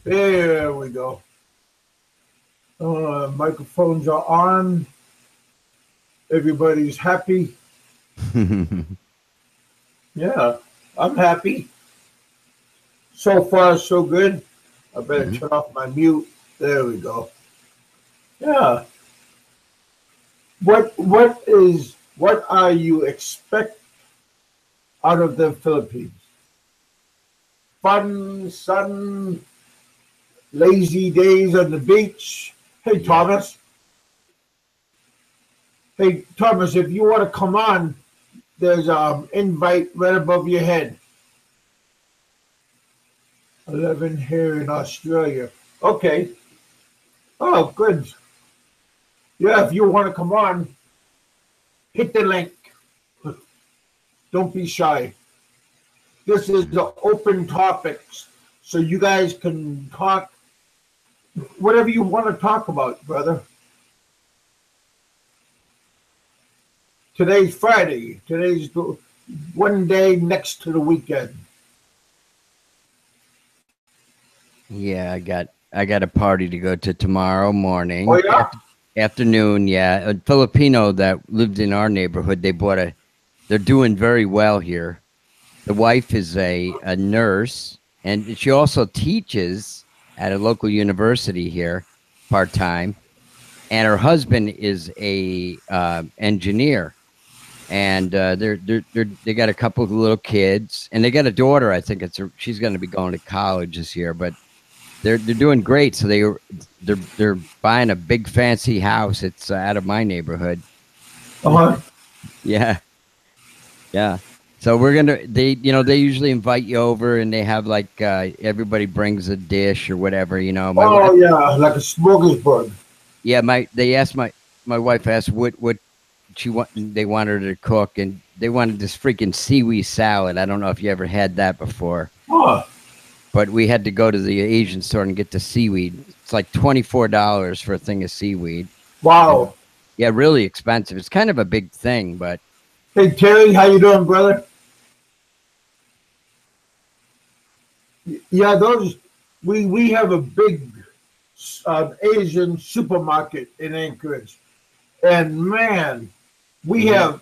There we go. Microphones are on. Everybody's happy. Yeah, I'm happy. So far, so good. I better turn off my mute. There we go. Yeah. What are you expect out of the Philippines? Fun, sun, lazy days on the beach. Hey, Thomas. Hey, Thomas, if you want to come on, there's an invite right above your head. 11 here in Australia. Okay. Oh, good. Yeah, if you want to come on, hit the link. Don't be shy. This is the open topics, so you guys can talk whatever you want to talk about, brother. Today's Friday. Today's the one day next to the weekend. Yeah, I got a party to go to tomorrow morning. Oh, yeah? Afternoon, yeah. A Filipino that lived in our neighborhood, they're doing very well here. The wife is a nurse, and she also teaches at a local university here part-time. And her husband is a engineer. And they got a couple of little kids, and they got a daughter. I think she's going to be going to college this year, but they're doing great. So they're buying a big fancy house. It's out of my neighborhood. Yeah. So they usually invite you over, and they have like everybody brings a dish or whatever. Like a smorgasbord. Yeah, my wife asked what they wanted her to cook, and they wanted this freaking seaweed salad. I don't know if you ever had that before. But we had to go to the Asian store and get the seaweed. It's like $24 for a thing of seaweed. Wow. Yeah, really expensive. It's kind of a big thing, but. Hey, Terry, how you doing, brother? Yeah, we have a big Asian supermarket in Anchorage. And man, we have,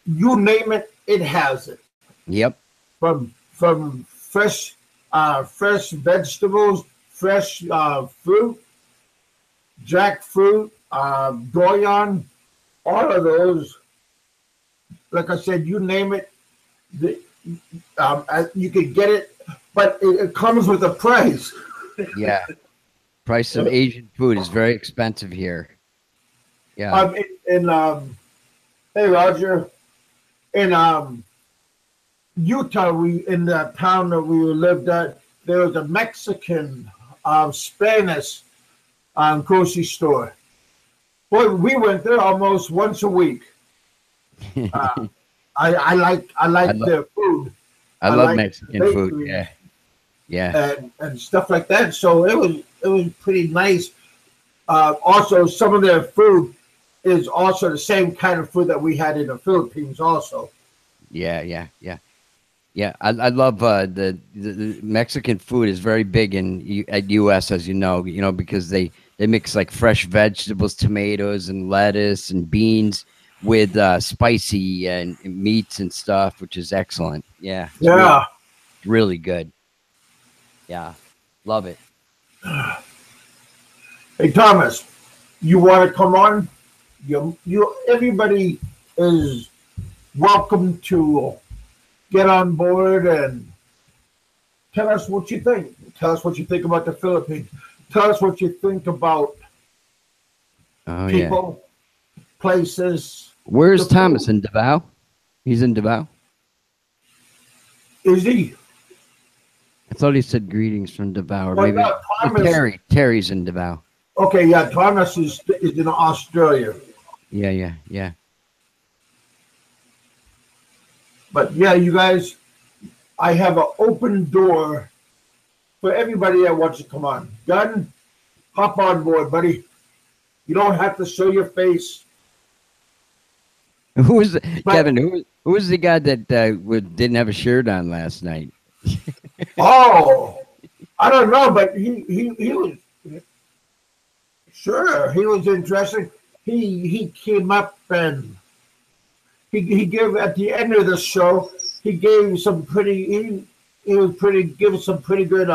you name it, it has it. Yep. From fresh vegetables, fresh fruit, jackfruit, durian, all of those. Like I said, you name it, you could get it, but it comes with a price. Yeah. Price of Asian food is very expensive here. Yeah. Hey, Roger, in Utah, in the town that we lived at, there was a Mexican, Spanish grocery store. Boy, we went there almost once a week. I like their food. I love Mexican food. Yeah. And stuff like that. So it was pretty nice. Also, some of their food is also the same kind of food that we had in the Philippines also. Yeah. I love the Mexican food is very big at U.S. as you know, because they mix like fresh vegetables, tomatoes, and lettuce and beans with spicy and meats and stuff, which is excellent. Yeah. Really good. Yeah, love it. Hey, Thomas, you want to come on? Everybody is welcome to get on board and tell us what you think. Tell us what you think about the Philippines. Tell us what you think about people, places. Where's Thomas? In Davao? He's in Davao? Is he? I thought he said greetings from Davao. Or well, maybe no, Thomas, Terry's in Davao. Okay, yeah, Thomas is in Australia. Yeah. But yeah, you guys, I have an open door for everybody that wants to come on. Gunn, hop on board, buddy. You don't have to show your face. Kevin? Who was the guy that didn't have a shirt on last night? Oh, I don't know, but he was sure he was interesting. He came up and he gave at the end of the show. He gave some pretty. He was pretty give some pretty good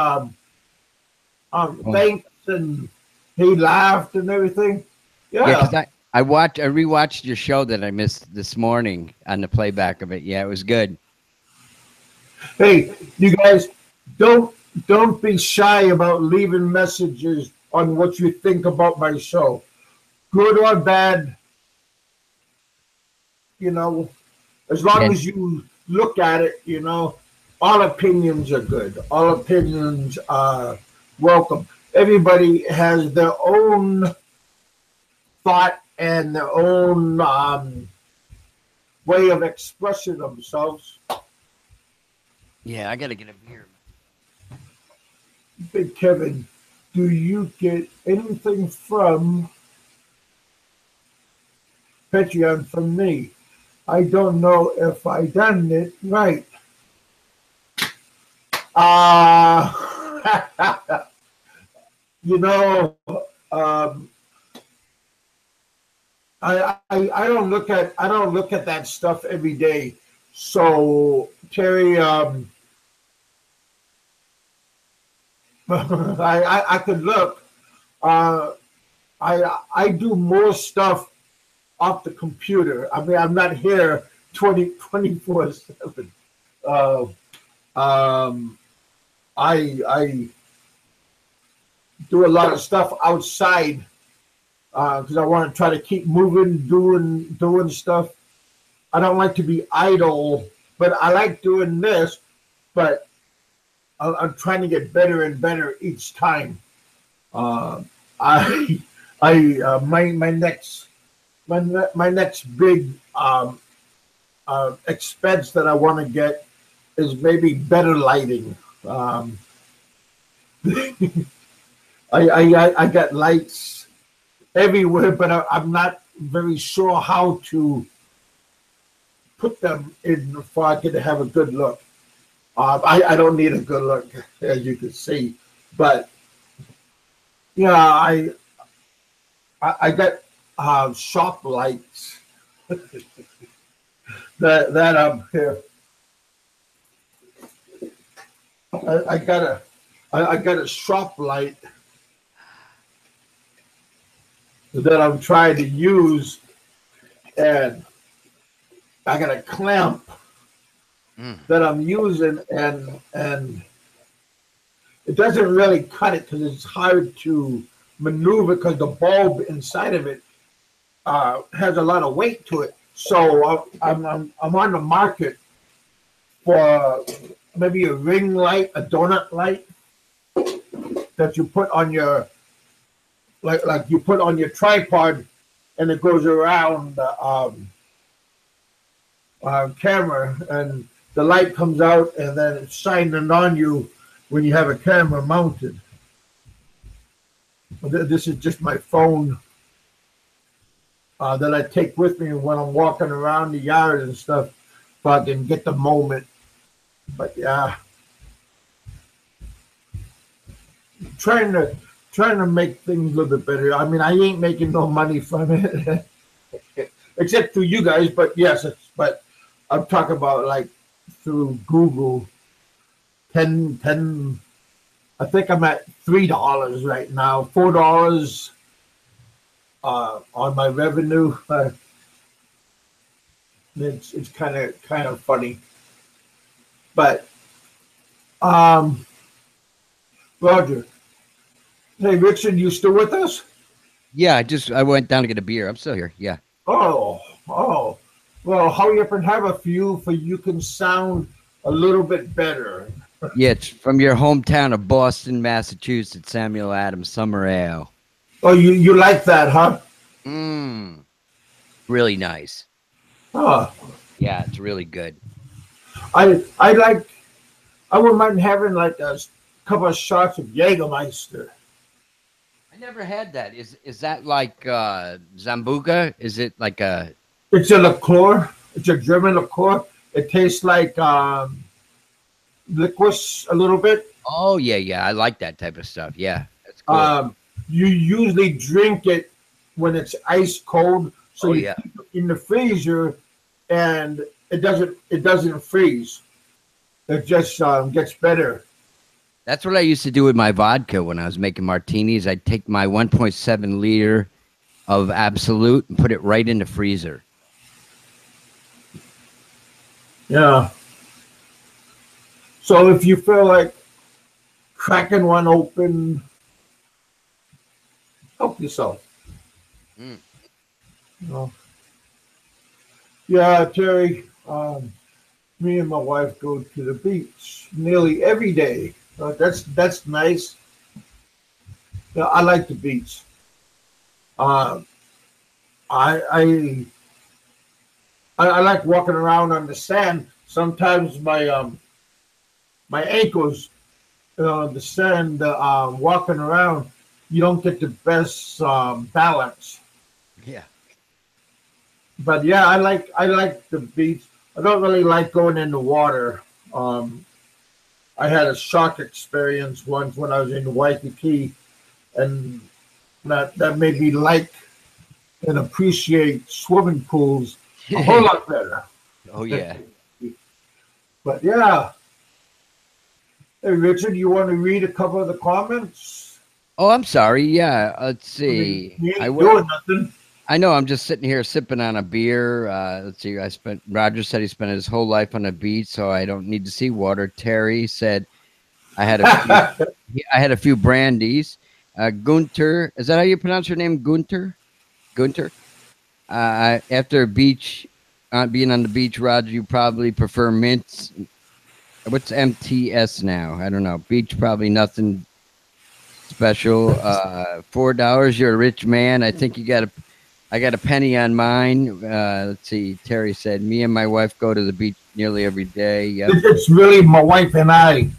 Oh. thanks, and he laughed and everything. Yeah, Yeah. because I rewatched your show that I missed this morning on the playback of it. Yeah, it was good. Hey, you guys, don't be shy about leaving messages on what you think about my show, good or bad. You know, as long And as you look at it, all opinions are good. All opinions are welcome. Everybody has their own thought and their own way of expressing themselves. yeah, I gotta get a beer. Big Kevin, do you get anything from Patreon from me? I don't know if I done it right. You know, I don't look at that stuff every day. So Terry, I could look. I do more stuff off the computer. I mean, I'm not here 24/7. I do a lot of stuff outside because I want to try to keep moving, doing stuff. I don't like to be idle, but I like doing this. But I'm trying to get better and better each time. I my next big expense that I want to get is maybe better lighting. I got lights everywhere, but I'm not very sure how to put them in before I get to have a good look. I don't need a good look, as you can see, but yeah, I got shop lights that up here. I got a shop light that I'm trying to use, and I got a clamp that I'm using, and it doesn't really cut it because it's hard to maneuver because the bulb inside of it has a lot of weight to it. So I'm on the market for maybe a ring light, a donut light that you put on your like you put on your tripod, and it goes around the camera, and the light comes out, and then it's shining on you when you have a camera mounted. This is just my phone that I take with me when I'm walking around the yard and stuff, so I can get the moment. But yeah, trying to make things a little bit better. I mean, I ain't making no money from it, except through you guys. But yes, but I'm talking about like through Google. 10. I think I'm at $3 right now. $4 on my revenue. It's kind of funny, but Roger. Hey, Richard, you still with us? Yeah, I went down to get a beer. I'm still here. Yeah. Oh. Well, hurry up and have a few, for you can sound a little bit better. Yeah, it's from your hometown of Boston, Massachusetts, Samuel Adams Summer Ale. Oh, you like that, huh? Really nice. Huh. Yeah, it's really good. I wouldn't mind having like a couple of shots of Jägermeister. I never had that. Is that like Zambuca? Is it like a... It's a liqueur. It's a German liqueur. It tastes like liquors a little bit. Oh yeah, yeah. I like that type of stuff. Yeah, that's good. You usually drink it when it's ice cold, so Oh you yeah. keep it in the freezer, and it doesn't freeze. It just gets better. That's what I used to do with my vodka when I was making martinis. I'd take my 1.7 liter of Absolute and put it right in the freezer. Yeah. So if you feel like cracking one open, help yourself. Mm. You know? Yeah, Terry. Me and my wife go to the beach nearly every day. That's nice. Yeah, I like the beach. Uh, I, I I like walking around on the sand. Sometimes my ankles, the sand, walking around, you don't get the best balance. Yeah. But yeah, I like the beach. I don't really like going in the water. Um, I had a shock experience once when I was in Waikiki, and that made me like and appreciate swimming pools a whole lot better. Oh yeah. But yeah, hey Richard, you want to read a couple of the comments? Oh, I'm sorry. Yeah. Let's I mean, see. you ain't doing nothing. I know. I'm just sitting here sipping on a beer. Let's see. Roger said he spent his whole life on a beach, so I don't need to see water. Terry said I had a few. I had a few brandies. Gunter, is that how you pronounce your name? Gunter. Gunter. After a beach, being on the beach, Roger, you probably prefer mints. What's MTS now? I don't know. Beach, probably nothing special. $4. You're a rich man. I think you got a. I got a penny on mine. Let's see. Terry said, "Me and my wife go to the beach nearly every day." Yep. It's really my wife and I.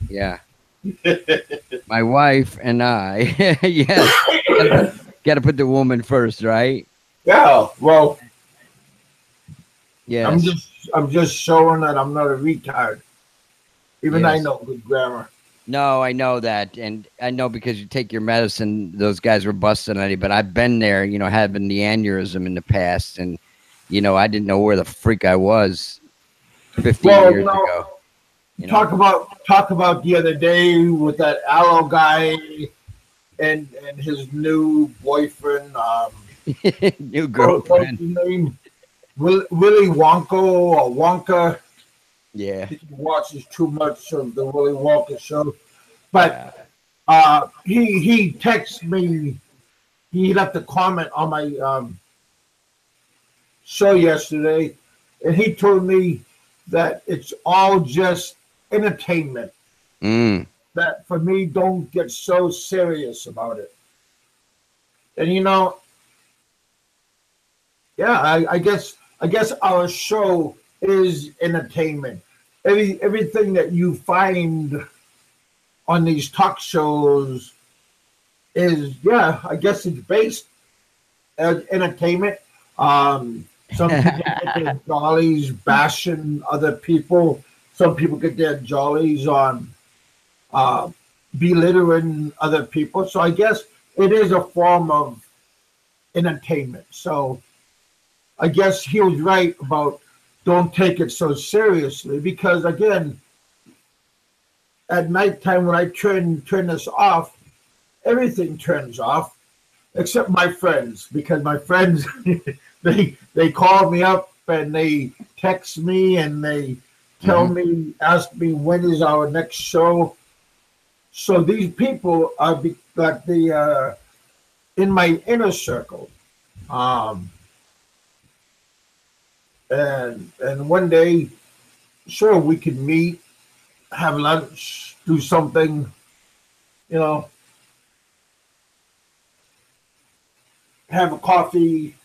Yeah. My wife and I. Yes. Got to put the woman first, right? Yeah, well, Yes. I'm just showing that I'm not a retard. Even I Yes. know good grammar. No, I know that, and I know because you take your medicine. Those guys were busting on you, but I've been there. Having the aneurysm in the past, and I didn't know where the freak I was 50 Well, years ago. talk about the other day with that aloe guy and his new boyfriend. New What's his girlfriend. name? Willy Wonka or Wonka. Yeah. He watches too much of the Willy Wonka show. But Yeah. he texted me. He left a comment on my show yesterday, and he told me that it's all just entertainment. Mm. That for me, don't get so serious about it. And yeah, I guess our show is entertainment. Everything that you find on these talk shows is, yeah, I guess it's based as entertainment. Some people get their jollies bashing other people. Some people get their jollies on uh, belittling other people. So I guess it is a form of entertainment. So I guess he was right about don't take it so seriously because again, at nighttime when I turn this off, everything turns off except my friends because my friends they call me up and they text me and they tell me ask me when is our next show. So these people are like the in my inner circle. Um, and one day, sure, we could meet, have lunch, do something, you know, have a coffee.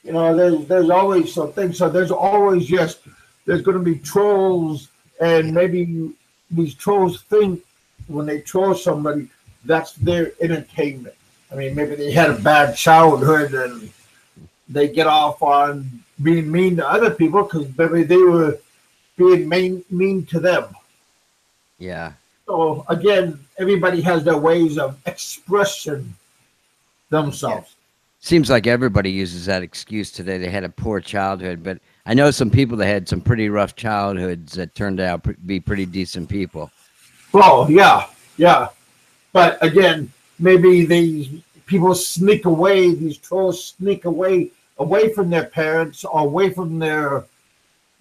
There's always something. So there's always there's going to be trolls, and maybe these trolls think when they troll somebody, that's their entertainment. I mean, maybe they had a bad childhood and they get off on being mean to other people because maybe they were being mean to them. Yeah. So again, everybody has their ways of expressing themselves. Seems like everybody uses that excuse today. They had a poor childhood, but I know some people that had some pretty rough childhoods that turned out to be pretty decent people. Well, yeah, yeah. But again, maybe these people sneak away, these trolls sneak away from their parents or away from their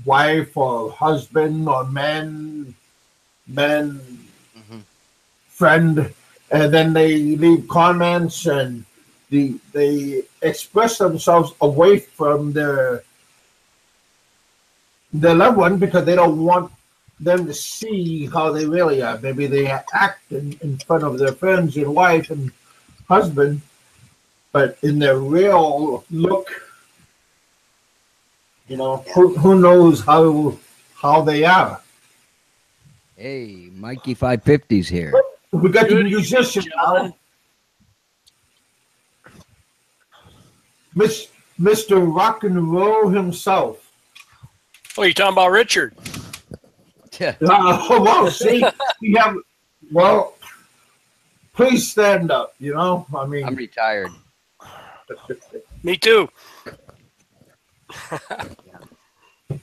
wife or husband or man, friend, and then they leave comments and they express themselves away from their loved one because they don't want them to see how they really are. Maybe they act in front of their friends and wife and husband, but in their real look, who knows how they are. Hey, Mikey 550's here. We got the musician now. Mr. Rock and Roll himself. Oh, you're talking about Richard. Well, see, well, please stand up, I mean. I'm retired. Me too.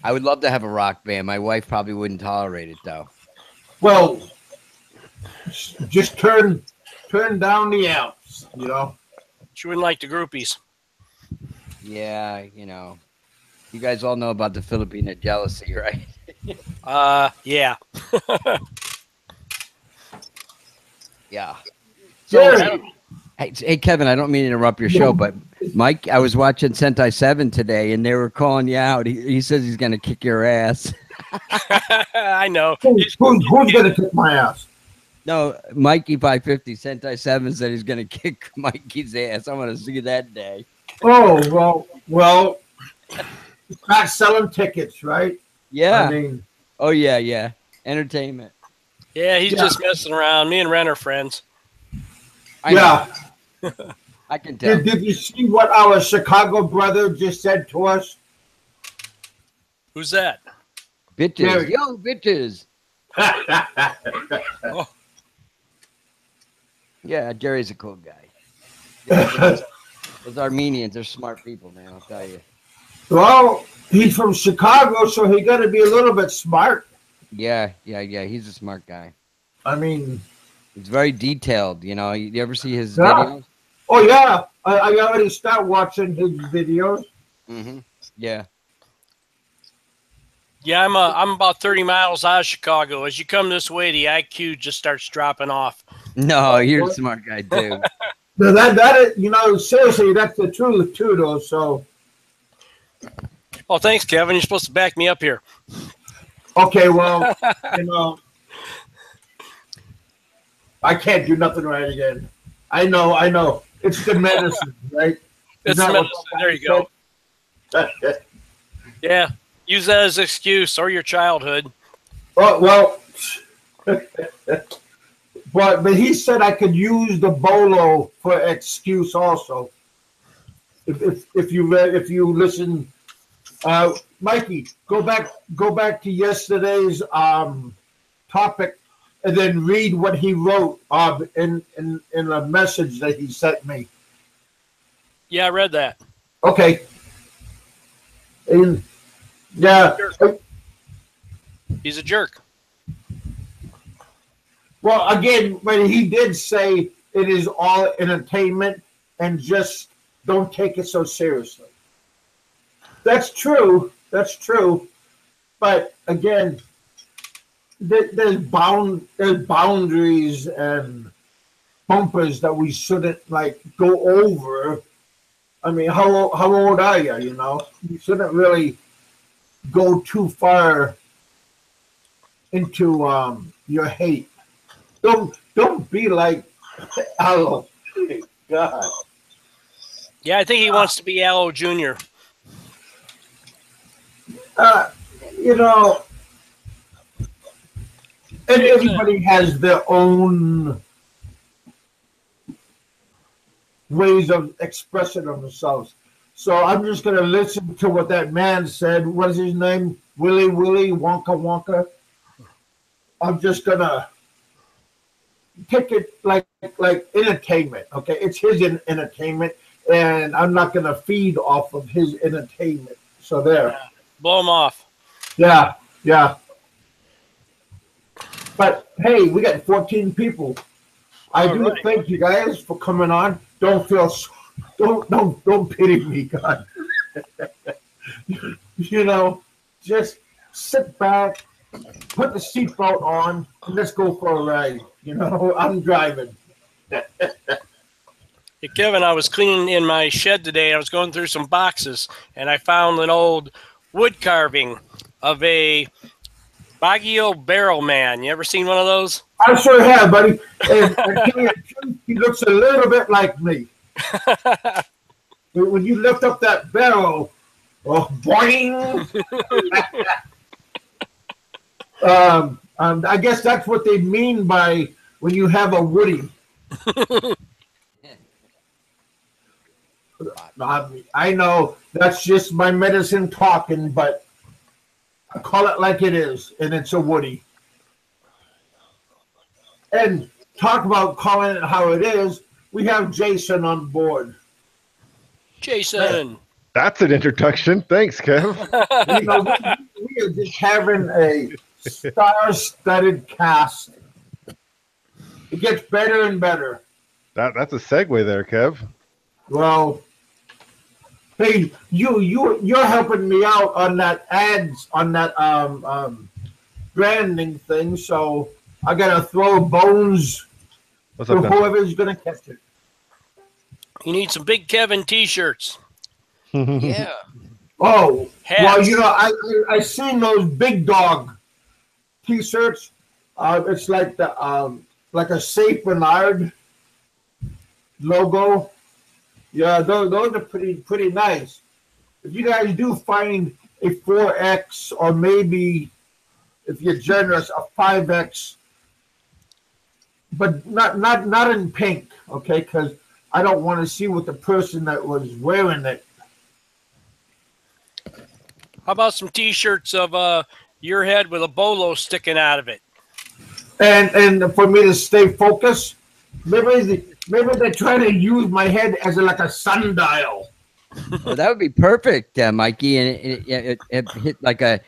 I would love to have a rock band. My wife probably wouldn't tolerate it, though. Well, just turn down the amps, She wouldn't like the groupies. Yeah, you guys all know about the Filipino jealousy, right? Yeah. Yeah. Jerry. Hey, Kevin, I don't mean to interrupt your show, but Mike, I was watching Sentai 7 today, and they were calling you out. He says he's going to kick your ass. I know. Who's going to kick my ass? No, Mikey 550, Sentai 7 said he's going to kick Mikey's ass. I want to see that day. Oh, well, not selling tickets, right? Yeah. I mean, oh, yeah. Entertainment. Yeah, he's just messing around. Me and Ren are friends. I can tell. Did you see what our Chicago brother just said to us? Who's that? Bitches. Jerry. Yo, bitches. Oh. Yeah, Jerry's a cool guy. Those Armenians are smart people, man, I'll tell you. Well, he's from Chicago, so he got to be a little bit smart. Yeah. He's a smart guy. I mean, it's very detailed. You ever see his Yeah. videos? oh yeah, I already start watching his videos. Mm-hmm. Yeah. Yeah, I'm about 30 miles out of Chicago. As you come this way, the IQ just starts dropping off. No, you're a smart guy too. Now that is, seriously, that's the truth too, though. So, Oh, thanks, Kevin. You're supposed to back me up here. okay, well, I can't do nothing right again. I know. It's the medicine, right? It's the medicine. There you go. Yeah, use that as an excuse or your childhood. Oh, well, but he said I could use the bolo for excuse also. If you listen, Mikey, go back to yesterday's topic and then read what he wrote in a message that he sent me. Yeah, I read that. Okay. And yeah. He's a jerk. Well, again, when he did say it is all entertainment and just don't take it so seriously. That's true. But again, there's boundaries and bumpers that we shouldn't go over. I mean, how old are you? You shouldn't really go too far into your hate. Don't be like Aloe. God. Yeah, I think he wants to be Aloe Jr. And everybody has their own ways of expressing themselves. So I'm just going to listen to what that man said. What is his name? Willy Wonka Wonka? I'm just gonna take it like entertainment. Okay, it's his entertainment, and I'm not gonna feed off of his entertainment. So there. Blow him off. Yeah, yeah. But hey, we got 14 people. I All do right. thank you guys for coming on. Don't pity me, God. You know, just sit back, put the seatbelt on, and let's go for a ride. You know, I'm driving. Hey, Kevin, I was cleaning in my shed today. I was going through some boxes, and I found an old wood carving of a Baguio barrel man. You ever seen one of those? I sure have, buddy. And I tell you the truth, he looks a little bit like me. When you lift up that barrel, oh, boing! I guess that's what they mean by when you have a Woody. I know that's just my medicine talking, but I call it like it is, and it's a Woody. And talk about calling it how it is. We have Jason on board. Jason. That's an introduction. Thanks, Kev. You know, we are just having a star-studded cast. It gets better and better. That's a segue there, Kev. Well, hey, you're helping me out on that ads on that branding thing. So I gotta throw bones What's to up, Kev? whoever's gonna catch it. You need some Big Kevin t-shirts. Yeah. Oh, Hats. well, you know, I seen those big dog T-shirts. It's like like a Saint Bernard logo. Yeah, those are pretty nice. If you guys do find a 4X or maybe, if you're generous, a 5X, but not in pink, okay? Because I don't want to see what the person that was wearing it. How about some t-shirts of your head with a bolo sticking out of it? And for me to stay focused, maybe they're trying to use my head as like a sundial. Well, that would be perfect, Mikey, and it hit like a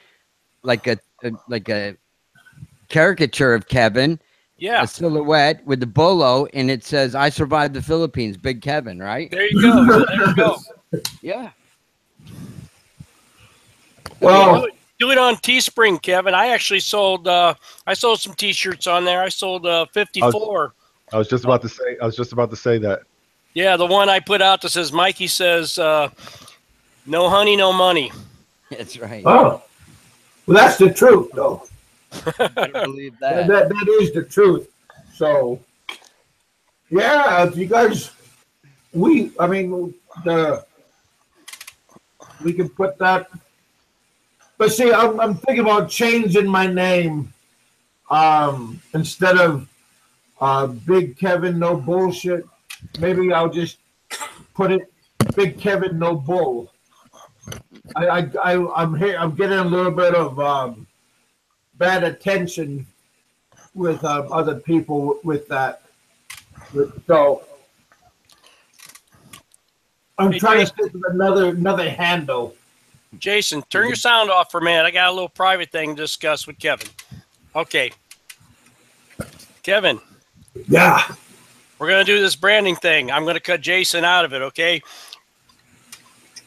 caricature of Kevin, Yeah. a silhouette with the bolo, and it says, "I survived the Philippines, Big Kevin." Right? There you go. There you go. Yeah. Well, Do it on Teespring, Kevin. I actually sold some t-shirts on there. I sold 54. I was just about to say that. Yeah, the one I put out that says Mikey says no honey, no money. That's right. oh, well, that's the truth, though. I believe that. That is the truth. So, yeah, if you guys, we can put that. But see, I'm thinking about changing my name. Instead of Big Kevin No Bullshit, maybe I'll just put it Big Kevin No Bull. I'm here. I'm getting a little bit of bad attention with other people with that. So I'm trying to think of another handle. Jason, turn your sound off for a minute. I got a little private thing to discuss with Kevin. Okay. Kevin, Yeah. we're going to do this branding thing. I'm going to cut Jason out of it, okay?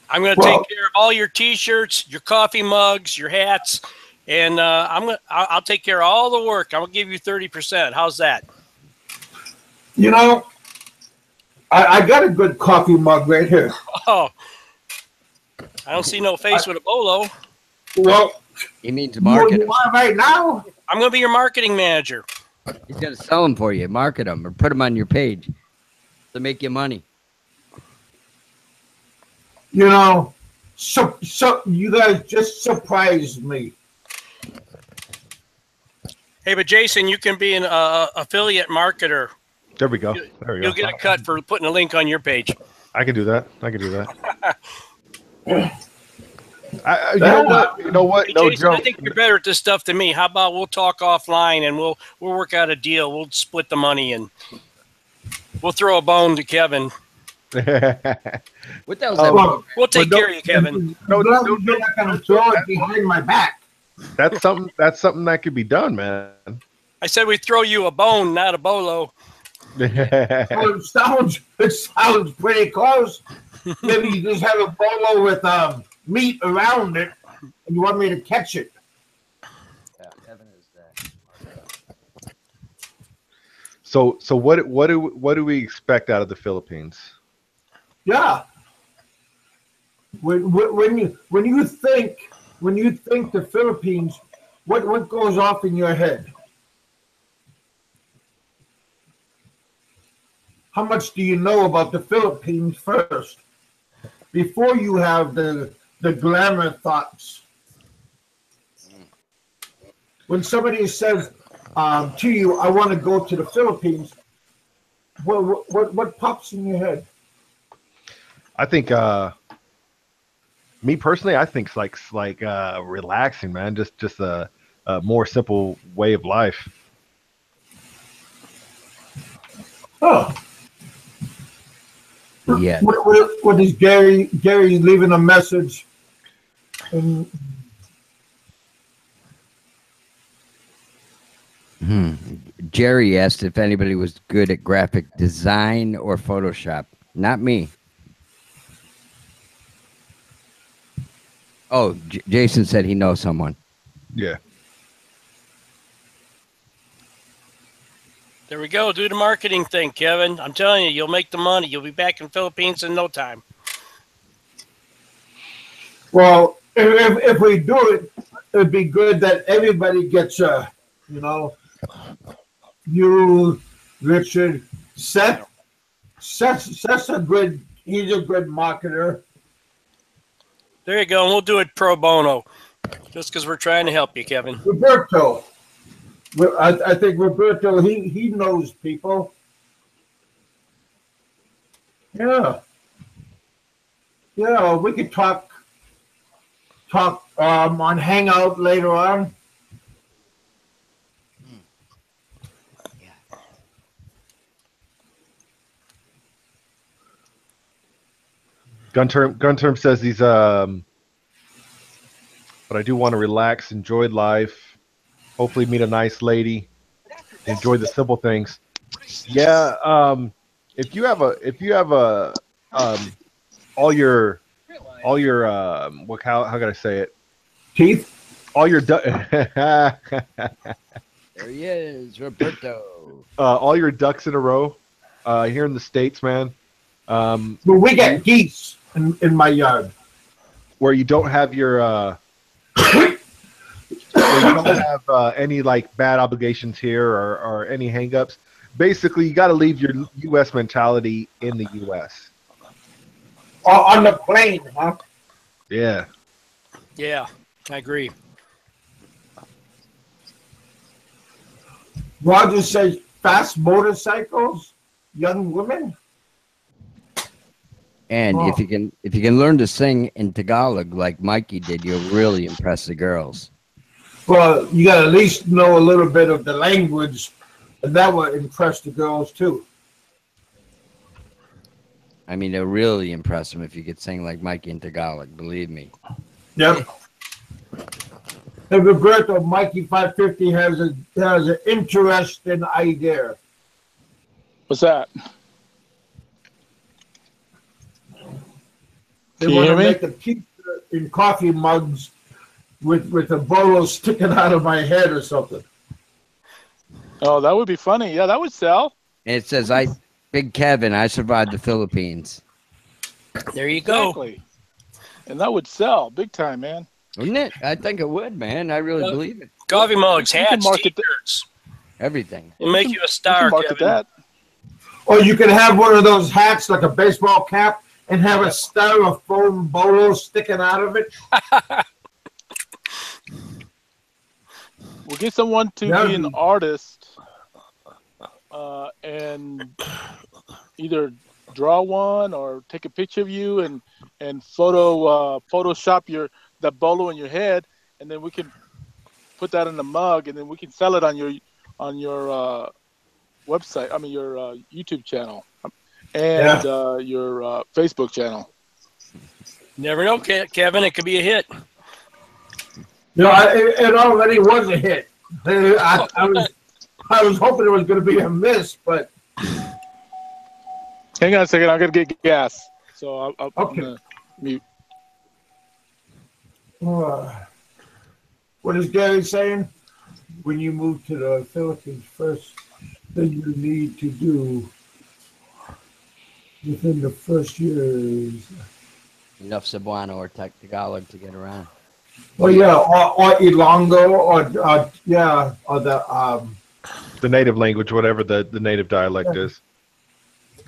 I'm going to take care of all your t-shirts, your coffee mugs, your hats, and I'll take care of all the work. I'm going to give you 30%. How's that? You know, I got a good coffee mug right here. Oh, I don't see no face with a bolo. Well, He means you market them. are right now. I'm going to be your marketing manager. He's gonna sell them for you, market them, or put them on your page to make you money. You know, so you guys just surprised me. Hey, but Jason, you can be an affiliate marketer. There we go. There we go. You'll get a cut for putting a link on your page. I can do that. You know what? You know what? Hey, No Jason, I joke. think you're better at this stuff than me. How about we'll talk offline and we'll work out a deal. We'll split the money and we'll throw a bone to Kevin. What the hell's Oh, that? Well, We'll take no- care of you, Kevin. you're not going to throw it behind my back. That's something. That's something that could be done, man. I said we'd throw you a bone, not a bolo. Well, it sounds pretty close. Maybe you just have a bolo with meat around it, and you want me to catch it. So what do we expect out of the Philippines? Yeah. When you think the Philippines, what goes off in your head? How much do you know about the Philippines first, before you have the glamour thoughts? When somebody says to you, "I want to go to the Philippines," what pops in your head? I think me personally, I think it's like relaxing, man. Just a more simple way of life. Oh. Yeah. What is Gary leaving a message? And Jerry asked if anybody was good at graphic design or Photoshop. Not me. Oh, Jason said he knows someone. Yeah. There we go. Do the marketing thing, Kevin. I'm telling you, you'll make the money. You'll be back in Philippines in no time. well, if we do it, it'd be good that everybody gets you, Richard, Seth's a good. He's a good marketer. There you go. And we'll do it pro bono, just because we're trying to help you, Kevin. Roberto. I think Roberto, he knows people. Yeah. Yeah, we could talk on Hangout later on. Gunterm says he's but I do want to relax, enjoy life, hopefully meet a nice lady, enjoy the simple things. Yeah, if you have all your how can I say it? Teeth? All your There he is, Roberto. all your ducks in a row here in the States, man. But we got geese in my yard. Where you don't have your where you don't have any like bad obligations here or any hangups. Basically, you got to leave your U.S. mentality in the U.S. On the plane, huh? Yeah. Yeah, I agree. Roger says fast motorcycles, young women. And Oh. if you can learn to sing in Tagalog like Mikey did, you'll really impress the girls. Well, you got to at least know a little bit of the language, and that would impress the girls too. I mean, it'll really impress them if you could sing like Mikey in Tagalog. Believe me. Yep. Hey, Roberto, Mikey 550 has an interesting idea. What's that? They Can you want hear to me? make a t-shirt in coffee mugs with a bolo sticking out of my head or something. Oh, that would be funny. Yeah, that would sell. And it says, Big Kevin, I survived the Philippines. There you go. Exactly. And that would sell big time, man. Wouldn't it? I think it would, man. I really believe it. Coffee mugs, You can hats, market t-shirts. Everything. It'll make you a You star, can market Kevin. that. Or you could have one of those hats like a baseball cap and have a styrofoam bolo sticking out of it. We'll get someone to That be would an be- artist and either draw one or take a picture of you and Photoshop that bolo in your head, and then we can put that in the mug, and then we can sell it on your website. I mean your YouTube channel and your Facebook channel. Never know, Kevin. It could be a hit. You know, it already was a hit. I was hoping it was going to be a miss, but Hang on a second. I'm gonna get gas. So I'll Okay. I'm gonna mute. What is Gary saying? When you move to the Philippines, first thing you need to do within the first year is, Enough Cebuano or Tagalog to get around. or Ilonggo, or The native language, whatever the native dialect is.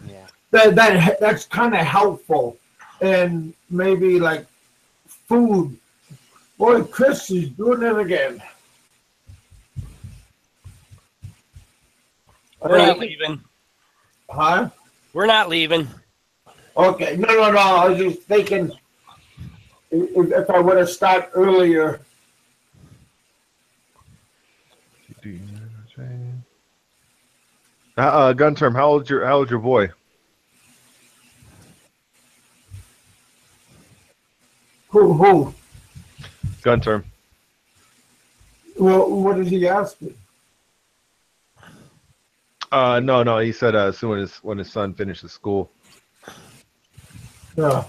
Yeah. that's kind of helpful, and maybe like food. Boy, Chris is doing it again. We're not leaving. Huh? We're not leaving. Okay, no. I was just thinking if I would have started earlier. Gun term. How old's your boy? Who? Gun term. Well, what did he ask me? No. He said as soon as when his son finishes school, Yeah.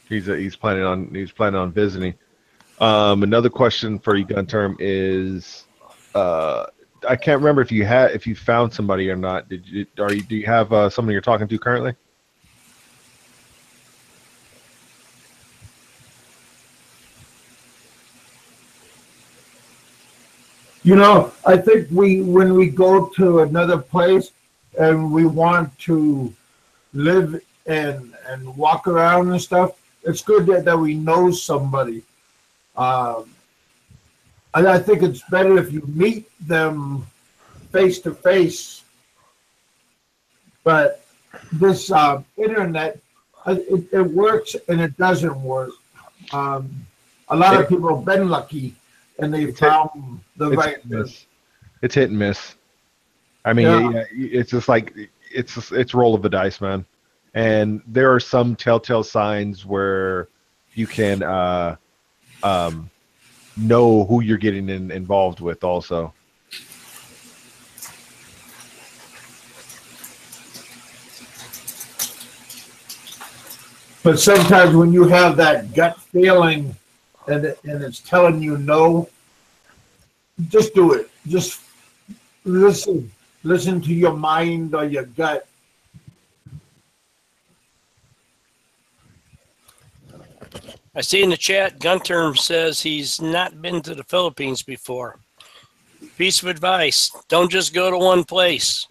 he's planning on visiting. Another question for you, Gun term, is I can't remember if you found somebody or not. Do you have someone you're talking to currently? You know, I think when we go to another place and we want to live and walk around and stuff, it's good that we know somebody. And I think it's better if you meet them face to face. But this internet, it works and it doesn't work. A lot of people have been lucky and they found the right. It's hit and miss. I mean, yeah, it's just like it's roll of the dice, man. And there are some telltale signs where you can know who you're getting involved with also. But sometimes when you have that gut feeling and it's telling you no, just do it. Just listen to your mind or your gut. I see in the chat, Gunter says he's not been to the Philippines before. Piece of advice, don't just go to one place.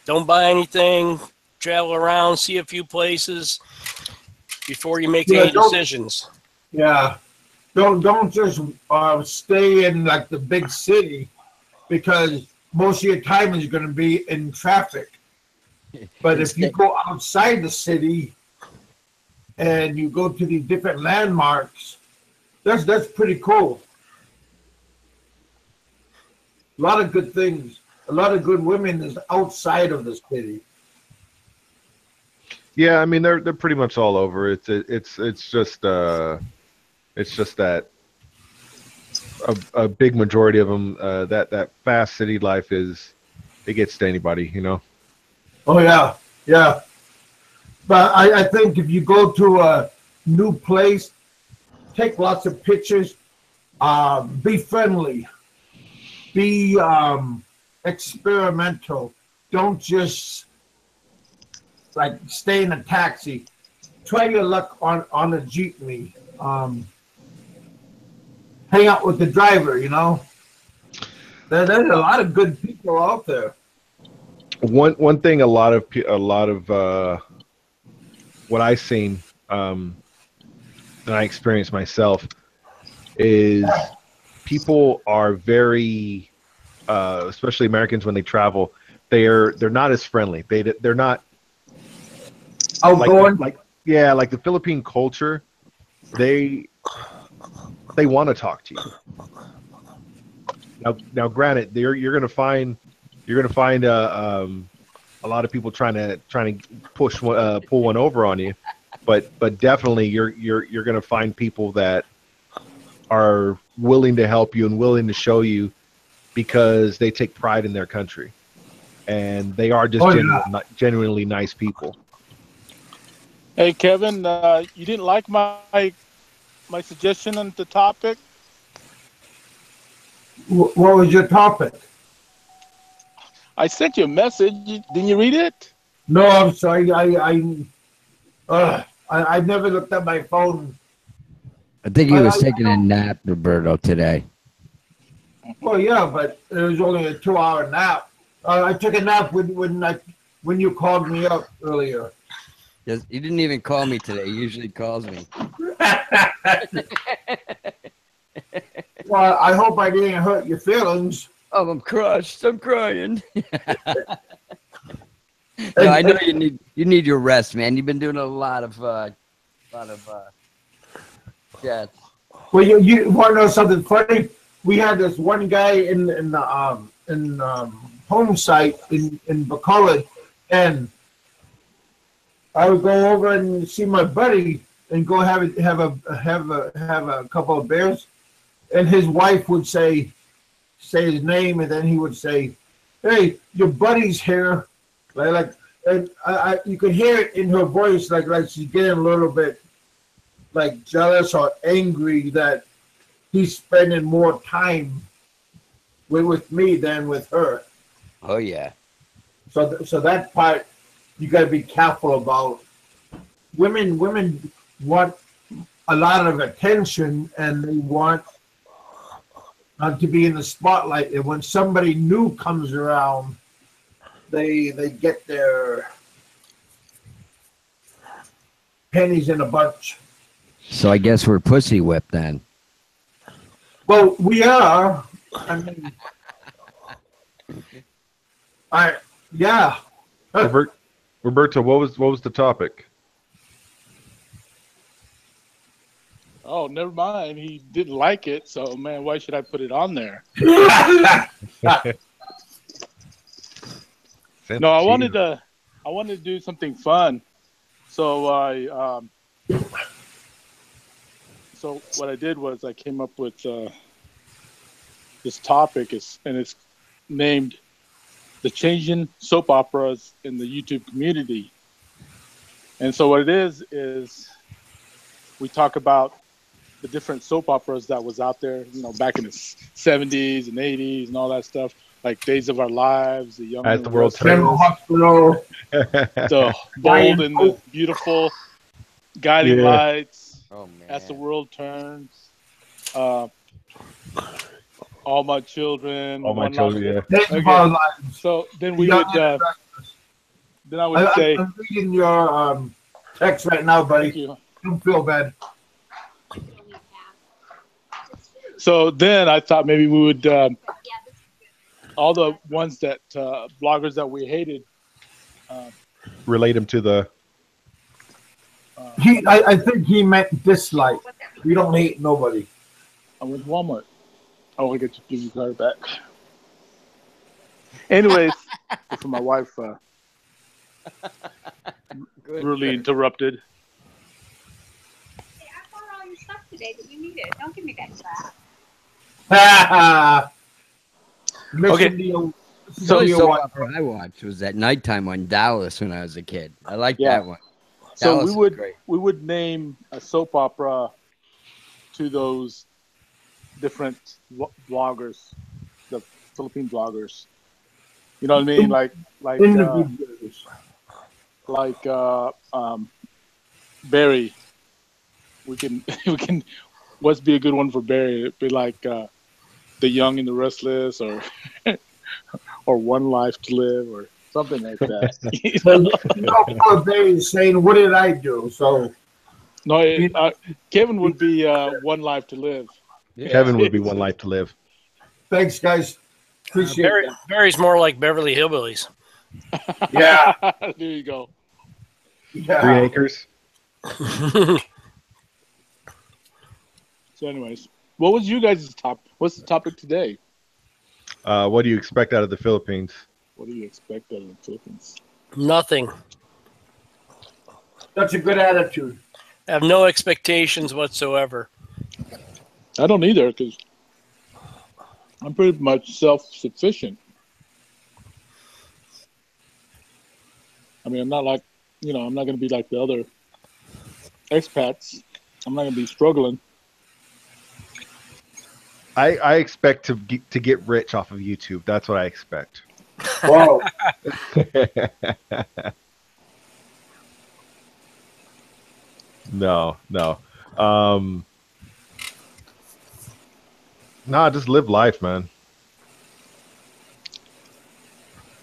Don't buy anything, travel around, see a few places before you make any decisions. Yeah. Don't just stay in like the big city, because most of your time is going to be in traffic. But if you go outside the city and you go to these different landmarks, that's pretty cool. A lot of good things. A lot of good women is outside of the city. Yeah, I mean they're pretty much all over. It's just that a big majority of them that fast city life it gets to anybody, you know. Oh yeah. But I think if you go to a new place, take lots of pictures, be friendly, be experimental. Don't just like stay in a taxi. Try your luck on a jeepney. Hang out with the driver, you know. There's a lot of good people out there. One thing a lot of what I've seen and I experienced myself is people are very especially Americans when they travel, they're not as friendly. They're not outgoing. like the Philippine culture they want to talk to you. Now, granted, you're going to find a lot of people trying to pull one over on you, but definitely you're going to find people that are willing to help you and willing to show you because they take pride in their country, and they are just genuinely nice people. Hey, Kevin, you didn't like my suggestion on the topic? What was your topic? I sent you a message. Didn't you read it? No, I'm sorry. I never looked at my phone. I think he was taking a nap, Roberto, today. Well, yeah, but it was only a 2-hour nap. I took a nap when you called me up earlier. Yes, he didn't even call me today. He usually calls me. Well, I hope I didn't hurt your feelings. Oh, I'm crushed. I'm crying. No, I know you need your rest, man. You've been doing a lot of chats. Well, you want to know something funny? We had this one guy in home site in Bacolod, and I would go over and see my buddy and go have a couple of beers, and his wife would say his name, and then he would say, "Hey, your buddy's here," and you could hear it in her voice, like she's getting a little bit like jealous or angry that he's spending more time with me than with her. Oh yeah. So that part you got to be careful about. Women want a lot of attention, and they want to be in the spotlight. And when somebody new comes around, they get their pennies in a bunch. So I guess we're pussy whipped then. Well, we are. I mean, yeah. Roberto, what was the topic? Oh, never mind. He didn't like it, so man, why should I put it on there? No, I wanted to do something fun. So so what I did was I came up with this topic, and it's named "The Changing Soap Operas in the YouTube Community." And so what it is we talk about the different soap operas that was out there, back in the 70s and 80s and all that stuff, like Days of Our Lives, The Young As and the World Restless, General Hospital, The Bold and the Beautiful, Guiding Lights, Oh man. As the World Turns, All My Children, All My One Children, Life. yeah. Days of Our Lives. So then we would, then I would say, I'm reading your text right now, buddy. thank you. Don't feel bad. So then I thought maybe we would, all the ones that, bloggers that we hated. Relate them to the. I think he meant dislike. We don't hate nobody. I went to Walmart. Oh, I get to give you the card back. Anyways, for my wife, really interrupted. Hey, I bought all your stuff today that you needed. Don't give me that crap. Okay. So you soap what? opera I watched was at nighttime on Dallas when I was a kid. I liked Yeah. that one. So Dallas was great. we would name a soap opera to those different bloggers, the Philippine bloggers. You know what I mean? Like Barry. We can. What's be a good one for Barry? It'd be like The Young and the Restless, or or One Life to Live, or something like that. Poor Barry's saying, "What did I do?" So No, Kevin would be One Life to Live. Yeah. Kevin would be One Life to Live. thanks, guys. Appreciate it. Barry's more like Beverly Hillbillies. Yeah, There you go. Green yeah. Acres. So, anyways, what was you guys' top? What's the topic today? What do you expect out of the Philippines? What do you expect out of the Philippines? Nothing. That's a good attitude. I have no expectations whatsoever. I don't either because I'm pretty much self-sufficient. I mean, I'm not like, I'm not going to be like the other expats. I'm not going to be struggling. I expect to get rich off of YouTube. That's what I expect. Wow. No. Nah, just live life, man.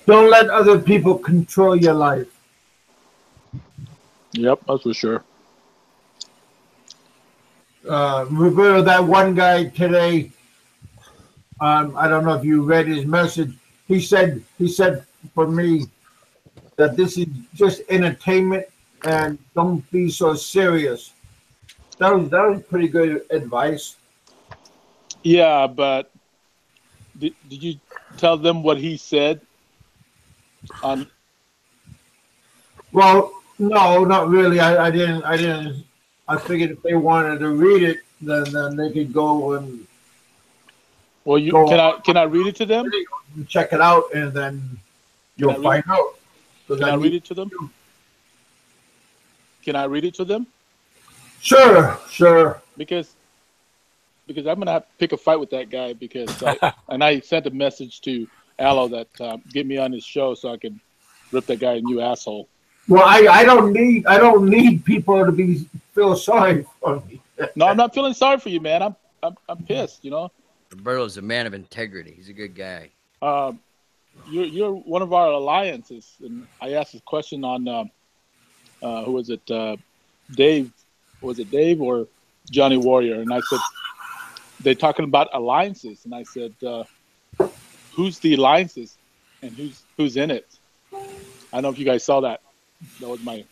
Don't let other people control your life. Yep, that's for sure. Roberto, that one guy today, I don't know if you read his message. He said for me that this is just entertainment and don't be so serious. That was pretty good advice. Yeah, but did you tell them what he said? Well, no, not really. I didn't. I figured if they wanted to read it, then they could go and Well, can I read it to them? check it out, and then you'll find out. Can I read it to them? Can I read it to them? Sure. Because I'm gonna have to pick a fight with that guy because I sent a message to Aloe that get me on his show so I can rip that guy a new asshole. Well, I don't need people to feel sorry for me. No, I'm not feeling sorry for you, man. I'm pissed. Roberto's a man of integrity. He's a good guy. You're one of our alliances, and I asked a question on who was it? Dave. Was it Dave or Johnny Warrior? And I said they're talking about alliances, and I said who's the alliances and who's in it? I don't know if you guys saw that. That was my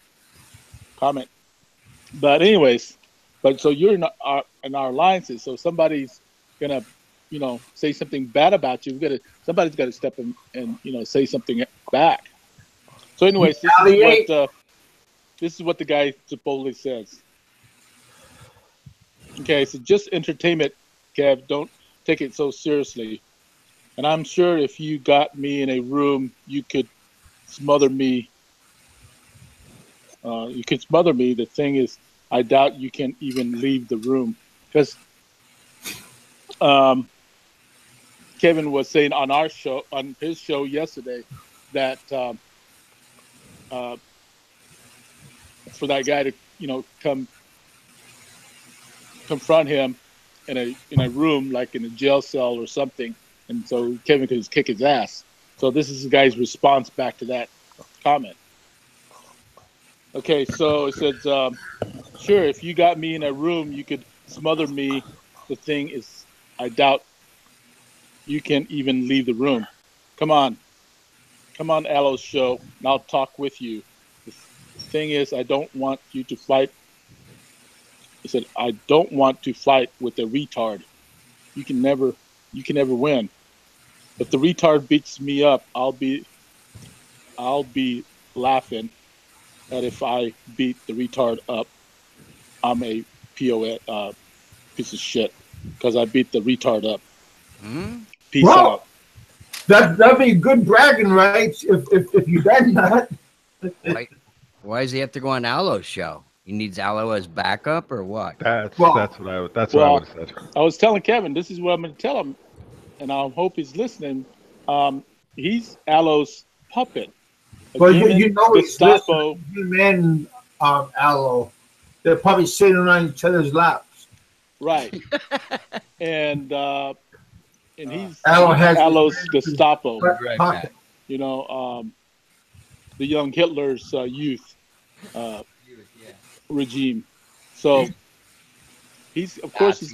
comment. But anyways, so you're in our alliances. So somebody's gonna, say something bad about you. Somebody's got to step in and say something back. So anyways, this is what the guy supposedly says. Okay, so just entertainment, Kev. Don't take it so seriously. And I'm sure if you got me in a room, you could smother me. You could smother me. The thing is, I doubt you can even leave the room because Kevin was saying on his show yesterday, that for that guy to come confront him in a room like in a jail cell or something, and so Kevin could just kick his ass. So this is the guy's response back to that comment. Okay, so it says, sure, if you got me in a room, you could smother me. The thing is, I doubt you can even leave the room. Come on, Aloe's show, and I'll talk with you. The thing is, I don't want you to fight. He said, I don't want to fight with a retard. You can never win. If the retard beats me up, I'll be laughing that if I beat the retard up, I'm a POS piece of shit because I beat the retard up. Mm-hmm. Peace out. That'd be good bragging rights if you done that. Why does he have to go on Aloe's show? He needs Aloe as backup or what? That's what I would have said. I was telling Kevin, this is what I'm going to tell him, and I hope he's listening. He's Aloe's puppet. Well, he's Gestapo. Him and Aloe, they're probably sitting on each other's laps. Right. and he's Aloe has Aloe's Gestapo. Right back. The young Hitler's youth regime. So he's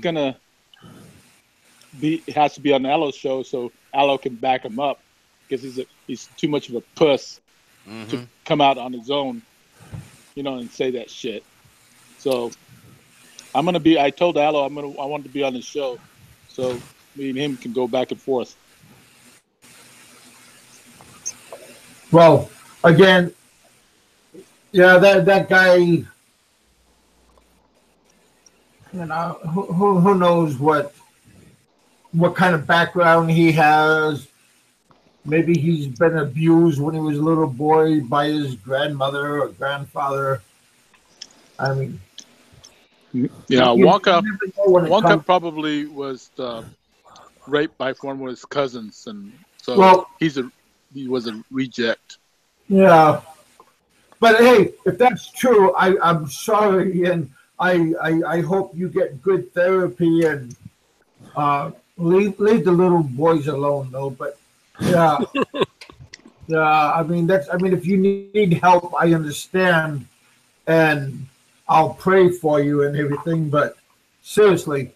gonna has to be on Aloe's show so Aloe can back him up because he's too much of a puss to come out on his own, and say that shit. So I told Aloe I want to be on his show, so me and him can go back and forth. Well, again, yeah, that guy, you know, who knows what kind of background he has. Maybe he's been abused when he was a little boy by his grandmother or grandfather. I mean, Yeah, you Wonka never know when it comes- probably was raped by one of his cousins, and so Well- he was a reject. Yeah, but hey, if that's true, I'm sorry, and I hope you get good therapy and leave the little boys alone, though. But yeah, yeah. I mean, if you need help, I understand, and I'll pray for you and everything. But seriously,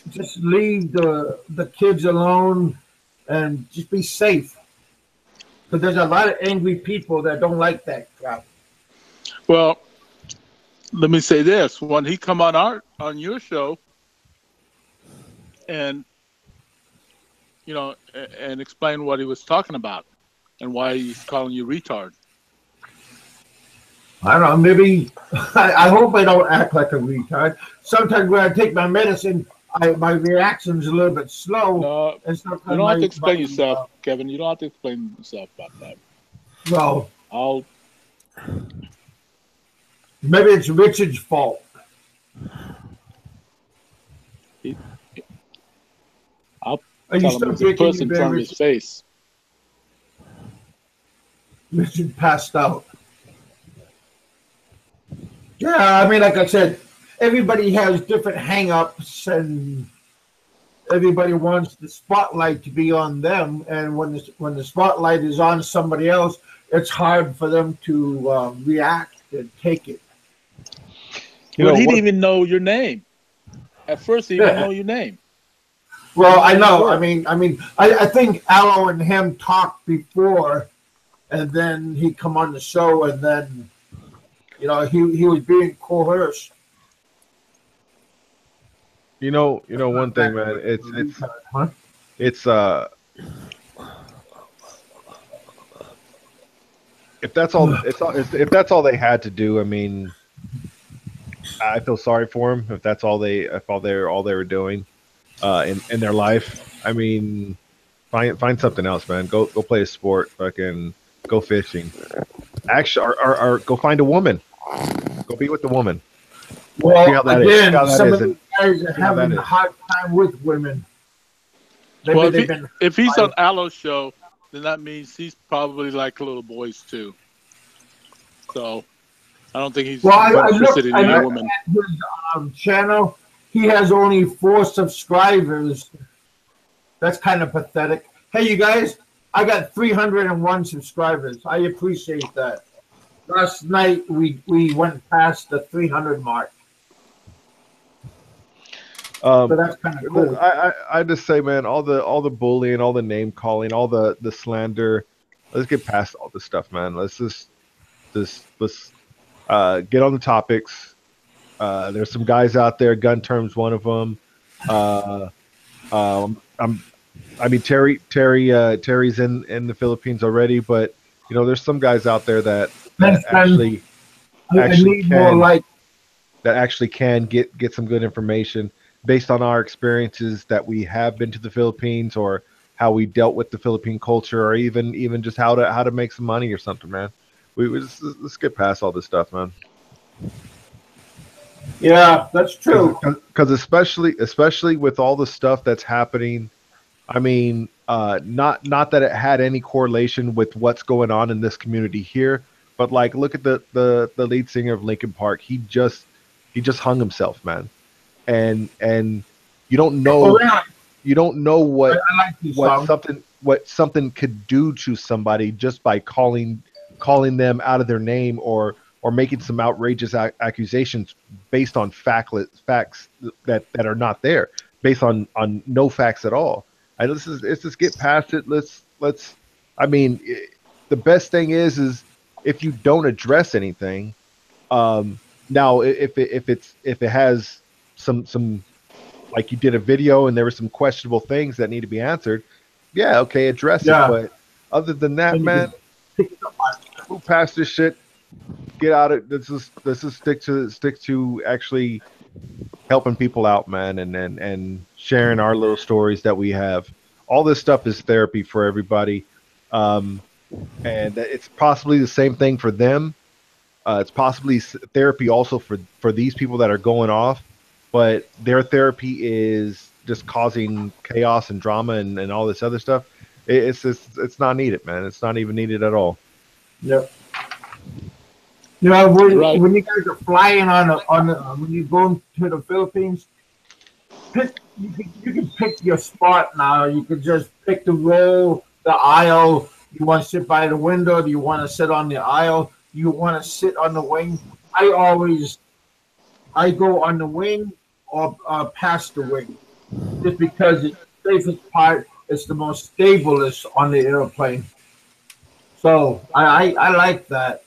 just leave the kids alone and just be safe. Because there's a lot of angry people that don't like that crap. Well, let me say this: when he come on your show, and and explain what he was talking about and why he's calling you retard. I don't know, maybe, I hope I don't act like a retard. Sometimes when I take my medicine, my reaction's a little bit slow. No, and you don't have to explain yourself, Kevin. You don't have to explain yourself about that. Well, I'll maybe it's Richard's fault. Are you tell still him to drinking puss in your front of beer, his face. Richard passed out. Yeah, I mean, like I said, everybody has different hang-ups, and everybody wants the spotlight to be on them. And when the spotlight is on somebody else, it's hard for them to react and take it. He didn't even know your name. At first, he didn't know your name. Well, I know. I mean, I think Aloe and him talked before, and then he come on the show, and then, he was being coerced. You know one thing, man. It's if that's all they had to do, I mean, I feel sorry for them if that's all they were doing in their life. I mean, find something else, man. Go play a sport, fucking go fishing. Actually, or go find a woman. Go be with the woman. Well, again, some of these guys are having a hard time with women. Maybe if he's on Aloe's show, then that means he's probably like little boys too. So I don't think he's interested in any woman. At his channel, he has only 4 subscribers. That's kind of pathetic. Hey, you guys, I got 301 subscribers. I appreciate that. Last night we went past the 300 mark. So that's kind of cool. I just say, man, all the bullying, all the name calling, all the slander. Let's get past all this stuff, man. Let's get on the topics. There's some guys out there. Gun Term's one of them. Terry's in the Philippines already, but there's some guys out there that actually can get some good information based on our experiences that we have been to the Philippines, or how we dealt with the Philippine culture, or even just how to make some money or something, man. Let's get past all this stuff, man. Yeah, that's true. Because especially with all the stuff that's happening, I mean, not that it had any correlation with what's going on in this community here, but like, look at the lead singer of Linkin Park. He just hung himself, man. And you don't know what something could do to somebody just by calling them out of their name, or making some outrageous accusations based on facts that are not there, based on no facts at all. Let's just get past it. Let's. I mean, the best thing is if you don't address anything. Now, if it has some like you did a video and there were some questionable things that need to be answered, yeah, okay, address Yeah. it. But other than that, And you man, can pick it up on- move past this shit. Get out of this is stick to actually helping people out, man, and sharing our little stories that we have. All this stuff is therapy for everybody, and it's possibly the same thing for them. It's possibly therapy also for these people that are going off, but their therapy is just causing chaos and drama and all this other stuff. It's not needed, man. It's not even needed at all. Yep. You know, Right. when you guys are flying when you go to the Philippines, you can pick your spot now. You can just pick the row, the aisle. You want to sit by the window? Do you want to sit on the aisle? You want to sit on the wing? I go on the wing or past the wing, just because it's the safest part. It's the most stablest on the airplane. So I like that.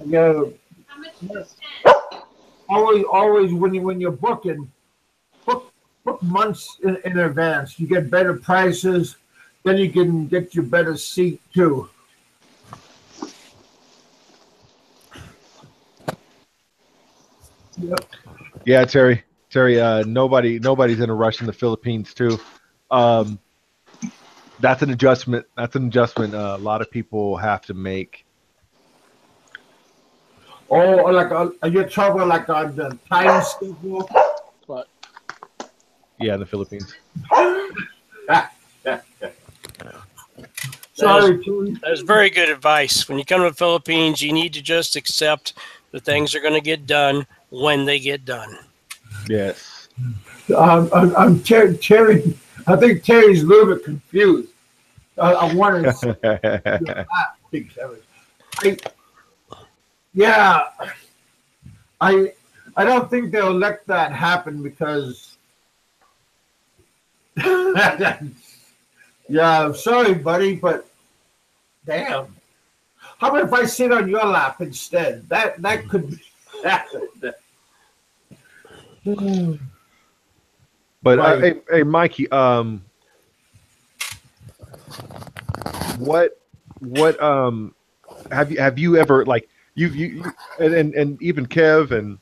Yeah, How much did you spend? always when you're booking, book months in advance. You get better prices, then you can get your better seat too. Yep. Yeah, Terry. Nobody's in a rush in the Philippines too. That's an adjustment. A lot of people have to make. Oh, like you travel like on the time schedule. But Yeah, in the Philippines. Sorry, Tony. That's very good advice. When you come to the Philippines, you need to just accept that things are going to get done when they get done. Yes. I'm Terry. I think Terry's a little bit confused. I want to big Terry. I don't think they'll let that happen because yeah, I'm sorry, buddy, but damn. How about if I sit on your lap instead? That could be But Right. hey, Mikey, what have you ever like you and even Kev and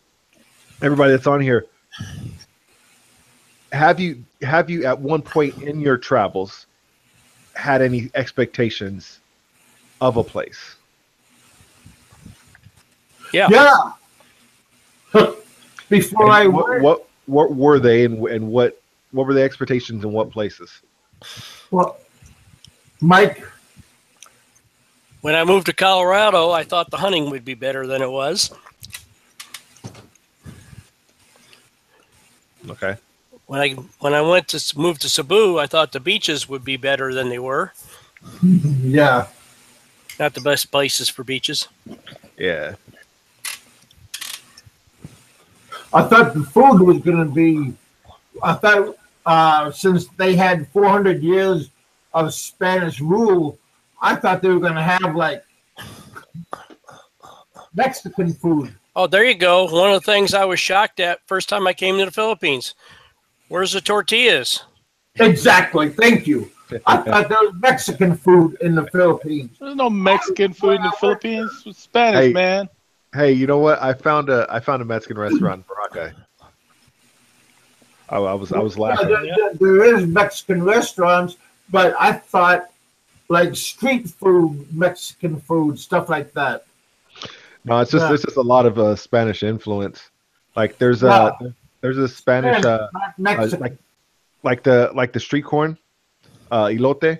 everybody that's on here, have you at one point in your travels had any expectations of a place? Yeah. yeah. Before I And went, what were they and what were the expectations in what places? well, Mike, When I moved to Colorado, I thought the hunting would be better than it was. Okay. When I went to move to Cebu, I thought the beaches would be better than they were. yeah. Not the best places for beaches. Yeah. I thought the food was going to be. I thought since they had 400 years of Spanish rule, I thought they were going to have like Mexican food. Oh, there you go. One of the things I was shocked at first time I came to the Philippines. Where's the tortillas? Exactly. Thank you. I thought there was Mexican food in the Philippines. there's no Mexican food in the Philippines. It's Spanish, Hey. man. Hey, you know what? I found a Mexican restaurant in Boracay. I was laughing. There is Mexican restaurants, but I thought like street food, Mexican food, stuff like that. No, it's just Yeah. there's just a lot of Spanish influence. Like there's Yeah. a Spanish Not Mexican. like the street corn, elote,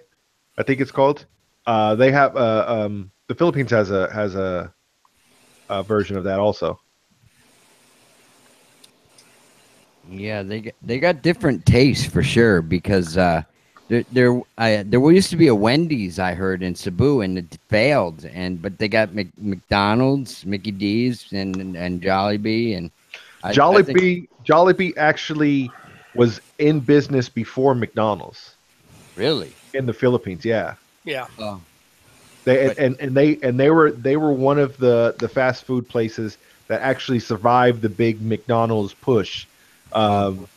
I think it's called. They have the Philippines has a version of that also. Yeah, they got different tastes for sure because there used to be a Wendy's I heard in Cebu and it failed but they got McDonald's, Mickey D's and Jollibee and I think- Jollibee actually was in business before McDonald's really. in the Philippines. Yeah, Yeah. Oh, They were one of the fast food places that actually survived the big McDonald's push, and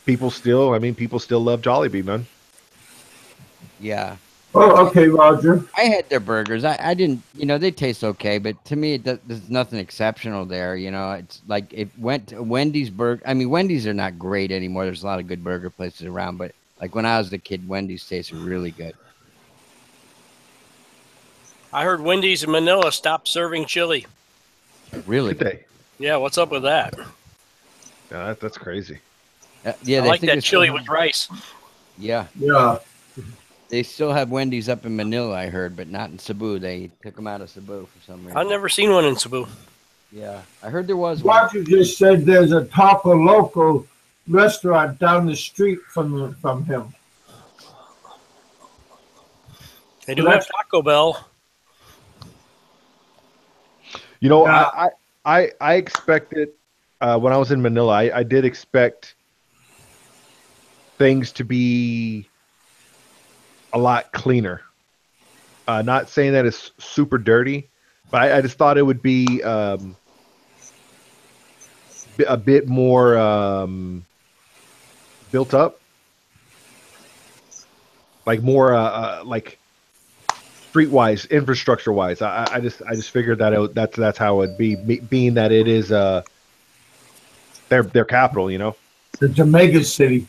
people still love Jollibee, man. Yeah. Oh, okay, Roger. I had their burgers. I didn't, they taste okay, but to me, there's nothing exceptional there. It's like it went to Wendy's burger. I mean, Wendy's are not great anymore. There's a lot of good burger places around, but like when I was a kid, Wendy's tasted really good. I heard Wendy's in Manila stopped serving chili. Really? Did they? Yeah, what's up with that? Yeah, that's crazy. Yeah, I they like think that it's chili still- with rice. Yeah, Yeah. they still have Wendy's up in Manila, I heard, but not in Cebu. They took them out of Cebu for some reason. I've never seen one in Cebu. Yeah, I heard there was one. Roger just said there's a Taco Loco restaurant down the street from him. They do have Taco Bell. Yeah. I expected when I was in Manila, I did expect things to be a lot cleaner. Not saying that it's super dirty, but I just thought it would be a bit more built up, like more like streetwise, infrastructure-wise. I just figured that that's how it would be, being that it is their capital, It's a mega city.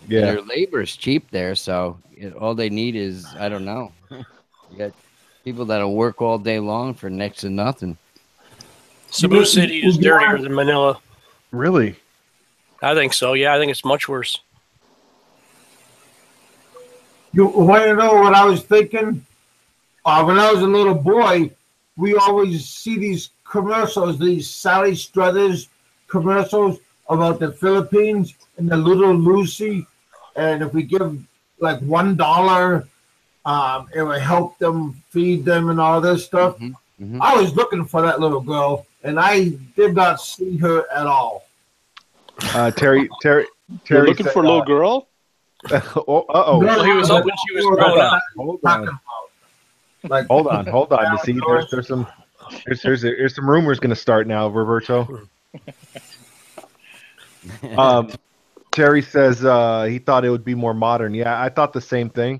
Yeah. Their labor is cheap there, so all they need is, I don't know. You got people that'll work all day long for next to nothing. Cebu City is dirtier than Manila. Really? I think so. Yeah, I think it's much worse. You want to know what I was thinking? When I was a little boy, we always see these commercials, these Sally Struthers commercials about the Philippines and the little Lucy. And if we give like $1, it would help them feed them and all this stuff. Mm-hmm. I was looking for that little girl, and I did not see her at all. Terry You're looking said, for a little girl? Uh-oh. No, Well, he was hoping she was grown up. Hold Talking on. about. Like, Hold on. You see, there's some rumors going to start now, Roberto. Terry says he thought it would be more modern. Yeah, I thought the same thing.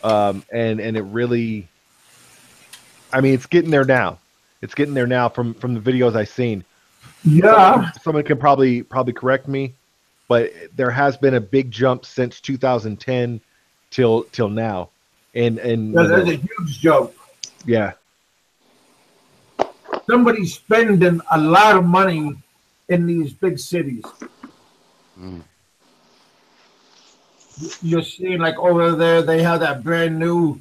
And it really, I mean, it's getting there now. It's getting there now from the videos I've seen. Yeah. Someone can probably correct me, but there has been a big jump since 2010 till now. And There's a huge jump. yeah. Somebody's spending a lot of money in these big cities. Mm. You're seeing like over there, they have that brand new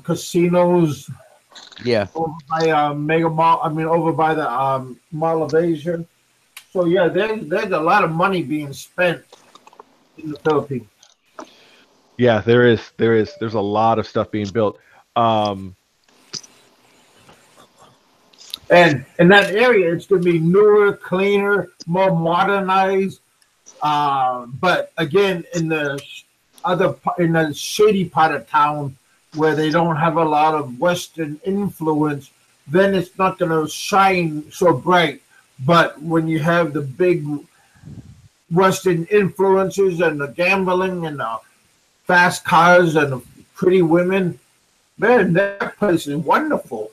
casinos Yeah. over by Mega Mall. I mean, over by the Mall of Asia. So yeah, there's a lot of money being spent in the Philippines. Yeah, there is. There's a lot of stuff being built. And in that area, it's going to be newer, cleaner, more modernized. But again, in the shady part of town where they don't have a lot of Western influence, then it's not going to shine so bright. But when you have the big Western influences and the gambling and the fast cars and the pretty women, man, that place is wonderful.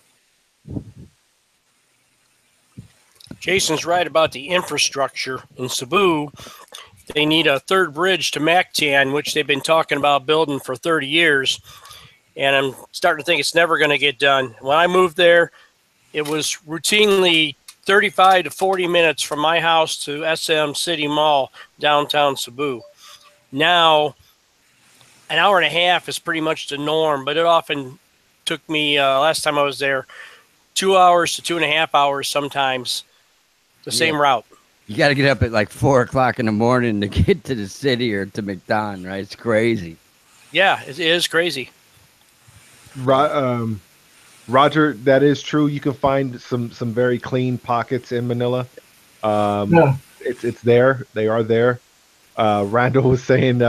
Jason's right about the infrastructure in Cebu. They need a third bridge to Mactan, which they've been talking about building for 30 years. And I'm starting to think it's never going to get done. When I moved there, it was routinely 35 to 40 minutes from my house to SM City Mall, downtown Cebu. Now, an hour and a half is pretty much the norm, but it often took me, last time I was there, 2 hours to 2.5 hours sometimes. The same route. You got to get up at like 4 o'clock in the morning to get to the city or to McDonald's, right? It's crazy. Yeah, it is crazy. Roger, that is true. You can find some very clean pockets in Manila. Yeah. It's there. They are there. Randall was saying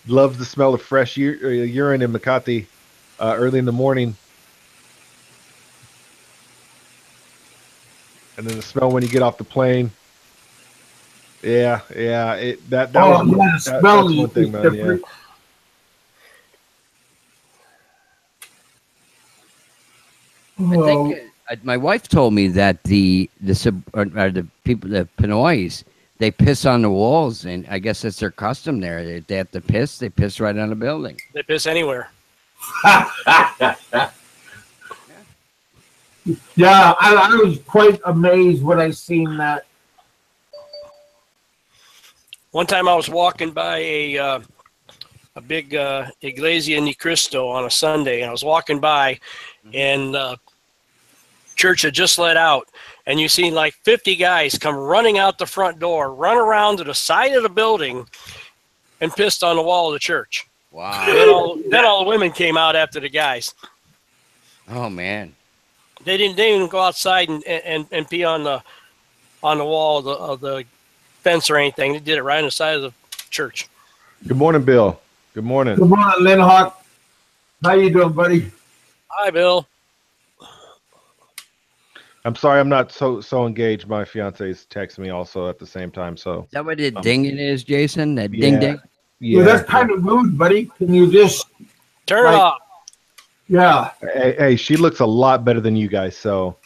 loves the smell of fresh urine in Makati early in the morning. And then the smell when you get off the plane. Yeah. That Oh, was yeah, the smell that's one is thing, man. Yeah. different. I Oh, think my wife told me that the people, the Pinoys, they piss on the walls, and I guess that's their custom there. They have to piss. They piss right on the building. They piss anywhere. yeah, I was quite amazed when I seen that. One time I was walking by a big Iglesia Ni Cristo on a Sunday, and I was walking by, and church had just let out, and you seen like 50 guys come running out the front door, run around to the side of the building, and pissed on the wall of the church. Wow. Then all the women came out after the guys. Oh man. They didn't even go outside and pee on the wall of the fence or anything. They did it right on the side of the church. Good morning, Bill. Good morning. Good morning, Lynn Hawk. How you doing, buddy? Hi, Bill. I'm sorry I'm not so engaged. My fiance's texting me also at the same time. So Is that what the dinging is, Jason? That ding yeah. ding? Yeah, that's kind of rude, buddy. Can you just Turn it off. Yeah. Hey, she looks a lot better than you guys. So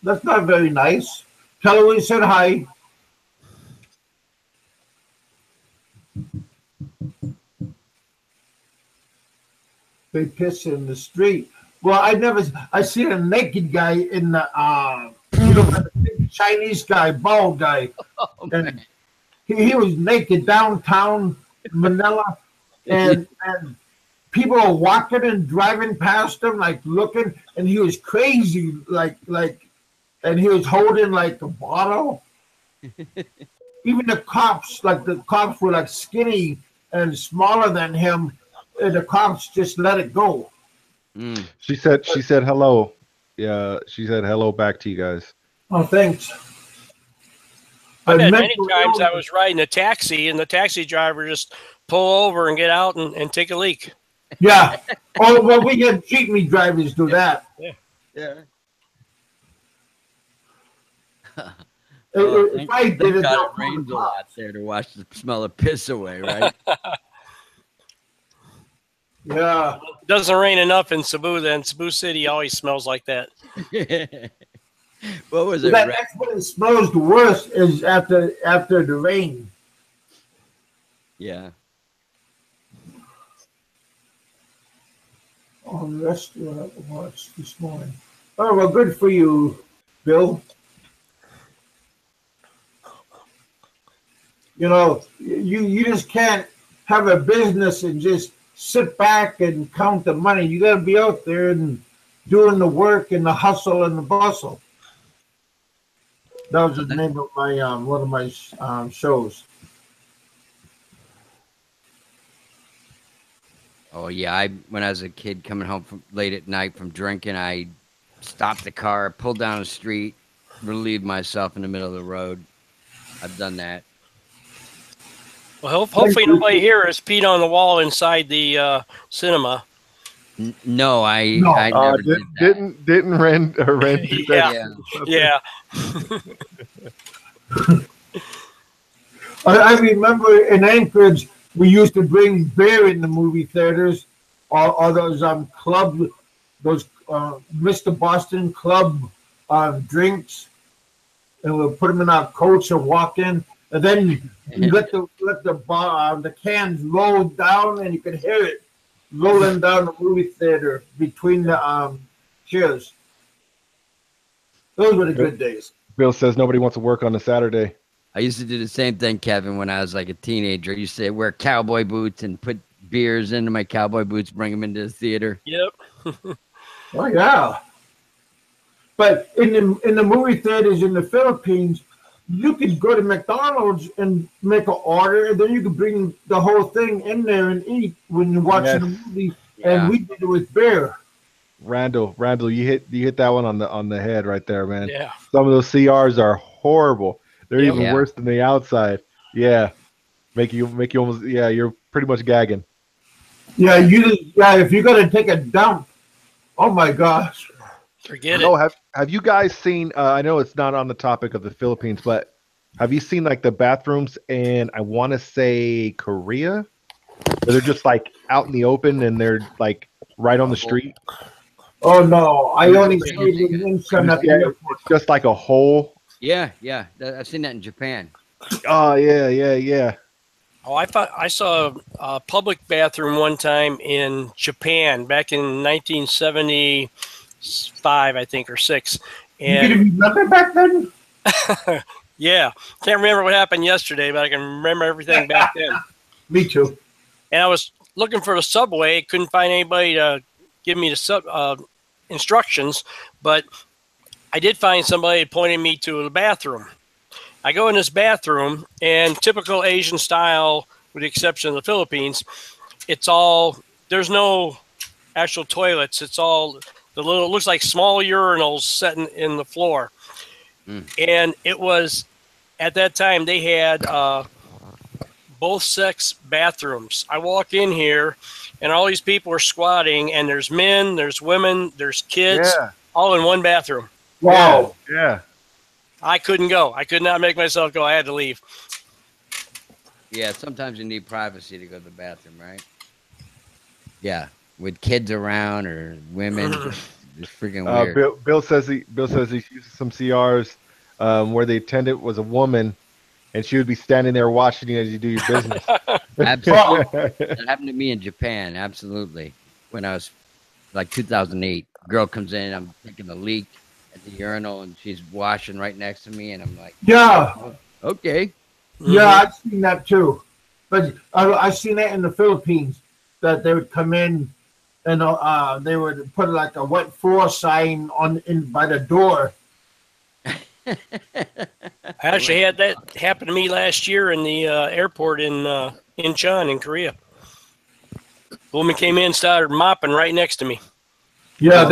That's not very nice. Tell her we said hi. They piss in the street. Well, I seen a naked guy in the, the big Chinese guy, bald guy. And he was naked downtown Manila. And people are walking and driving past him, like looking, and he was crazy, and he was holding like a bottle. Even the cops were like skinny and smaller than him, and the cops just let it go. Mm. She said hello. Yeah, she said hello back to you guys. Oh, thanks. I've had many times I was riding a taxi and the taxi driver just pull over and get out and take a leak. Yeah. Oh, well, we had jeepney drivers do that. Yeah. If I did it, God, it rains a lot there to wash the smell of piss away, right? Yeah. It doesn't rain enough in Cebu, then Cebu City always smells like that. What was it? That's when it smells the worst is after the rain. Yeah. Oh, the restaurant I watched this morning. Oh, well, good for you, Bill. You know, you just can't have a business and just sit back and count the money. You got to be out there and doing the work and the hustle and the bustle. That was the name of my one of my shows. Oh yeah, when I was a kid coming home from late at night from drinking, I stopped the car, pulled down the street, relieved myself in the middle of the road. I've done that. Well, hopefully nobody here has peed on the wall inside the cinema. No, I never did that. Didn't Ren do that? Yeah. I remember in Anchorage, we used to bring beer in the movie theaters, or those club, those Mr. Boston Club drinks, and we'll put them in our coats and walk in, and then you let the cans roll down, and you could hear it rolling down the movie theater between the chairs. Those were the good days. Bill says nobody wants to work on a Saturday. I used to do the same thing, Kevin, when I was like a teenager. I used to wear cowboy boots and put beers into my cowboy boots, bring them into the theater. Yep. Oh yeah. But in the movie theaters in the Philippines, you could go to McDonald's and make an order, and then you could bring the whole thing in there and eat when you're watching the movie. Yeah. And we did it with beer. Randall, you hit that one on the head right there, man. Yeah. Some of those CRs are horrible. They're even worse than the outside. Yeah. Make you almost, yeah, you're pretty much gagging. Yeah, if you're gonna take a dump, oh my gosh. Forget No, it. have you guys seen? I know it's not on the topic of the Philippines, but have you seen like the bathrooms in, I want to say, Korea, where they're just like out in the open and they're like right on the street? Oh no, I only Yeah, stayed in Incheon at the Yeah, airport. it's just like a hole. Yeah, yeah. I've seen that in Japan. Oh yeah. Oh, I saw a public bathroom one time in Japan back in 1975, I think, or six. You could And remember back then? yeah, can't remember what happened yesterday, but I can remember everything back then. Me too. And I was looking for the subway, couldn't find anybody to give me the instructions, but I did find somebody pointing me to the bathroom. I go in this bathroom, and typical Asian style, with the exception of the Philippines, there's no actual toilets. It's all the little, it looks like small urinals set in the floor. And it was, at that time, they had both sex bathrooms. I walk in here, and all these people are squatting, and there's men, there's women, there's kids, all in one bathroom. Wow. Yeah. I couldn't go. I could not make myself go. I had to leave. Yeah, sometimes you need privacy to go to the bathroom, right? Yeah, with kids around or women, it's freaking weird. Bill says he uses some CRs where the attendant was a woman, and she would be standing there watching you as you do your business. Absolutely. That happened to me in Japan, absolutely. When I was like 2008, girl comes in, I'm taking a leak at the urinal, and she's washing right next to me, and I'm like, Yeah. okay. Yeah, I've seen that too. But I've seen that in the Philippines, that they would come in and they would put like a wet floor sign by the door. I actually had that happen to me last year in the airport in Incheon in Korea. A woman came in, started mopping right next to me. Yeah,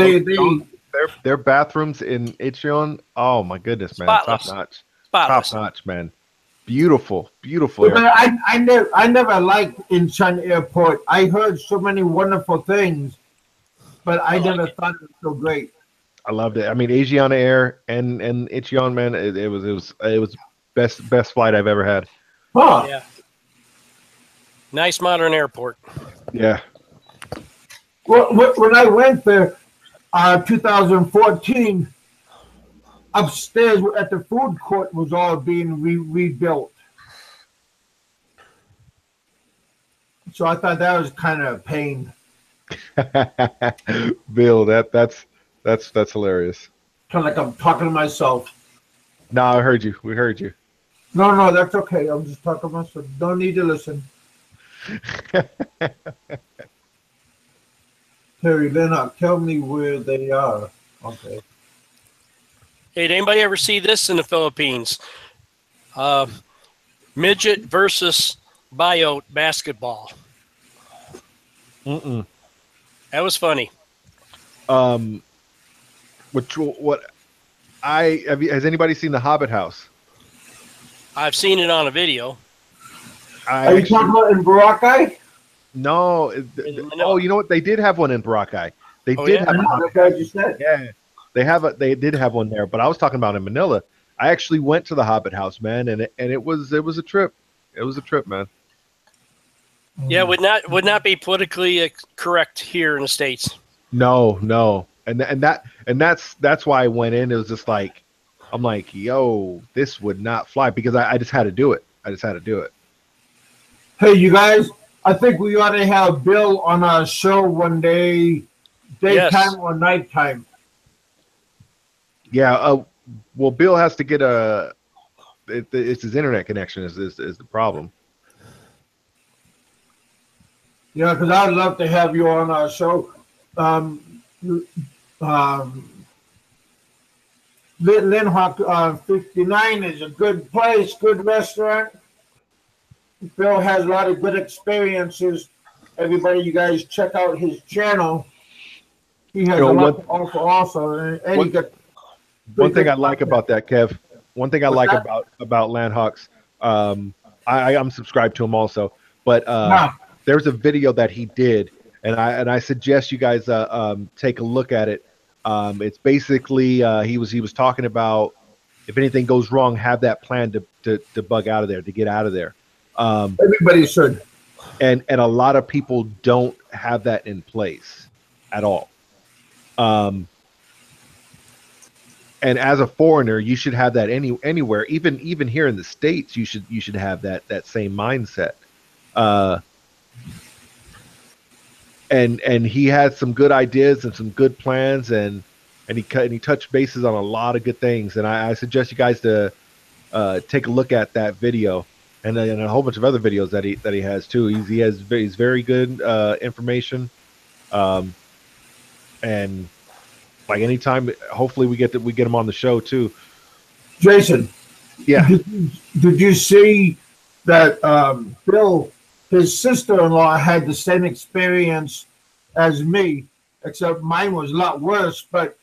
their bathrooms in Incheon. Oh my goodness, man, Spotless. top notch, man. Beautiful. But I never liked Incheon Airport. I heard so many wonderful things, but I never thought it was so great. I loved it. I mean, Asiana Air and Incheon, man, it was best flight I've ever had. Huh. Yeah. Nice modern airport. Yeah. Well, when I went there, 2014, upstairs at the food court was all being rebuilt. So I thought that was kind of a pain. Bill, that's hilarious. Kind of like I'm talking to myself. No, I heard you. We heard you. No, that's okay. I'm just talking to myself. Don't need to listen. Terry Lennox, tell me where they are. Okay. Hey, did anybody ever see this in the Philippines? Midget versus Biot basketball. Mm-mm. That was funny. Has anybody seen The Hobbit House? I've seen it on a video. Are you talking about in Boracay? No. Oh, you know what? They did have one in Boracay. They did have. That's what you said. Yeah, they did have one there. But I was talking about in Manila. I actually went to the Hobbit House, man, and it was a trip. It was a trip, man. Yeah, would not be politically correct here in the States. No, and that's why I went in. It was just like, I'm like, yo, this would not fly, because I just had to do it. Hey, you guys, I think we ought to have Bill on our show one day, daytime or nighttime. Yeah. Well, Bill has to get it's his internet connection is the problem. Yeah, because I'd love to have you on our show. Linhawk 59 is a good place, good restaurant. Bill has a lot of good experiences. Everybody, you guys check out his channel. He has a lot to offer also. And he got one thing I like about that, Kev. One thing I like about Landhawks, I'm subscribed to him also. But Nah. there's a video that he did, and I suggest you guys take a look at it. It's basically he was talking about if anything goes wrong, have that plan to bug out of there, to get out of there. Everybody should. And a lot of people don't have that in place at all. And as a foreigner, you should have that anywhere, even here in the States. You should have that same mindset. And he had some good ideas and some good plans, and he touched bases on a lot of good things. And I suggest you guys to take a look at that video and a whole bunch of other videos that he has too. He's very good information, and like anytime, hopefully we get him on the show too. Jason, Yeah. did you see that Bill, his sister-in-law, had the same experience as me, except mine was a lot worse. But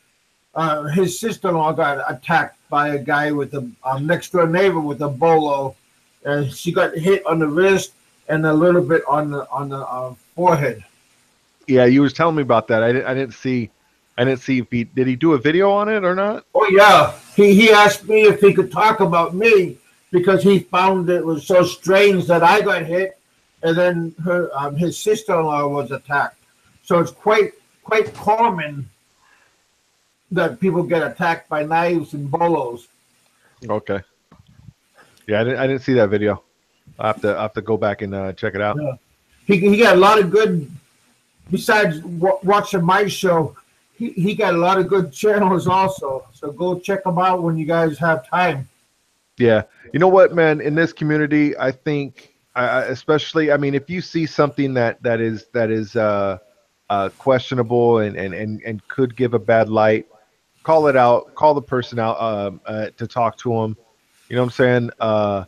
his sister-in-law got attacked by a guy with a next-door neighbor with a bolo, and she got hit on the wrist and a little bit on the forehead. Yeah, you was telling me about that. I didn't see if did he do a video on it or not? Oh yeah, he asked me if he could talk about me because he found it was so strange that I got hit, and then his sister-in-law was attacked. So it's quite common that people get attacked by knives and bolos. Okay. Yeah, I didn't see that video. I have to go back and check it out. Yeah. He got a lot of good. Besides watching my show, he got a lot of good channels also. So go check them out when you guys have time. Yeah, you know what, man? In this community, I think, especially, I mean, if you see something that is questionable and could give a bad light, call it out. Call the person out to talk to them. You know what I'm saying?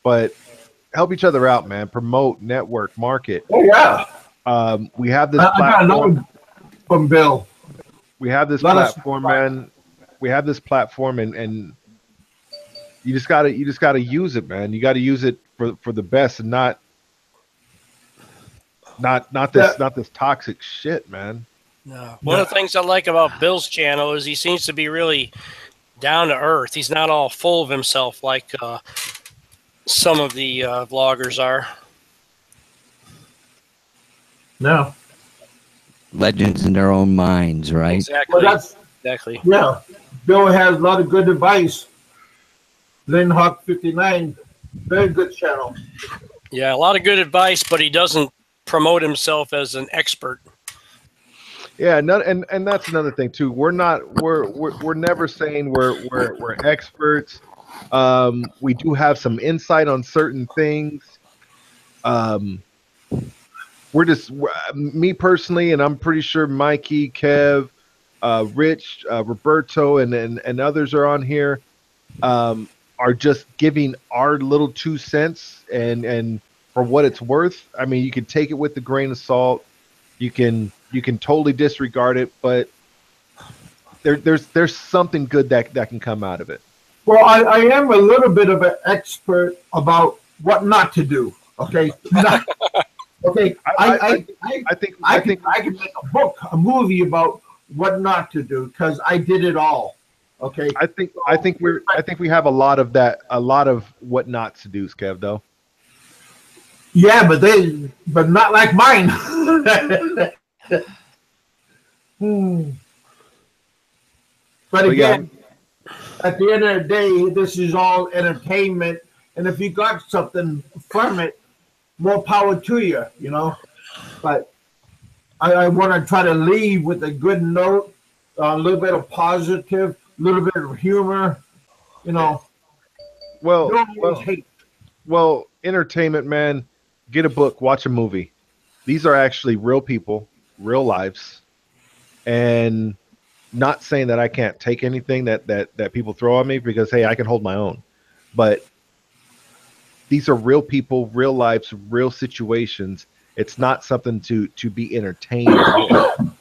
But help each other out, man. Promote, network, market. Oh yeah. We have this I got platform. another from Bill. We have this platform, man. We have this platform, and you just gotta use it, man. You gotta use it for the best, and not this toxic shit, man. No. One of the things I like about Bill's channel is he seems to be really down to earth. He's not all full of himself like some of the vloggers are. No. Legends in their own minds, right? Exactly. Well, Exactly. yeah. Bill has a lot of good advice. Linhawk 59, very good channel. Yeah, a lot of good advice, but he doesn't promote himself as an expert. Yeah, and that's another thing too. We're never saying we're experts. We do have some insight on certain things. Me personally, and I'm pretty sure Mikey, Kev, Rich, Roberto, and others are on here, are just giving our little 2 cents and for what it's worth. I mean, you can take it with a grain of salt. You can totally disregard it, but there's something good that can come out of it. Well, I am a little bit of an expert about what not to do. Okay. Okay. I can make a movie about what not to do because I did it all. Okay. I think we have a lot of what not to do, Kev, though. Yeah, but not like mine. But again, at the end of the day, this is all entertainment, and if you got something from it, more power to you, you know. But I want to try to leave with a good note, a little bit of positive, a little bit of humor, you know. Well, entertainment, man. Get a book, watch a movie. These are actually real people, real lives, and not saying that I can't take anything that people throw at me because, hey, I can hold my own. But these are real people, real lives, real situations. It's not something to be entertained with.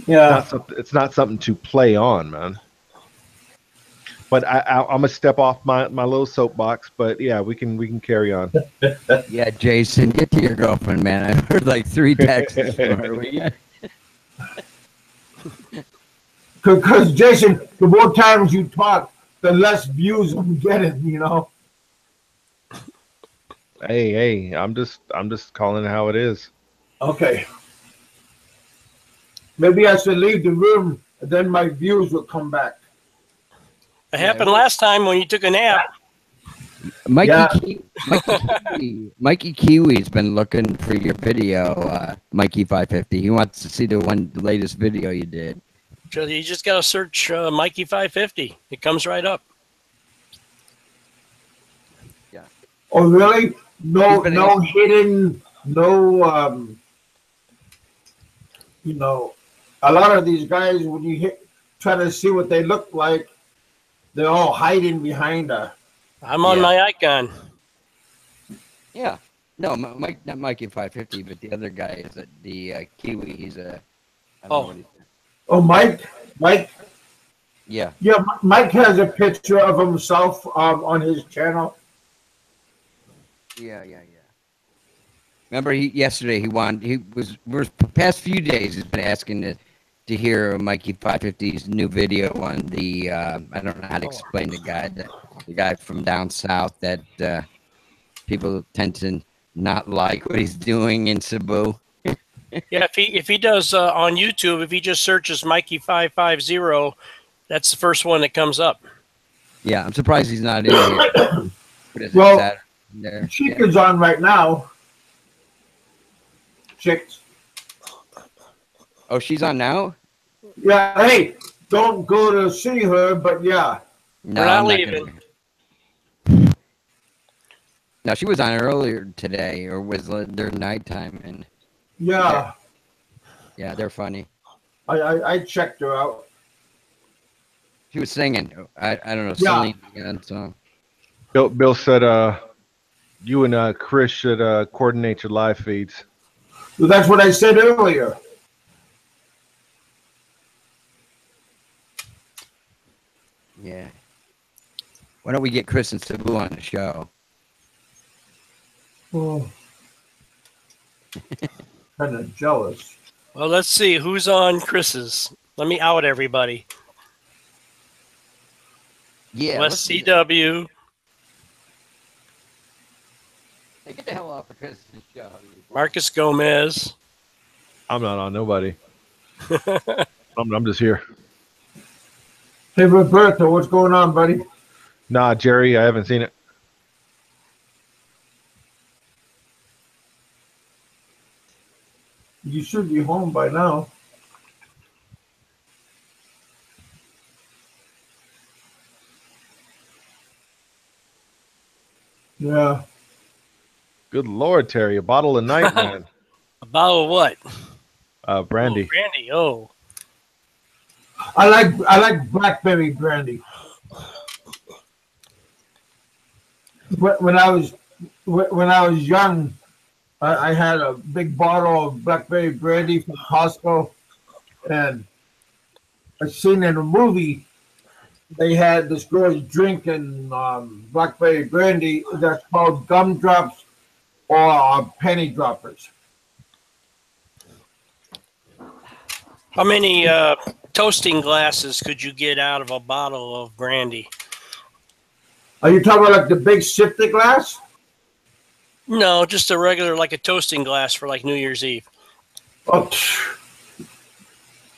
Yeah. It's not something to play on, man. But I'm gonna step off my little soapbox. But yeah, we can carry on. Yeah, Jason, get to your girlfriend, man. I heard like 3 texts from her. Yeah. Because Jason, the more times you talk, the less views I'm getting. You know. Hey, I'm just calling it how it is. Okay. Maybe I should leave the room, and then my views will come back. It happened last time when you took a nap. Mikey, Yeah. Mikey Kiwi's been looking for your video, Mikey 550. He wants to see the latest video you did. So you just got to search Mikey 550. It comes right up. Oh, really? No, He's been no hidden, no. You know, a lot of these guys, when you try to see what they look like, they're all hiding behind a. I'm on Yeah. my icon. Yeah. No, Mike, not Mikey 550, but the other guy is the Kiwi. He's a. I don't know what he's. Oh, Mike. Yeah. Yeah, Mike has a picture of himself on his channel. Yeah. Remember, yesterday he was past few days he's been asking to hear Mikey 550's new video on the I don't know how to explain the guy from down south that people tend to not like what he's doing in Cebu. Yeah, if he does on YouTube, if he just searches Mikey 550, that's the first one that comes up. Yeah, I'm surprised he's not in here. What is it, Well, Saturday there? Chick is on right now. Chicks. Oh, she's on now? Yeah, hey, don't go to see her, but yeah. No, We're not I'm leaving. gonna- No, she was on earlier today, or was during nighttime, and Yeah, yeah, they're funny. I checked her out. She was singing. I don't know, Yeah. Celine Dion song. Bill said you and Chris should coordinate your live feeds. Well, that's what I said earlier. Yeah. Why don't we get Chris and Cebu on the show? Oh. Kind of jealous. Well, let's see who's on Chris's. Let me out everybody. Yeah. West CW. Hey, get the hell off of Chris's show. Marcus Gomez. I'm not on nobody. I'm just here. Hey, Roberto, what's going on, buddy? Nah, Jerry, I haven't seen it. You should be home by now. Yeah. Good Lord, Terry, a bottle of night, man. A bottle of what? Brandy. Oh, brandy. Oh. I like blackberry brandy. When I was young, I had a big bottle of blackberry brandy from Costco, and I seen in a movie they had this girl drinking blackberry brandy that's called gumdrops or penny droppers. How many toasting glasses could you get out of a bottle of brandy? Are you talking about like the big sifted glass? No, just a regular, like a toasting glass for like New Year's Eve. Oh,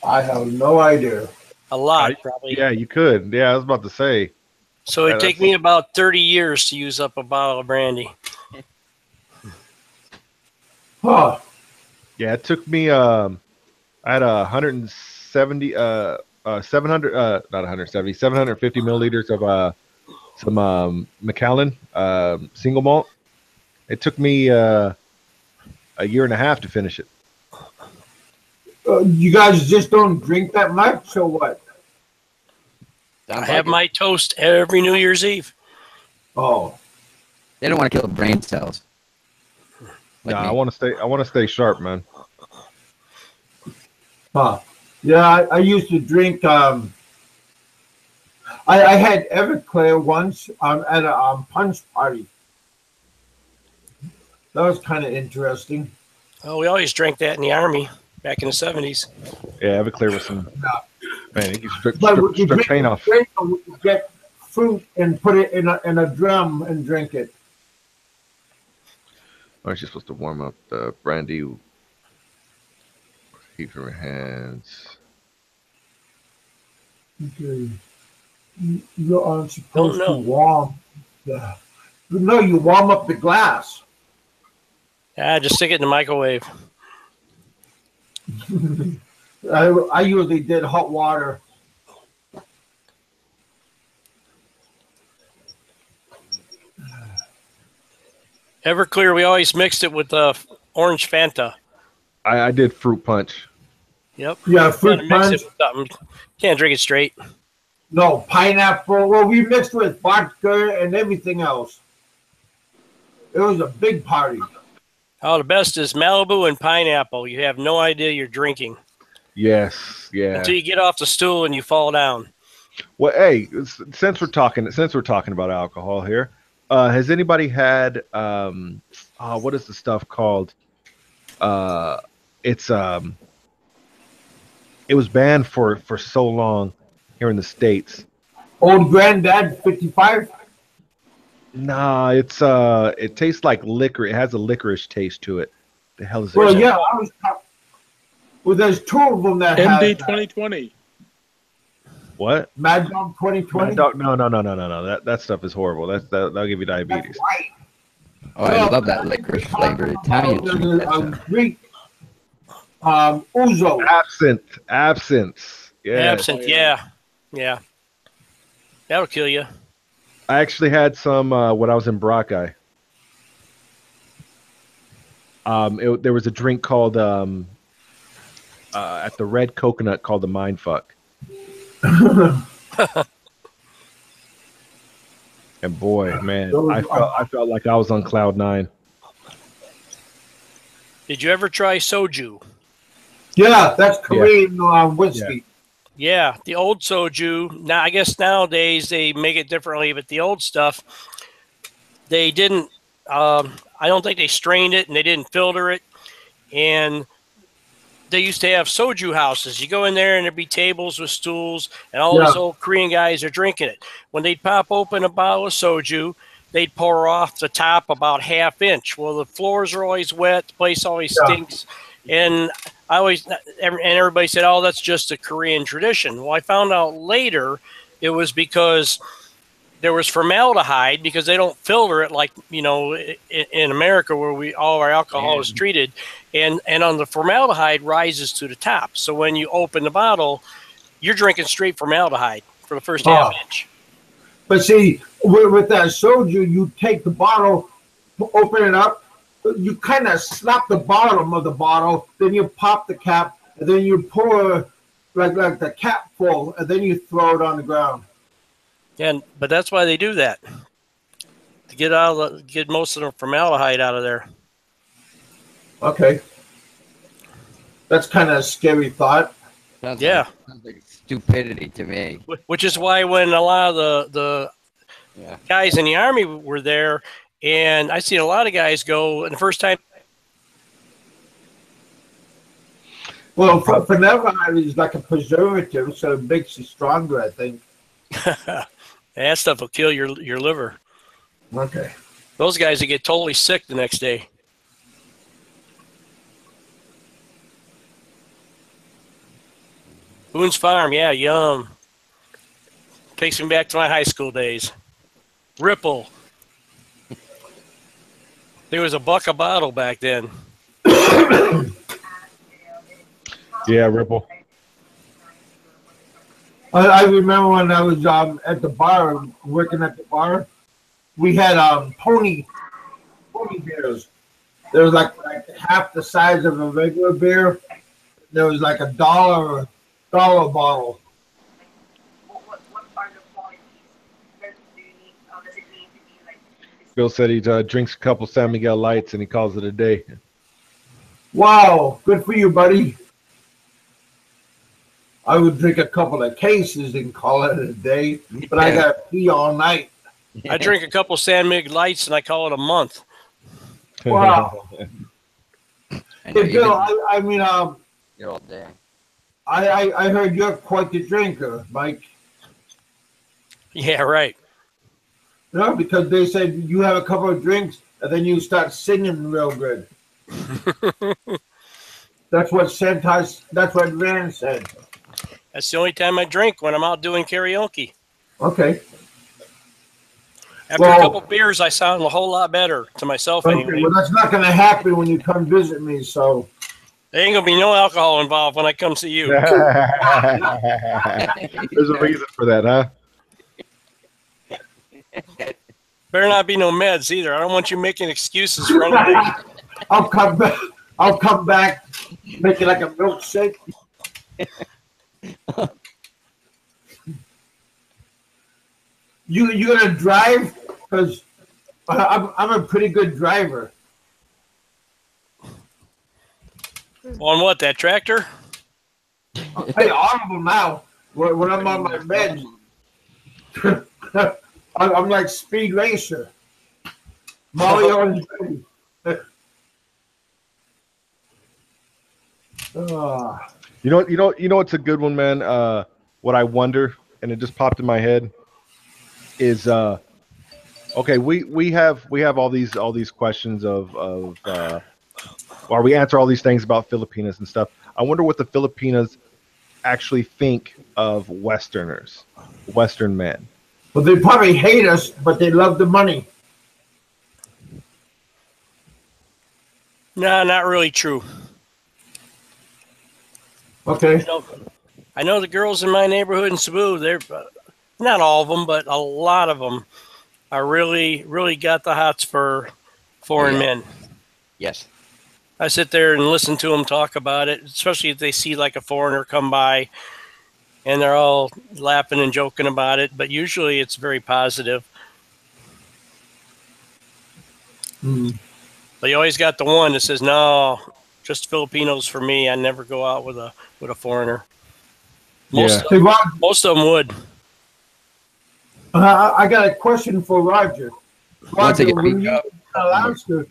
I have no idea. A lot, probably. Yeah, you could. Yeah, I was about to say. So it'd take me about 30 years to use up a bottle of brandy. Huh. Yeah, it took me. I had 170, 700, not 170, 750 milliliters of some Macallan single malt. It took me a year and a half to finish it. You guys just don't drink that much, or what? I have my toast every New Year's Eve. Oh, They don't want to kill brain cells. Like Nah, me. I want to stay sharp, man. huh. Yeah, I used to drink. I had Everclear once at a punch party. That was kind of interesting. Oh, we always drank that in the Army back in the 70s. Yeah, Everclear with some. Man, you can strip But you paint off. get fruit and put it in a drum and drink it. Aren't you supposed to warm up the brandy? Keep your hands. Okay. You aren't supposed Oh, no. to warm. No, you warm up the glass. Yeah, just stick it in the microwave. I usually did hot water. Everclear, we always mixed it with orange Fanta. I did fruit punch. Yep. Yeah, Gotta fruit mix punch. it with something. Can't drink it straight. No, pineapple. Well, we mixed with vodka and everything else. It was a big party. Oh, the best is Malibu and pineapple. You have no idea you're drinking Yes, yeah. until you get off the stool and you fall down. Well, hey, since we're talking about alcohol here, has anybody had what is the stuff called? It was banned for so long here in the States. Old Granddad 55. Nah, it tastes like liquor. It has a licorice taste to it. The hell is it? Well, called? yeah. Well, there's two of them that have MD 2020. What? Mad Dog 2020. No. That stuff is horrible. That'll give you diabetes. That's right. Oh, I love that licorice flavored Italian There's sweet. That's a a- Greek Ouzo. Absinthe. Yeah. Absinthe, yeah. That'll kill you. I actually had some when I was in Brockeye. There was a drink called at the Red Coconut called the Mind Fuck. And boy, man, I felt like I was on cloud nine. Did you ever try soju? Yeah, that's Korean whiskey. Yeah, the old soju. Now, I guess nowadays they make it differently, but the old stuff, they didn't. I don't think they strained it and they didn't filter it. And they used to have soju houses. You go in there and there'd be tables with stools, and all these old Korean guys are drinking it. When they'd pop open a bottle of soju, they'd pour off the top about ½ inch. Well, the floors are always wet. The place always stinks. And everybody said, oh, that's just a Korean tradition. Well, I found out later it was because there was formaldehyde, because they don't filter it like, in America where all our alcohol is treated. And on the formaldehyde rises to the top. So when you open the bottle, you're drinking straight formaldehyde for the first ½ inch. But see, with that soju, you take the bottle, open it up, you kind of slap the bottom of the bottle, then you pop the cap, and then you pour like the cap full, and then you throw it on the ground. But that's why they do that, to get most of the formaldehyde out of there. Okay, that's kind of a scary thought. Sounds Sounds like stupidity to me. Which is why when a lot of the guys in the Army were there, and I seen a lot of guys go, and the first time. Well, formaldehyde is like a preservative, so it makes you stronger, I think. That stuff will kill your liver. Okay. Those guys will get totally sick the next day. Boone's Farm, yeah, yum. Takes me back to my high school days. Ripple. There was $1 a bottle back then. Yeah, Ripple. I remember when I was at the bar, working at the bar, we had pony beers. There was like half the size of a regular beer. There was like $1 bottle. What are the qualities? Does it need to be like? Bill said he drinks a couple San Miguel Lights and he calls it a day. Wow, good for you, buddy. I would drink a couple of cases and call it a day. But I got to pee all night. I drink a couple San Mig Lights and I call it a month. Wow. I know Hey, you've Bill, been I mean, here all day. I heard you're quite the drinker, Mike. Yeah, right. No, because they said you have a couple of drinks and then you start singing real good. That's what Van said. That's the only time I drink, when I'm out doing karaoke. Okay. After a couple beers, I sound a whole lot better to myself Okay, anyway. well, that's not going to happen when you come visit me, so. There ain't gonna be no alcohol involved when I come see you. There's a reason for that, huh? Better not be no meds either. I don't want you making excuses for anything. I'll come back. I'll come back, make it like a milkshake. You gonna drive? Because I'm a pretty good driver. On what, that tractor? Hey, audible now. When I'm on my bed, I'm like Speed Racer. Mario and Betty. You know what's a good one, man? What I wonder, and it just popped in my head, is okay, we have all these questions of or we answer all these things about Filipinas and stuff. I wonder what the Filipinas actually think of Westerners, Western men. Well, they probably hate us, but they love the money. No, not really true. Okay. I know the girls in my neighborhood in Cebu, they're not all of them, but a lot of them are really, really got the hots for foreign men. Yes. I sit there and listen to them talk about it, especially if they see like a foreigner come by and they're all laughing and joking about it. But usually it's very positive. But you always got the one that says, no, just Filipinos for me. I never go out with a foreigner. Most of them would. I got a question for Roger. Once I Roger, get when beat you up. were in Alaska,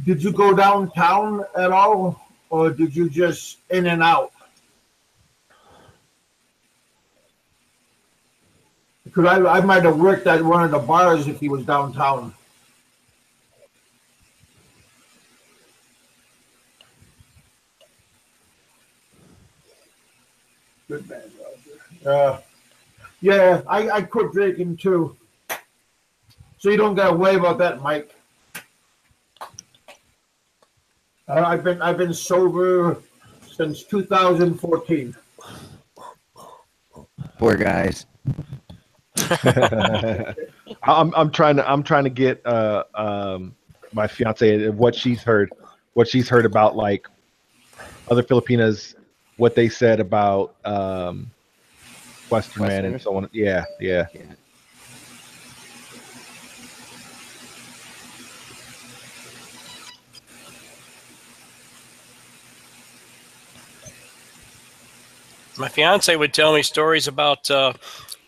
did you go downtown at all, or did you just in and out? Because I might have worked at one of the bars if he was downtown. Good man, Roger. Yeah, I quit drinking too. So you don't gotta worry about that, Mike. I've been sober since 2014. Poor guys. I'm trying to get my fiance what she's heard about like other Filipinas, what they said about Western men and so on. Yeah. My fiance would tell me stories about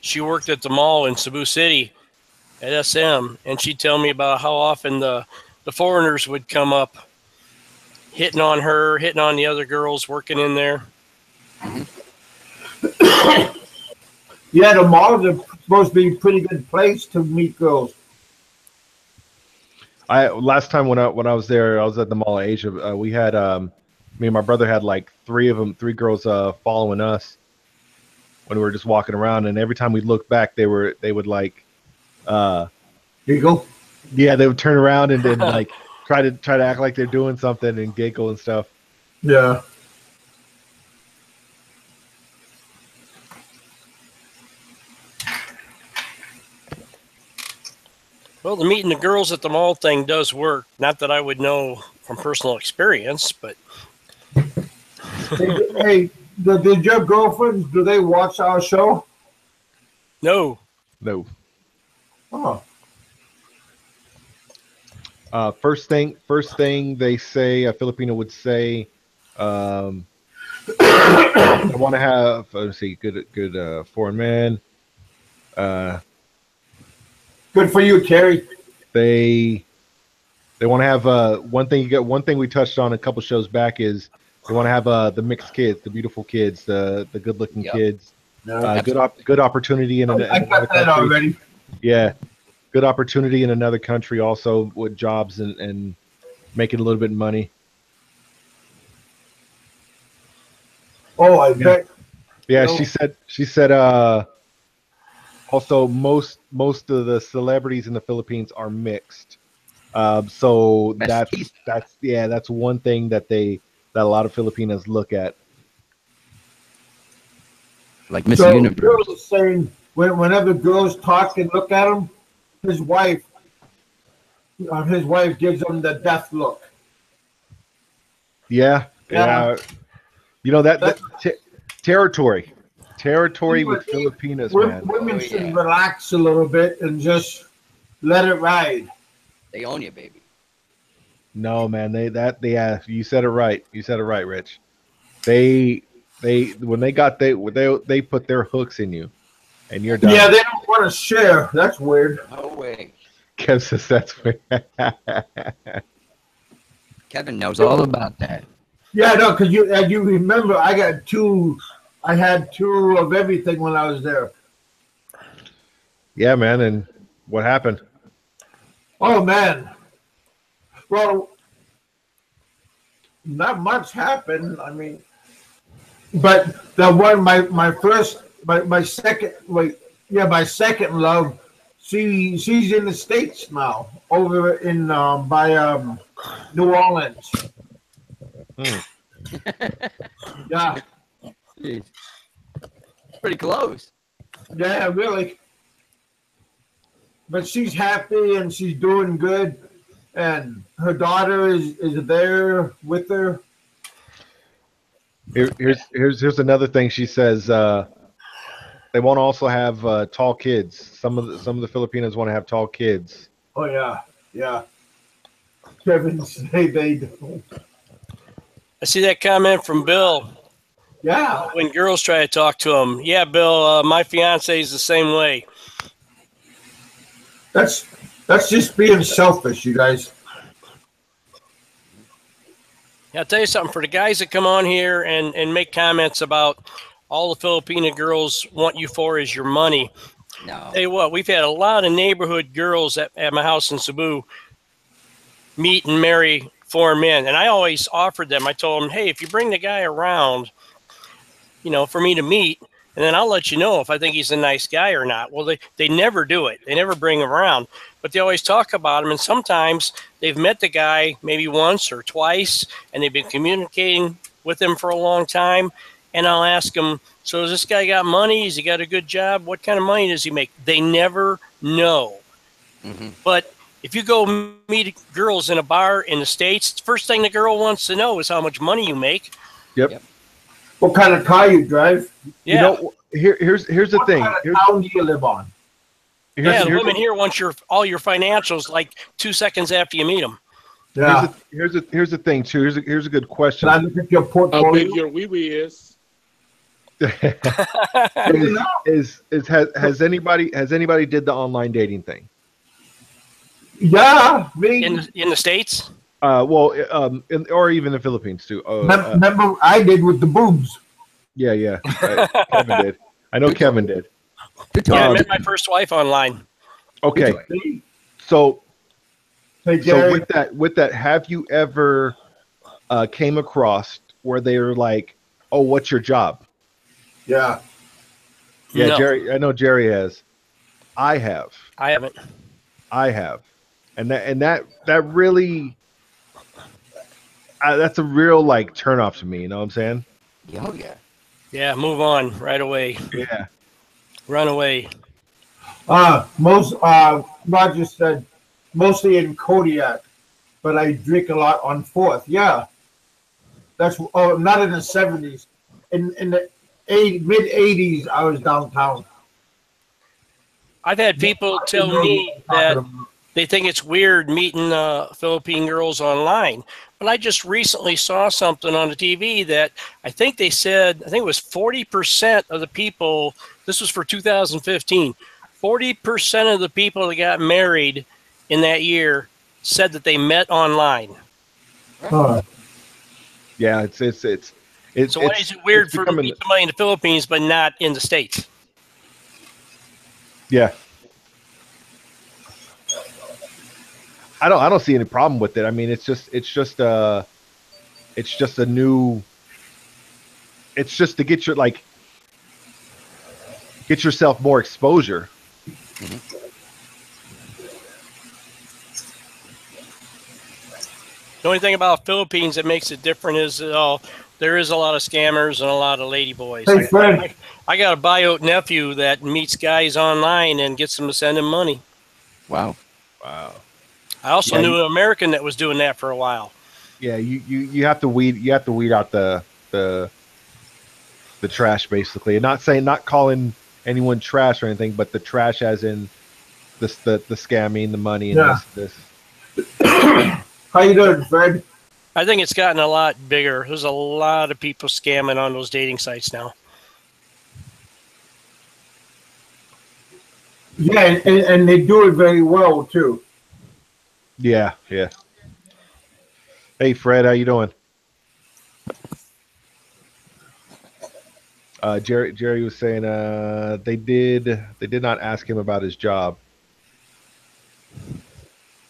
she worked at the mall in Cebu City at SM, and she'd tell me about how often the foreigners would come up hitting on her, hitting on the other girls working in there. Yeah, the malls are supposed to be a pretty good place to meet girls. Last time when I was there, I was at the Mall of Asia. We had me and my brother had like three girls following us when we were just walking around, and every time we looked back, they would like giggle. Yeah, they would turn around and then like try to act like they're doing something and giggle and stuff. Yeah. Well, the meeting the girls at the mall thing does work. Not that I would know from personal experience, but Hey, did your girlfriends, do they watch our show? no. Oh. First thing they say, a Filipino would say, They want to have, let's see, good foreign man. Good for you, Terry. They want to have one thing we touched on a couple shows back is they want to have the mixed kids, the beautiful kids, the good looking Yep. kids. No, Good opportunity in I another got that country. already. Yeah, good opportunity in another country also with jobs and making a little bit of money. Oh, I bet. Yeah, No. she said also most of the celebrities in the Philippines are mixed. So Mestizo. that's one thing that a lot of Filipinos look at. Like Miss So Universe. girls are saying whenever girls talk and look at him, his wife gives him the death look. Yeah. Yeah. You know that territory with See, Filipinos, man. Women Oh, should yeah. relax a little bit and just let it ride. They own you, baby. No, man. You said it right. You said it right, Rich. They when they put their hooks in you, and you're done. Yeah, they don't want to share. That's weird. No way. Kev says that's weird. Kevin knows all about that. Yeah, no, because you remember I had two of everything when I was there. Yeah, man. And what happened? Oh man. Well, not much happened. I mean, but the one my second love, she's in the States now, over in by New Orleans. Yeah, Jeez. Pretty close. yeah, really. But she's happy and she's doing good, and her daughter is there with her. Here's another thing she says. They want to also have tall kids. Some of the Filipinos want to have tall kids. Oh yeah, yeah. Kevin say they don't. I see that comment from Bill. Yeah. When girls try to talk to him, yeah, Bill, my fiance is the same way. That's just being selfish, you guys. Yeah, I'll tell you something. For the guys that come on here and make comments about all the Filipino girls want you for is your money. No. Tell you what, we've had a lot of neighborhood girls at my house in Cebu meet and marry foreign men. And I always offered them, I told them, hey, if you bring the guy around, for me to meet, and then I'll let you know if I think he's a nice guy or not. Well, they never do it. They never bring him around. But they always talk about him. And sometimes they've met the guy maybe once or twice, and they've been communicating with him for a long time. And I'll ask them, so has this guy got money? Has he got a good job? What kind of money does he make? They never know. Mm-hmm. But if you go meet girls in a bar in the States, the first thing the girl wants to know is how much money you make. Yep. What kind of car you drive? Yeah. Here's the What thing. kind of town do you live on? The women here want all your financials like 2 seconds after you meet them. Yeah. Here's the thing too. Here's a good question. Can I look at your How portfolio? big your wee-wee is. Has anybody did the online dating thing? Yeah, me. In the States? Or even the Philippines too. Remember, I did with the boobs. Yeah. Kevin did. I know Kevin did. Good Yeah, I talk. met my first wife online. Okay, See? so Hey, so Gary. with that, have you ever came across where they were like, "Oh, what's your job?" Yeah. Yeah, No. Jerry. I know Jerry has. I have. I haven't. And that really that's a real like turn off to me. You know what I'm saying? Oh, yeah. Yeah, move on right away. Yeah. Run away. Roger said mostly in Kodiak, but I drink a lot on 4th. Yeah. That's not in the 70s. In the mid 80s, I was downtown. I've had people tell me that they think it's weird meeting Philippine girls online. But I just recently saw something on the TV that I think they said, I think it was 40% of the people, this was for 2015, 40% of the people that got married in that year said that they met online. Huh. Yeah, it's So why it's- is it weird it's for becoming- meet somebody in the Philippines but not in the States? Yeah. I don't see any problem with it. I mean, it's just a new. It's just to get get yourself more exposure. The only thing about Philippines that makes it different is there is a lot of scammers and a lot of ladyboys. Hey, Fred. I got a bio nephew that meets guys online and gets them to send him money. Wow. Wow. I also knew an American that was doing that for a while. Yeah, you have to weed out the trash basically. And not calling anyone trash or anything, but the trash as in the scamming, the money, and this. How you doing, Fred? I think it's gotten a lot bigger. There's a lot of people scamming on those dating sites now. Yeah, and they do it very well too. Yeah. Hey, Fred, how you doing? Jerry was saying they did not ask him about his job.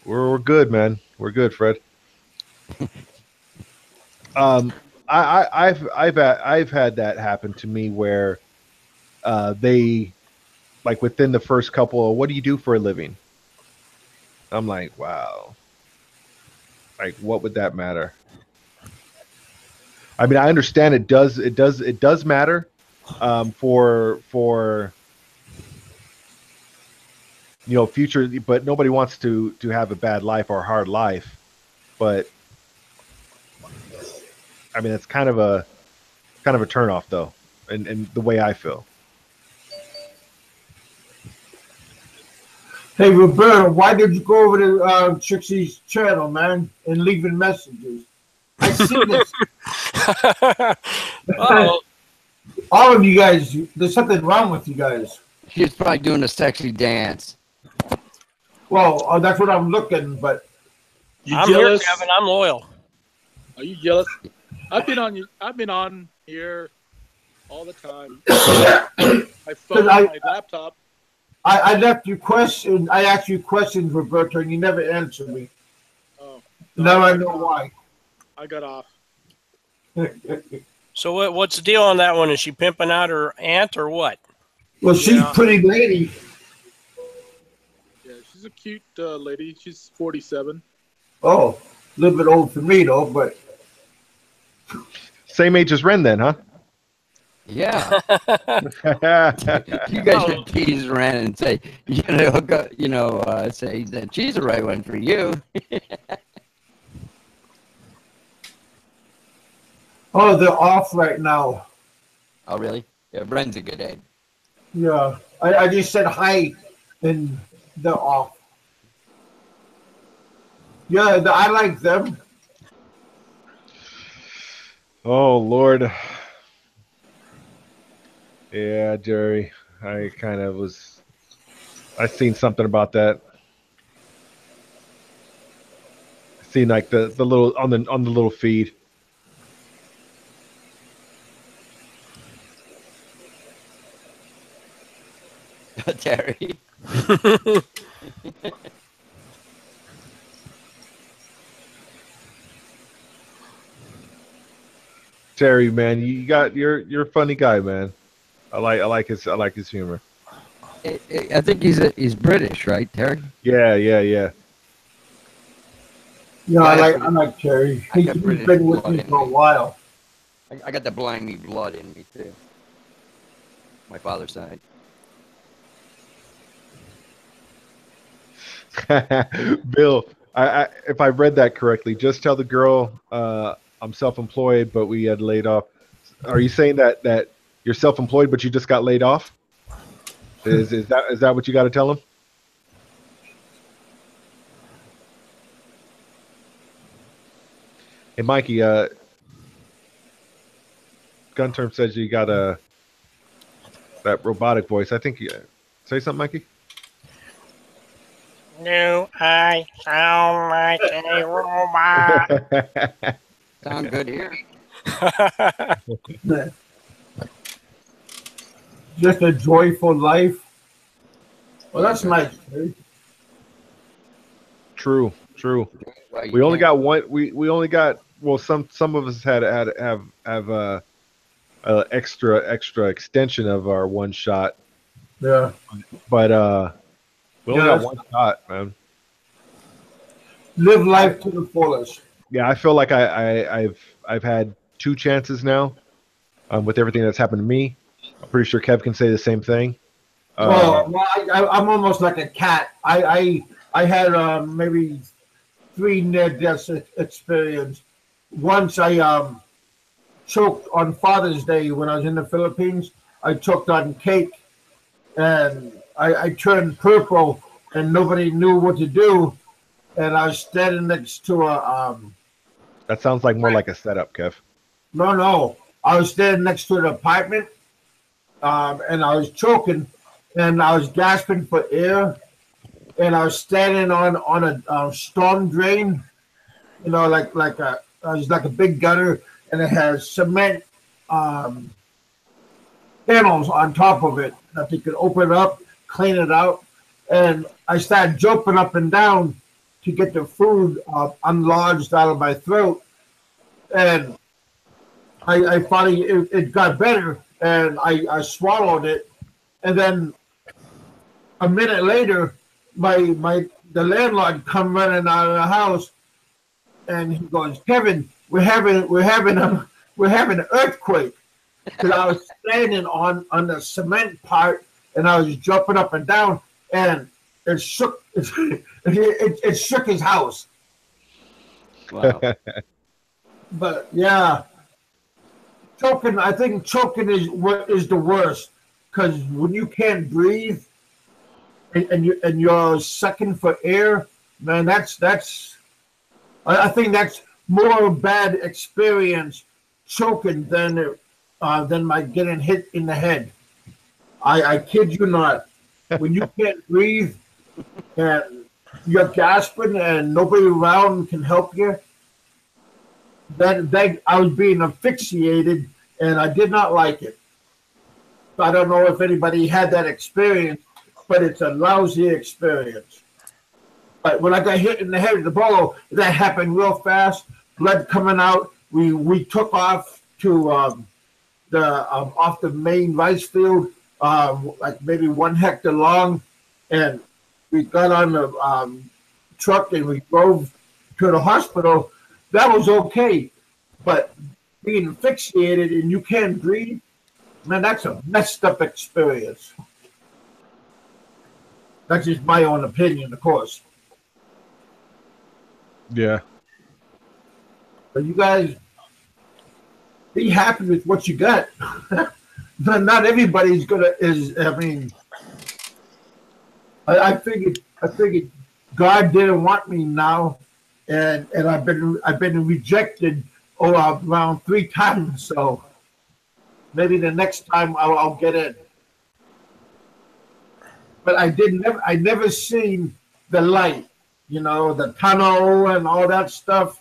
We're good, man. We're good, Fred. I've had that happen to me where they, like, within the first couple of, what do you do for a living? I'm like, wow. Like, what would that matter? I mean, I understand it does matter for future, but nobody wants to have a bad life or a hard life. But I mean, it's kind of a turnoff though, and the way I feel. Hey, Roberto, why did you go over to Trixie's channel, man, and leaving messages? I see this. Oh, All of you guys, there's something wrong with you guys. She's probably doing a sexy dance. Well, that's what I'm looking, but You I'm jealous? here, Kevin. I'm loyal. Are you jealous? I've been on here all the time. My phone, my laptop. I left you question. I asked you questions, Roberto, and you never answered me. Oh, Now I know why. I got off. So what's the deal on that one? Is she pimping out her aunt or what? Well, she's a pretty lady. Yeah, she's a cute lady. She's 47. Oh, a little bit old for me though, but Same age as Ren, then, huh? Yeah. You guys should tease Ren and say, say that she's the right one for you. oh, they're off right now. Oh, really? Yeah, Ren's a good egg. Yeah, I just said hi, and they're off. Yeah, I like them. Oh Lord. Yeah, Jerry. I seen something about that. I seen like the little on the little feed. Terry. Terry, man, you're a funny guy, man. I like his humor. I think he's British, right, Terry? Yeah. Yeah, I like Terry. I He's got British been with blood me in for a me. while. I got the Blimey blood in me too. My father's side. Bill, I if I read that correctly, just tell the girl I'm self-employed, but we had laid off. Are you saying that you're self-employed, but you just got laid off? Is that what you got to tell him? Hey, Mikey, Gun Term says you got that robotic voice. I think you say something, Mikey. Do I sound like a robot? Sound good here. Just a joyful life. Well, that's nice. Eh? True. Well, you We only can't- got one. We only got. Well, some of us have extra extension of our one shot, Yeah. but we only Yeah. got one shot, man. Live life to the fullest. Yeah, I feel like I've had two chances now, with everything that's happened to me. I'm pretty sure Kev can say the same thing. Well, I'm almost like a cat. I had maybe 3 near-death experience. Once I choked on Father's Day when I was in the Philippines. I choked on cake, and I turned purple, and nobody knew what to do. And I was standing next to a That sounds like more like a setup, Kev. no. I was standing next to an apartment, and I was choking, and I was gasping for air, and I was standing on a storm drain, you know, like a it was like a big gutter, and it has cement panels on top of it that you could open up, clean it out, and I started jumping up and down to get the food unlodged out of my throat, and I finally it got better, and I swallowed it, and then a minute later, the landlord come running out of the house, and he goes, "Kevin, we're having an earthquake," because I was standing on the cement part, and I was jumping up and down, and it shook it shook his house. Wow. But yeah, choking. I think choking is what is the worst, because when you can't breathe and you're sucking for air, man, that's. I think that's more bad experience choking than my getting hit in the head. I kid you not. When you can't breathe and you're gasping and nobody around can help you, that I was being asphyxiated, and I did not like it. I don't know if anybody had that experience, but it's a lousy experience. But when I got hit in the head with the bolo, that happened real fast. Blood coming out. We took off to off the main rice field, like maybe 1 hectare long, and we got on the truck and we drove to the hospital. That was okay, but being asphyxiated and you can't breathe, man, that's a messed up experience. That's just my own opinion, of course. Yeah. But you guys be happy with what you got. Not everybody's I mean, I figured God didn't want me now, and I've been rejected around 3 times. So maybe the next time I'll get in. But I never seen the light, you know, the tunnel and all that stuff.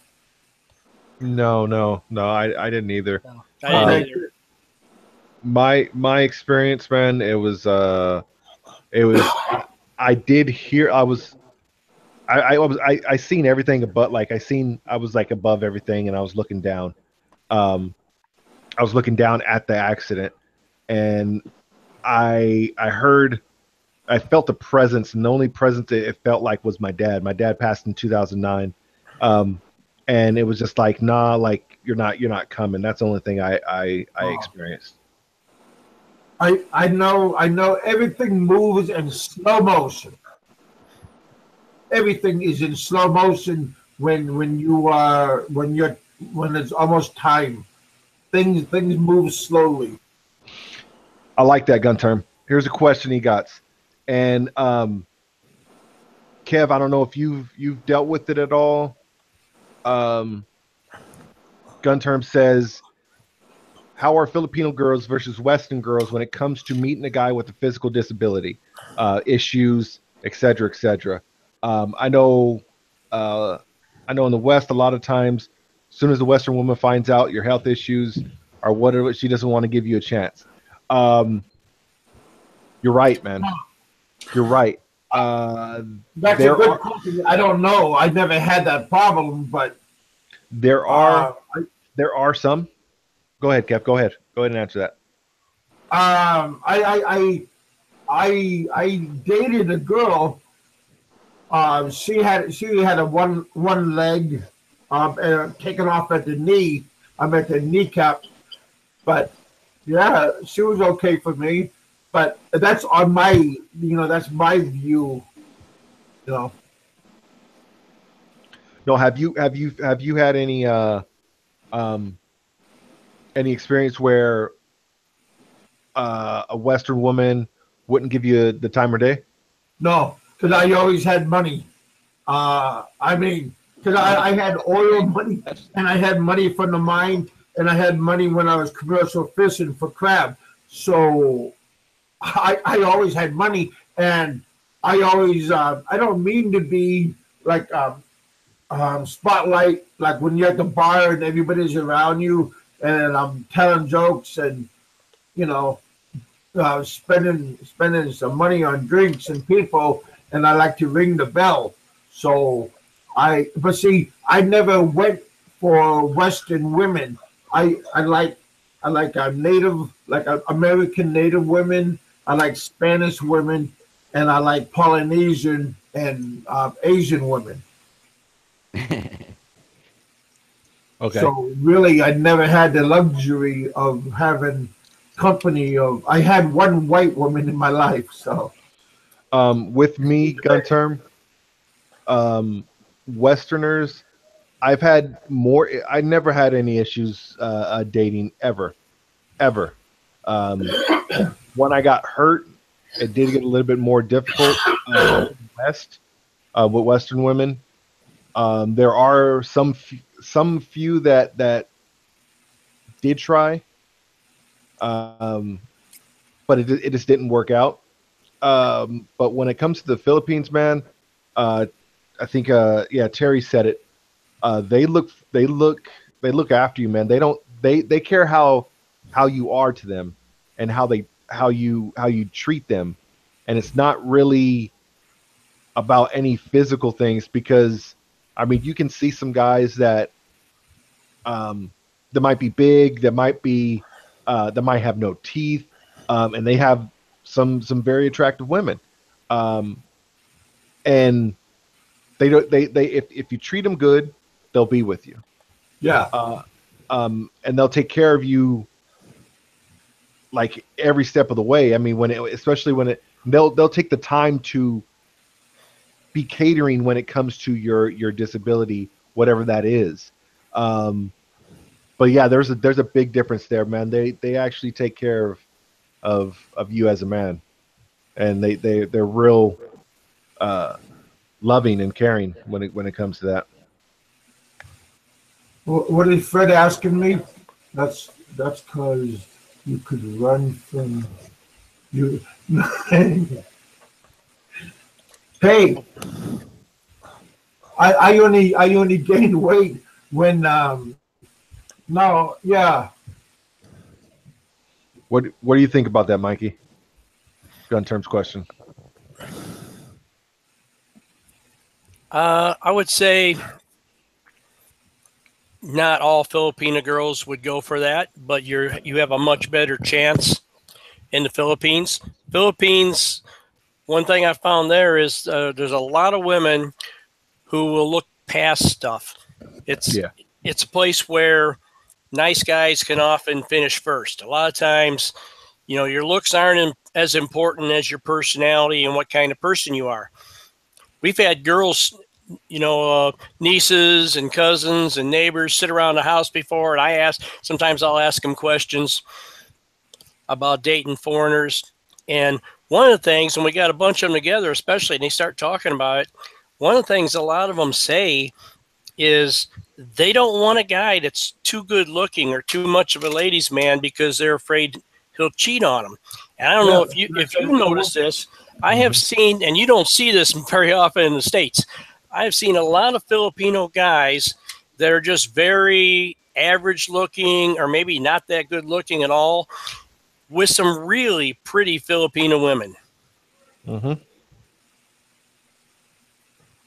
No, I didn't either. No, I didn't either. My experience, man, it was I did hear I seen everything, but like I was like above everything, and I was looking down. I was looking down at the accident, and I felt the presence, and the only presence it felt like was my dad. My dad passed in 2009, and it was just like, nah, like you're not coming. That's the only thing I experienced. I know everything moves in slow motion. Everything is in slow motion when it's almost time. Things move slowly. I like that gun term. Here's a question he got, and Kev, I don't know if you've dealt with it at all. Gun Term says, how are Filipino girls versus Western girls when it comes to meeting a guy with a physical disability, issues, etc., etc.? I know in the West, a lot of times, as soon as a Western woman finds out your health issues or whatever, she doesn't want to give you a chance. You're right, man. You're right. That's a good question. I don't know. I never had that problem, but there are some. Go ahead, Kev. Go ahead and answer that. I dated a girl. She had a one leg taken off at the knee. I'm at the kneecap, but yeah, she was okay for me. But that's on my, that's my view. No, have you had any experience where a Western woman wouldn't give you the time of day? No, because I always had money. Because I had oil money, and I had money from the mine, and I had money when I was commercial fishing for crab. So I always had money, and I always I don't mean to be like spotlight, like when you're at the bar and everybody's around you, and I'm telling jokes and spending some money on drinks and people, and I like to ring the bell. So I never went for Western women. I like American Native women. I like Spanish women, and I like Polynesian and Asian women. Okay. So really, I never had the luxury of having company of. I had one white woman in my life. So, with me, Gun Term, Westerners, I've had more. I never had any issues dating ever. When I got hurt, it did get a little bit more difficult West with Western women. There are some few that did try, but it just didn't work out. But when it comes to the Philippines, man, I think Terry said it. They look after you, man. They care how you are to them and how you treat them, and it's not really about any physical things, because I mean, you can see some guys that might be big, that might have no teeth, and they have some very attractive women, and if you treat them good, they'll be with you. yeah. And they'll take care of you like every step of the way. I mean, they'll take the time to be catering when it comes to your disability, whatever that is. But yeah, there's a big difference there, man. They actually take care of you as a man, and they're real loving and caring when it comes to that. What is Fred asking me? That's because you could run from you. Hey, I only gained weight when no, yeah. What do you think about that, Mikey? Gun Term's question. I would say not all Filipino girls would go for that, but you have a much better chance in the Philippines. One thing I found there is there's a lot of women who will look past stuff. It's a place where nice guys can often finish first. A lot of times, your looks aren't as important as your personality and what kind of person you are. We've had girls, nieces and cousins and neighbors sit around the house before, and sometimes I'll ask them questions about dating foreigners. And one of the things, when we got a bunch of them together, especially, and they start talking about it, one of the things a lot of them say is they don't want a guy that's too good looking or too much of a ladies' man because they're afraid he'll cheat on them. And I don't know if you notice this. I have seen, and you don't see this very often in the States. I have seen a lot of Filipino guys that are just very average looking or maybe not that good looking at all with some really pretty Filipino women. Mm-hmm.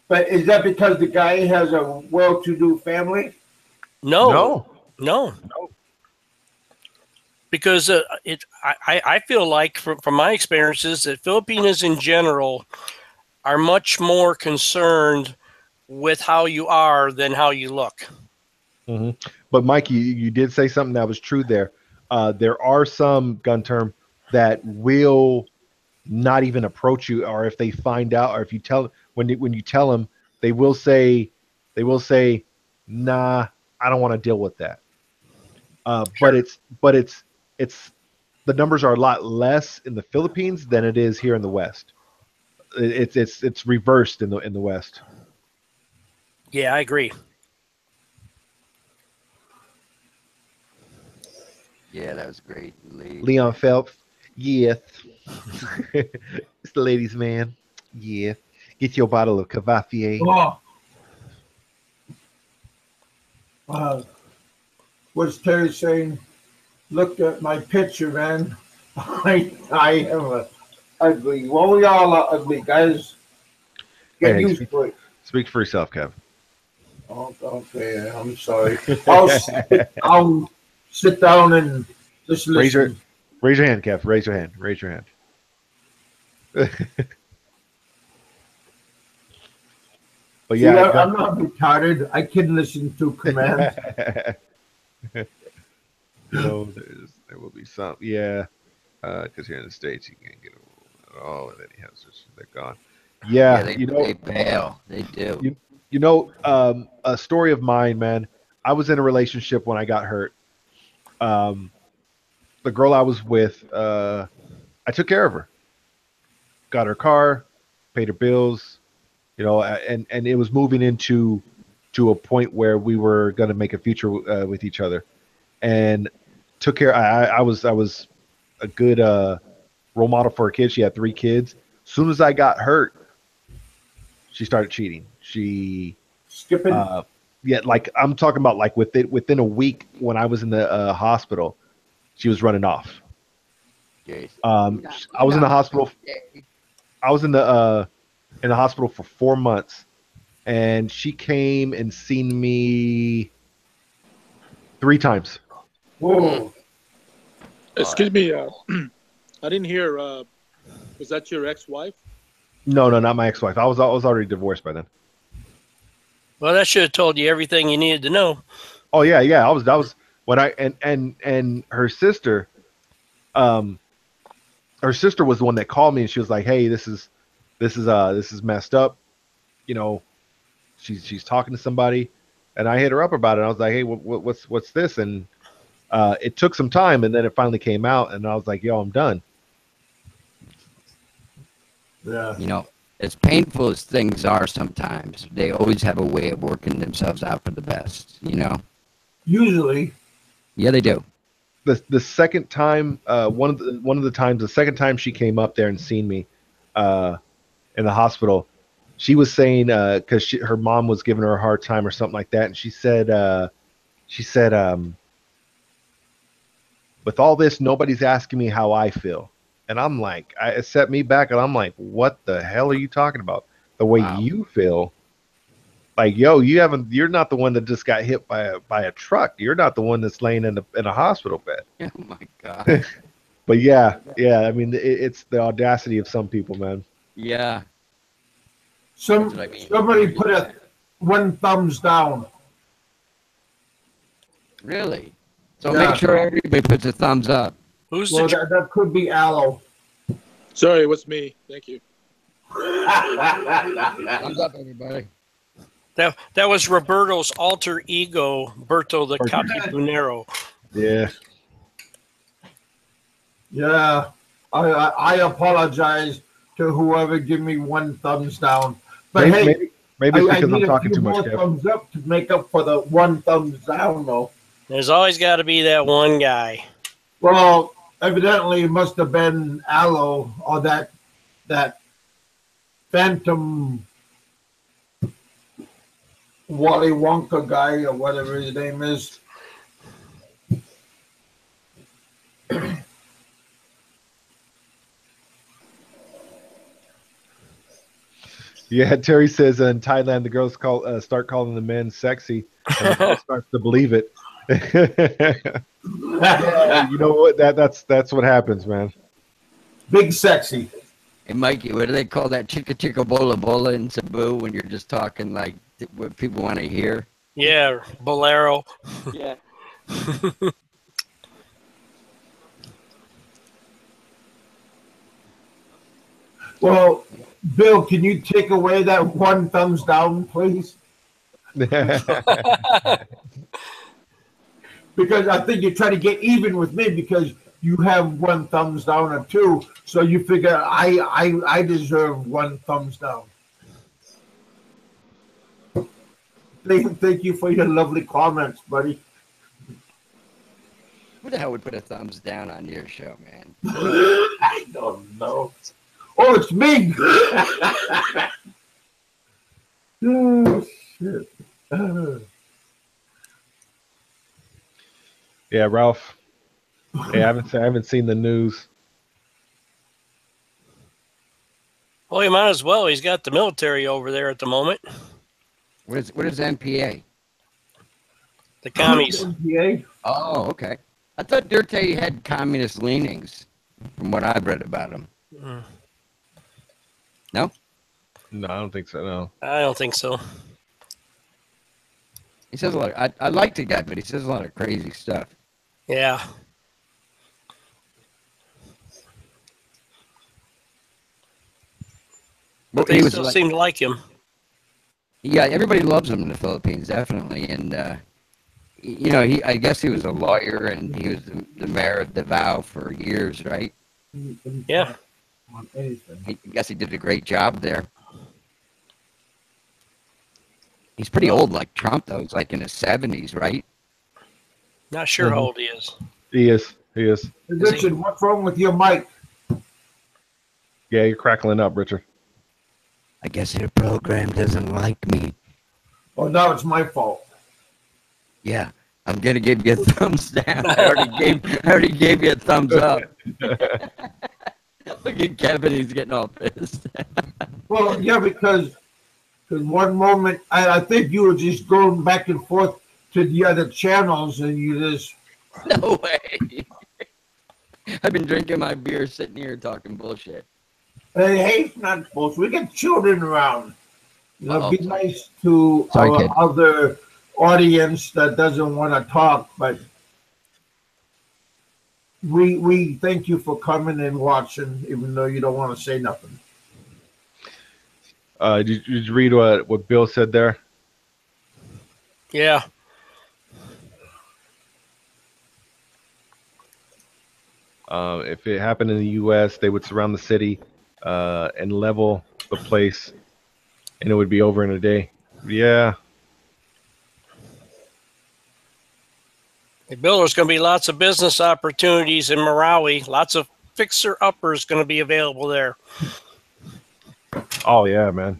But is that because the guy has a well-to-do family? No. Because I feel like from my experiences that Filipinos in general are much more concerned with how you are than how you look. Mm-hmm. But Mike, you did say something that was true there. There are some, gun term, that will not even approach you, or if they find out, or if you tell when you tell them, they will say, nah, I don't want to deal with that. But it's the numbers are a lot less in the Philippines than it is here in the West. It's reversed in the West. Yeah, I agree. Yeah, that was great. Leon Phelps, yes. It's the ladies' man. Yeah. Get your bottle of Cavassier. What's Terry saying? Look at my picture, man. I am a ugly. Well, we all are ugly, guys. Get used to it. Speak for yourself, Kev. Oh, okay, I'm sorry. I'll sit down and just listen. Raise your hand, Kev. Raise your hand. Raise your hand. But yeah, I'm not retarded. I can listen to commands. No, there will be some. Yeah, because here in the States you can't get all of any houses. They're gone. Yeah, they bail. They do. A story of mine, man. I was in a relationship when I got hurt. The girl I was with, I took care of her. Got her car, paid her bills, and it was moving into a point where we were going to make a future with each other, and took care. I was a good role model for her kids. She had 3 kids. As soon as I got hurt, she started cheating. She skipping. Yeah, like I'm talking about, like within a week when I was in the hospital, she was running off. I was in the hospital. I was in the hospital for 4 months, and she came and seen me 3 times. Whoa! Excuse me, I didn't hear. Was that your ex-wife? No, not my ex-wife. I was already divorced by then. Well, that should have told you everything you needed to know. Oh yeah. That was when I and her sister, her sister was the one that called me, and she was like, "Hey, this is messed up. She's talking to somebody," and I hit her up about it. I was like, "Hey, what's this?" And it took some time, and then it finally came out, and I was like, "Yo, I'm done." Yeah. As painful as things are sometimes, they always have a way of working themselves out for the best, Usually. Yeah, they do. The second time, one of the times, the second time she came up there and seen me in the hospital, she was saying, because her mom was giving her a hard time or something like that, and she said, with all this, nobody's asking me how I feel. And I'm like, it set me back, and I'm like, what the hell are you talking about? The way you feel? Like, yo, you're not the one that just got hit by a truck. You're not the one that's laying in a hospital bed. Oh my God. But yeah. I mean, it's the audacity of some people, man. Yeah. Somebody put one thumbs down. Really? So make sure everybody puts a thumbs up. That could be Aloe. Sorry, it was me. Thank you. Thumbs up, everybody. That was Roberto's alter ego, Berto the Capibunero. Yeah. Yeah. I apologize to whoever gave me one thumbs down. But Maybe it's I because I'm need a talking few too much, more Kev. thumbs up to make up for the one thumbs down, though. There's always got to be that one guy. Well, evidently it must have been Aloe or that Phantom Wally Wonka guy or whatever his name is. Yeah, Terry says in Thailand the girls start calling the men sexy, and the girl starts to believe it. Yeah, you know what? That's what happens, man. Big sexy. Hey, Mikey, what do they call that? Chicka chicka bola bola in Cebu when you're just talking like what people want to hear? Yeah, Bolero. Yeah. Well, Bill, can you take away that one thumbs down, please? Because I think you're trying to get even with me because you have one thumbs down or two, so you figure I deserve one thumbs down. Thank you for your lovely comments, buddy. Who the hell would put a thumbs down on your show, man? I don't know. Oh, it's me. Oh, shit. Yeah, Ralph. Hey, I haven't seen the news. Well, he might as well. He's got the military over there at the moment. What is NPA? The commies. NPA? Oh, okay. I thought Duterte had communist leanings, from what I've read about him. No? No, I don't think so. No. I don't think so. He says a lot. I like the guy, but he says a lot of crazy stuff. Yeah. But they still seem to like him. Yeah, everybody loves him in the Philippines, definitely. And, you know, I guess he was a lawyer and he was the mayor of Davao for years, right? Yeah. I guess he did a great job there. He's pretty old like Trump, though. He's like in his 70s, right? Not sure how old he is. He is. Hey, Richard, what's wrong with your mic? Yeah, you're crackling up, Richard. I guess your program doesn't like me. Oh, now it's my fault. Yeah, I'm gonna give you a thumbs down. I already gave you a thumbs up. Look at Kevin; he's getting all pissed. Well, yeah, because one moment I think you were just going back and forth to the other channels, and you just No way. I've been drinking my beer, sitting here talking bullshit. hey, it's not bullshit. We got children around. You know, be Sorry. nice to Sorry, our kid. other audience that doesn't want to talk, but we thank you for coming and watching, even though you don't want to say nothing. Did you read what Bill said there? Yeah. If it happened in the U.S., they would surround the city and level the place, and it would be over in a day. Yeah. Hey, Bill, there's going to be lots of business opportunities in Marawi. Lots of fixer-uppers going to be available there. Oh yeah, man.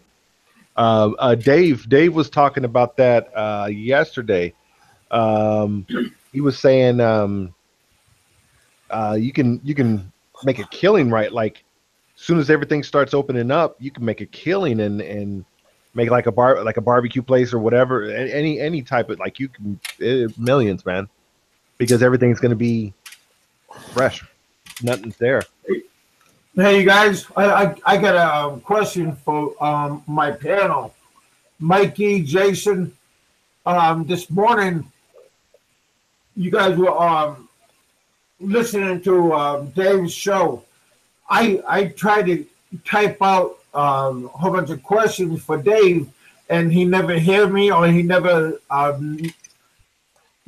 Dave was talking about that yesterday. He was saying you can make a killing, right? Like as soon as everything starts opening up, you can make a killing and make like a barbecue place or whatever. Any type of, like, you can millions, man, because everything's going to be fresh. Nothing's there. Hey, you guys, I got a question for my panel. Mikey, Jason, this morning, you guys were listening to Dave's show. I tried to type out a whole bunch of questions for Dave, and he never heard me, or he never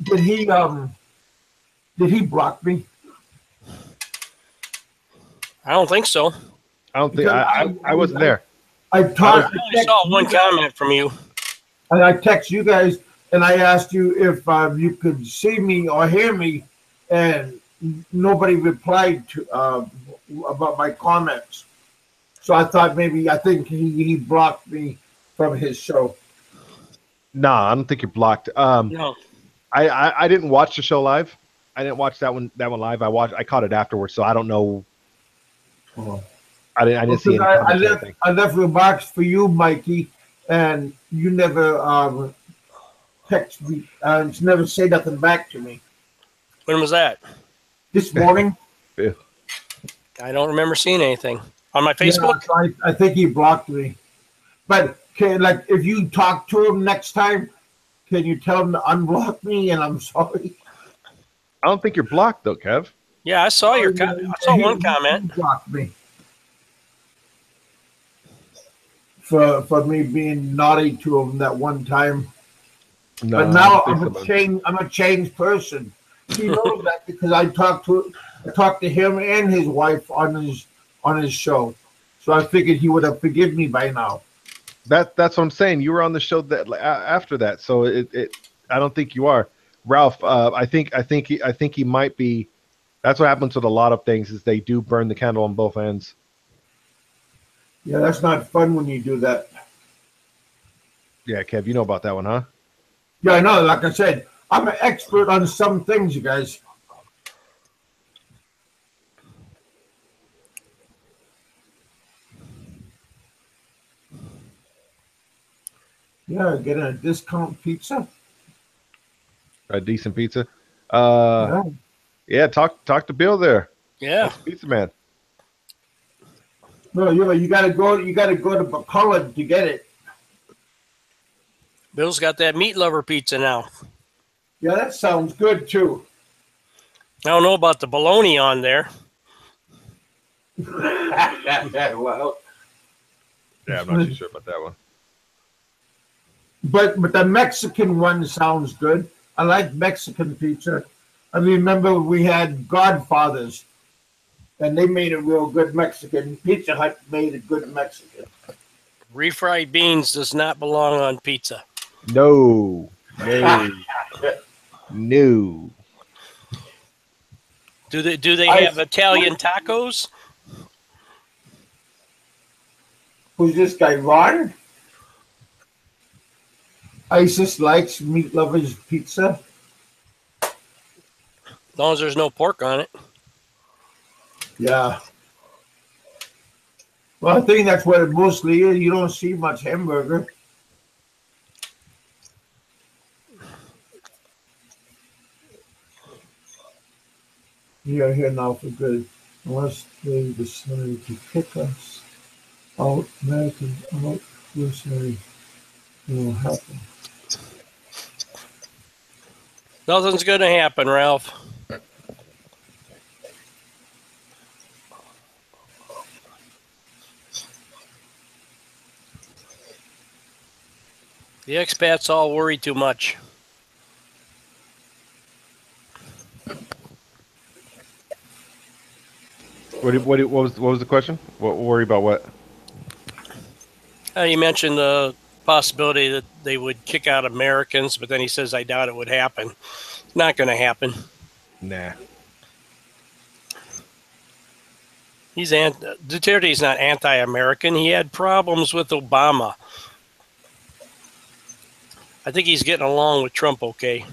did he block me? I don't think so. I don't think I wasn't there. I I talked. only saw one comment from you. And I text you guys and I asked you if you could see me or hear me, and nobody replied to about my comments. So I thought maybe I think he blocked me from his show. Nah, I don't think you're blocked. No. I didn't watch the show live. I didn't watch that one live. I caught it afterwards, so I don't know. Oh. I didn't see any comments or anything. I left a box for you, Mikey, and you never text me. Never say nothing back to me. When was that? This morning. Yeah. I don't remember seeing anything on my Facebook. Yeah, I think he blocked me. But like, if you talk to him next time, can you tell him to unblock me? And I'm sorry. I don't think you're blocked though, Kev. Yeah, I saw your. I saw one comment. He blocked me for me being naughty to him that one time. No, But now I don't think so, I'm a changed person. He knows that because I talked to him and his wife on his show. So I figured he would have forgiven me by now. That's what I'm saying. You were on the show that after that, so I don't think you are, Ralph. I think he might be. That's what happens with a lot of things is they do burn the candle on both ends. Yeah, that's not fun when you do that. Yeah, Kev, you know about that one, huh? Yeah, I know. Like I said, I'm an expert on some things, you guys. Yeah, get a discount pizza. A decent pizza. Yeah. Yeah, talk to Bill there. Yeah. That's Pizza Man. No, you gotta go to McCullough to get it. Bill's got that meat lover pizza now. Yeah, that sounds good too. I don't know about the bologna on there. Well, Yeah, I'm not too sure about that one. but the Mexican one sounds good. I like Mexican pizza. I remember we had Godfathers, and they made a real good Mexican. Pizza Hut made a good Mexican. Refried beans does not belong on pizza. No. Do they have Italian tacos? Who's this guy, Ron? Isis likes Meat Lovers Pizza. As long as there's no pork on it. Yeah. Well, I think that's what it mostly is. You don't see much hamburger. We are here now for good. Unless they decide to kick us out, Americans out, we'll say it will happen. Nothing's going to happen, Ralph. The expats all worry too much. What was the question? What worry about what? You mentioned the possibility that they would kick out Americans, but then he says, I doubt it would happen. Not going to happen. Nah. Duterte's not anti-American. He had problems with Obama. I think he's getting along with Trump okay.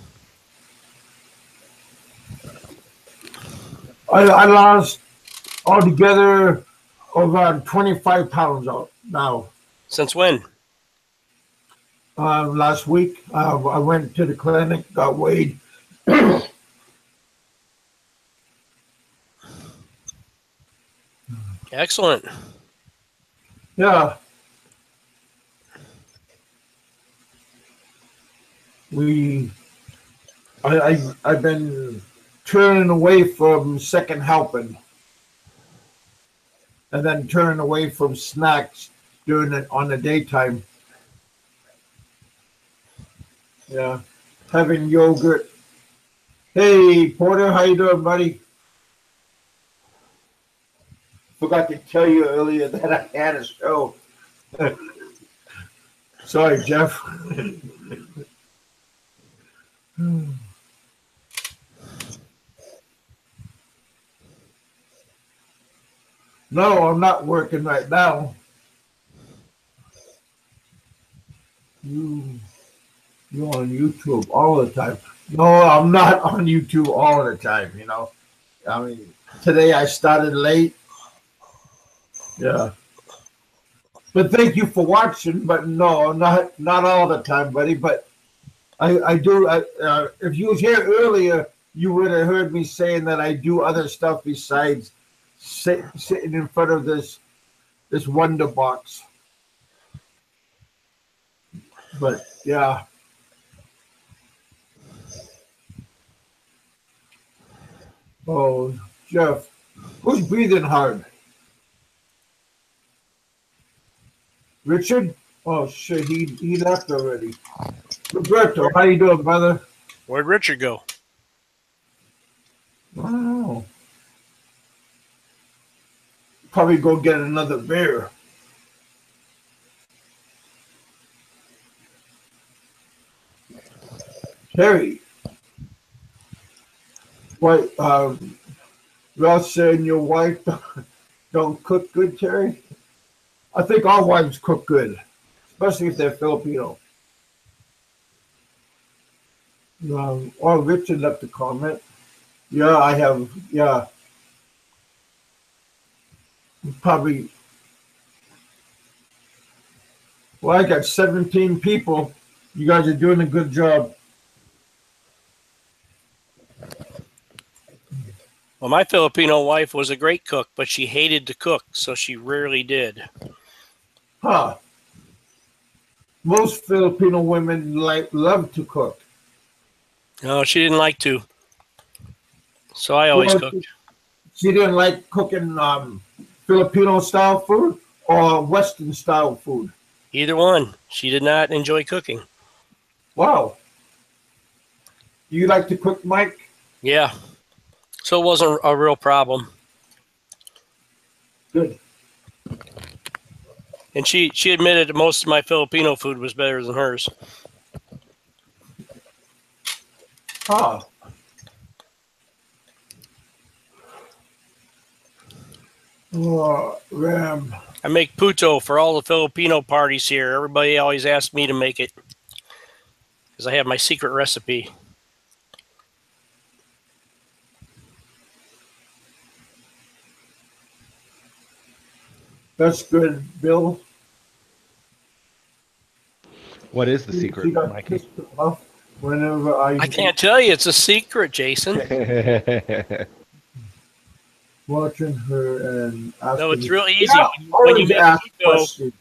I lost altogether over 25 pounds out now. Since when? Last week, I went to the clinic, got weighed. Excellent. Yeah. I've been turning away from second helping and then turning away from snacks during it on the daytime. Yeah. Having yogurt. Hey, Porter, how you doing, buddy? Forgot to tell you earlier that I had a show. Sorry, Jeff. No, I'm not working right now. You're on YouTube all the time. No, I'm not on YouTube all the time, you know. I mean, today I started late. Yeah. But thank you for watching. But no, not all the time, buddy. But I do. If you was here earlier, you would have heard me saying that I do other stuff besides sitting in front of this Wonder Box. But yeah. Oh, Jeff, who's breathing hard? Richard? Oh shit, he left already. Roberto, how you doing, brother? Where'd Richard go? I don't know. Probably go get another beer. Terry. What, Ross saying your wife don't cook good, Terry? I think all wives cook good, especially if they're Filipino. Or Richard left a comment. Yeah, I have, yeah. Probably, well, I got 17 people. You guys are doing a good job. Well, my Filipino wife was a great cook, but she hated to cook, so she rarely did. Huh. Most Filipino women love to cook. No, she didn't like to. So I always Well, cooked. She didn't like cooking Filipino style food or Western style food. Either one. She did not enjoy cooking. Wow. Do you like to cook, Mike? Yeah. So it wasn't a real problem. Good. And she admitted that most of my Filipino food was better than hers. Huh. Oh, Ram. I make puto for all the Filipino parties here. Everybody always asks me to make it because I have my secret recipe. That's good, Bill. What is the She secret, got Mikey? pissed off whenever I can't tell you. It's a secret, Jason. watching her and asking. No, it's real easy. Yeah, When you always make ask puto, questions.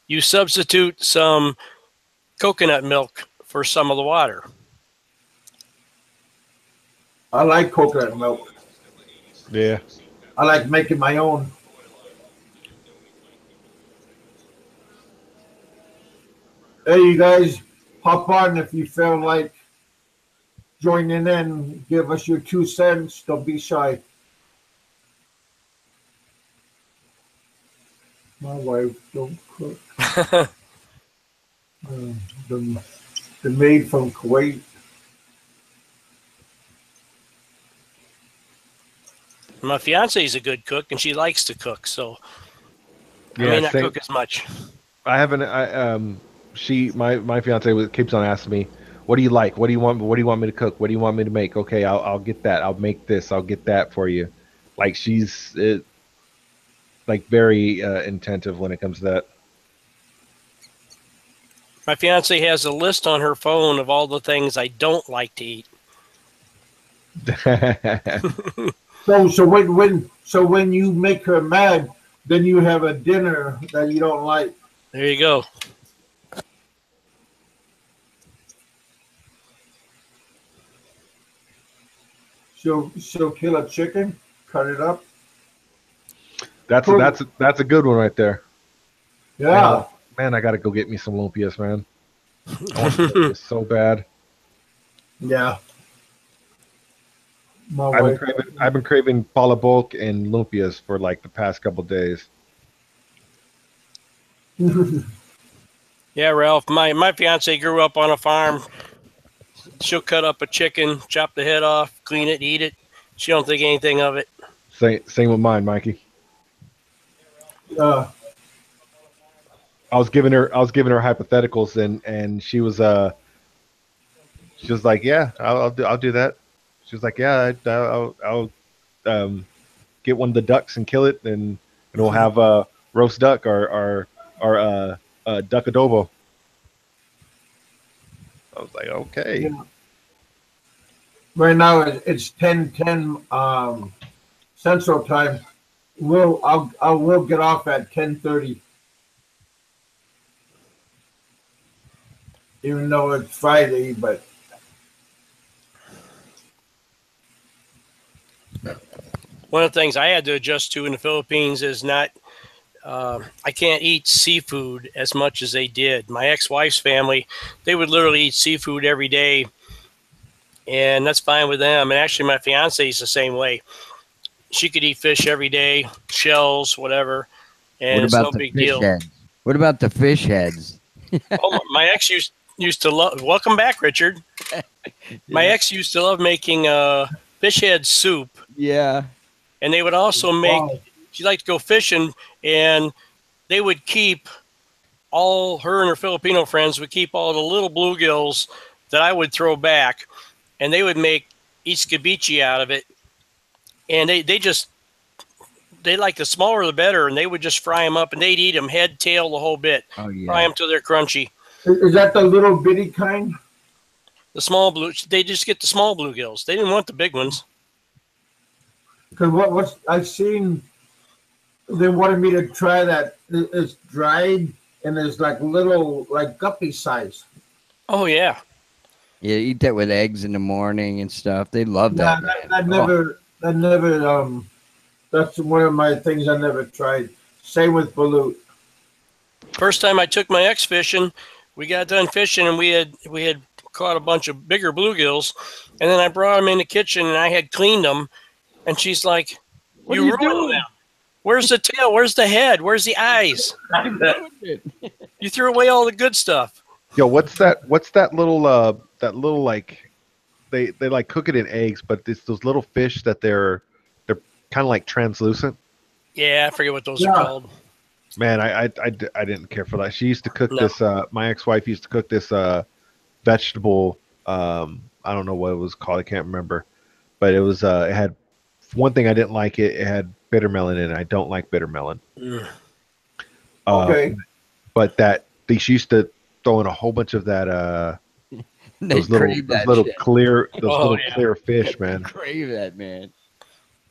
you substitute some coconut milk for some of the water. I like coconut milk. Yeah. I like making my own. Hey, you guys, hop on if you feel like joining in. Give us your 2 cents. Don't be shy. My wife don't cook. The maid from Kuwait. My fiance is a good cook, and she likes to cook, so I Yeah, may not same. cook as much. I haven't. My fiance keeps on asking me, "What do you like? What do you want? What do you want me to cook? What do you want me to make?" Okay, I'll get that. I'll make this. I'll get that for you. Like she's like very attentive when it comes to that. My fiance has a list on her phone of all the things I don't like to eat. So when you make her mad, then you have a dinner that you don't like. There you go. She'll kill a chicken, cut it up. That's a good one right there. Yeah. Man, I gotta go get me some lumpias, man. I want lumpias so bad. Yeah. My I've wife. been craving palabok and lumpias for like the past couple days. Yeah, Ralph. My fiance grew up on a farm. She'll cut up a chicken, chop the head off, clean it, eat it. She don't think anything of it. Same with mine, Mikey. Uh, I was giving her hypotheticals, and she was like, yeah, I'll do that. She was like, yeah, I'll get one of the ducks and kill it, and we'll have roast duck or duck adobo. I was like, okay. Yeah. Right now it's 10:10 Central Time. I will get off at 10:30, even though it's Friday. But One of the things I had to adjust to in the Philippines is not. I can't eat seafood as much as they did. My ex-wife's family, they would literally eat seafood every day, and that's fine with them. And actually, my fiance is the same way. She could eat fish every day, shells, whatever, and What it's no about the big fish deal. heads? What about the fish heads? Oh, my ex used to love. Welcome back, Richard. My ex used to love making fish head soup, Yeah. and they would also make. wow. She liked to go fishing, and they would keep her and her Filipino friends would keep all the little bluegills that I would throw back, and they would make ceviche out of it. And they like the smaller the better, and they would just fry them up, and they'd eat them head, tail, the whole bit. Oh Fry yeah. them till they're crunchy. Is that the little bitty kind? The small blue, they just get the small bluegills. They didn't want the big ones. Because what's I've seen, they wanted me to try that. It's dried and it's like little, like guppy size. Oh yeah, Yeah, eat that with eggs in the morning and stuff. They love Yeah, that. man. that Oh, never. That's one of my things I never tried. Same with balut. first time I took my ex fishing, we got done fishing, and we had caught a bunch of bigger bluegills, and then I brought them in the kitchen, and I had cleaned them, and she's like, What "You are you ruined doing?" them. Where's the tail? Where's the head? Where's the eyes? You threw away all the good stuff." Yo, what's that little like they like cook it in eggs, but it's those little fish that they're kind of like translucent. Yeah, I forget what those Yeah. are called. Man, I didn't care for that. She used to cook No. this. My ex-wife used to cook this vegetable. I don't know what it was called. I can't remember, but it was. It had one thing I didn't like. It had bitter melon in it. I don't like bitter melon. Mm. Okay. But she used to throw in a whole bunch of that. They Those little, crave those that little shit. clear, Oh, yeah. clear fish, man. Crave that, man.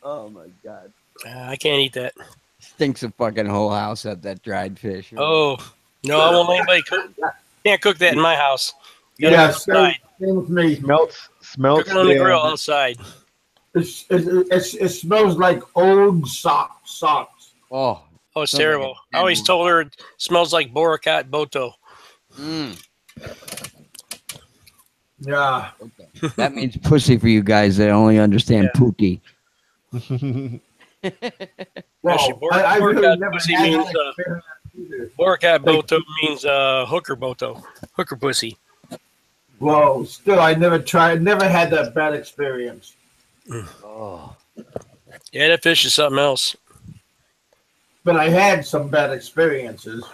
Oh my god. I can't eat that. Stinks a fucking whole house up, that dried fish. Oh no, I won't let anybody cook. Can't cook that in my house. You gotta Yeah, go outside. same with me. Smelts. Cook it on the yeah. grill outside. It smells like old socks. Oh. Oh, it's Sounds like terrible. a I always dead told her it smells like Boracat Boto. Mm. Yeah. Okay. That means pussy for you guys that only understand Yeah. pookie. Actually, Well, I really Boracat never pussy had means that experience either. Boracat Boto means hooker Boto, hooker pussy. Well, still, I never had that bad experience. Oh. Yeah, that fish is something else. But I had some bad experiences.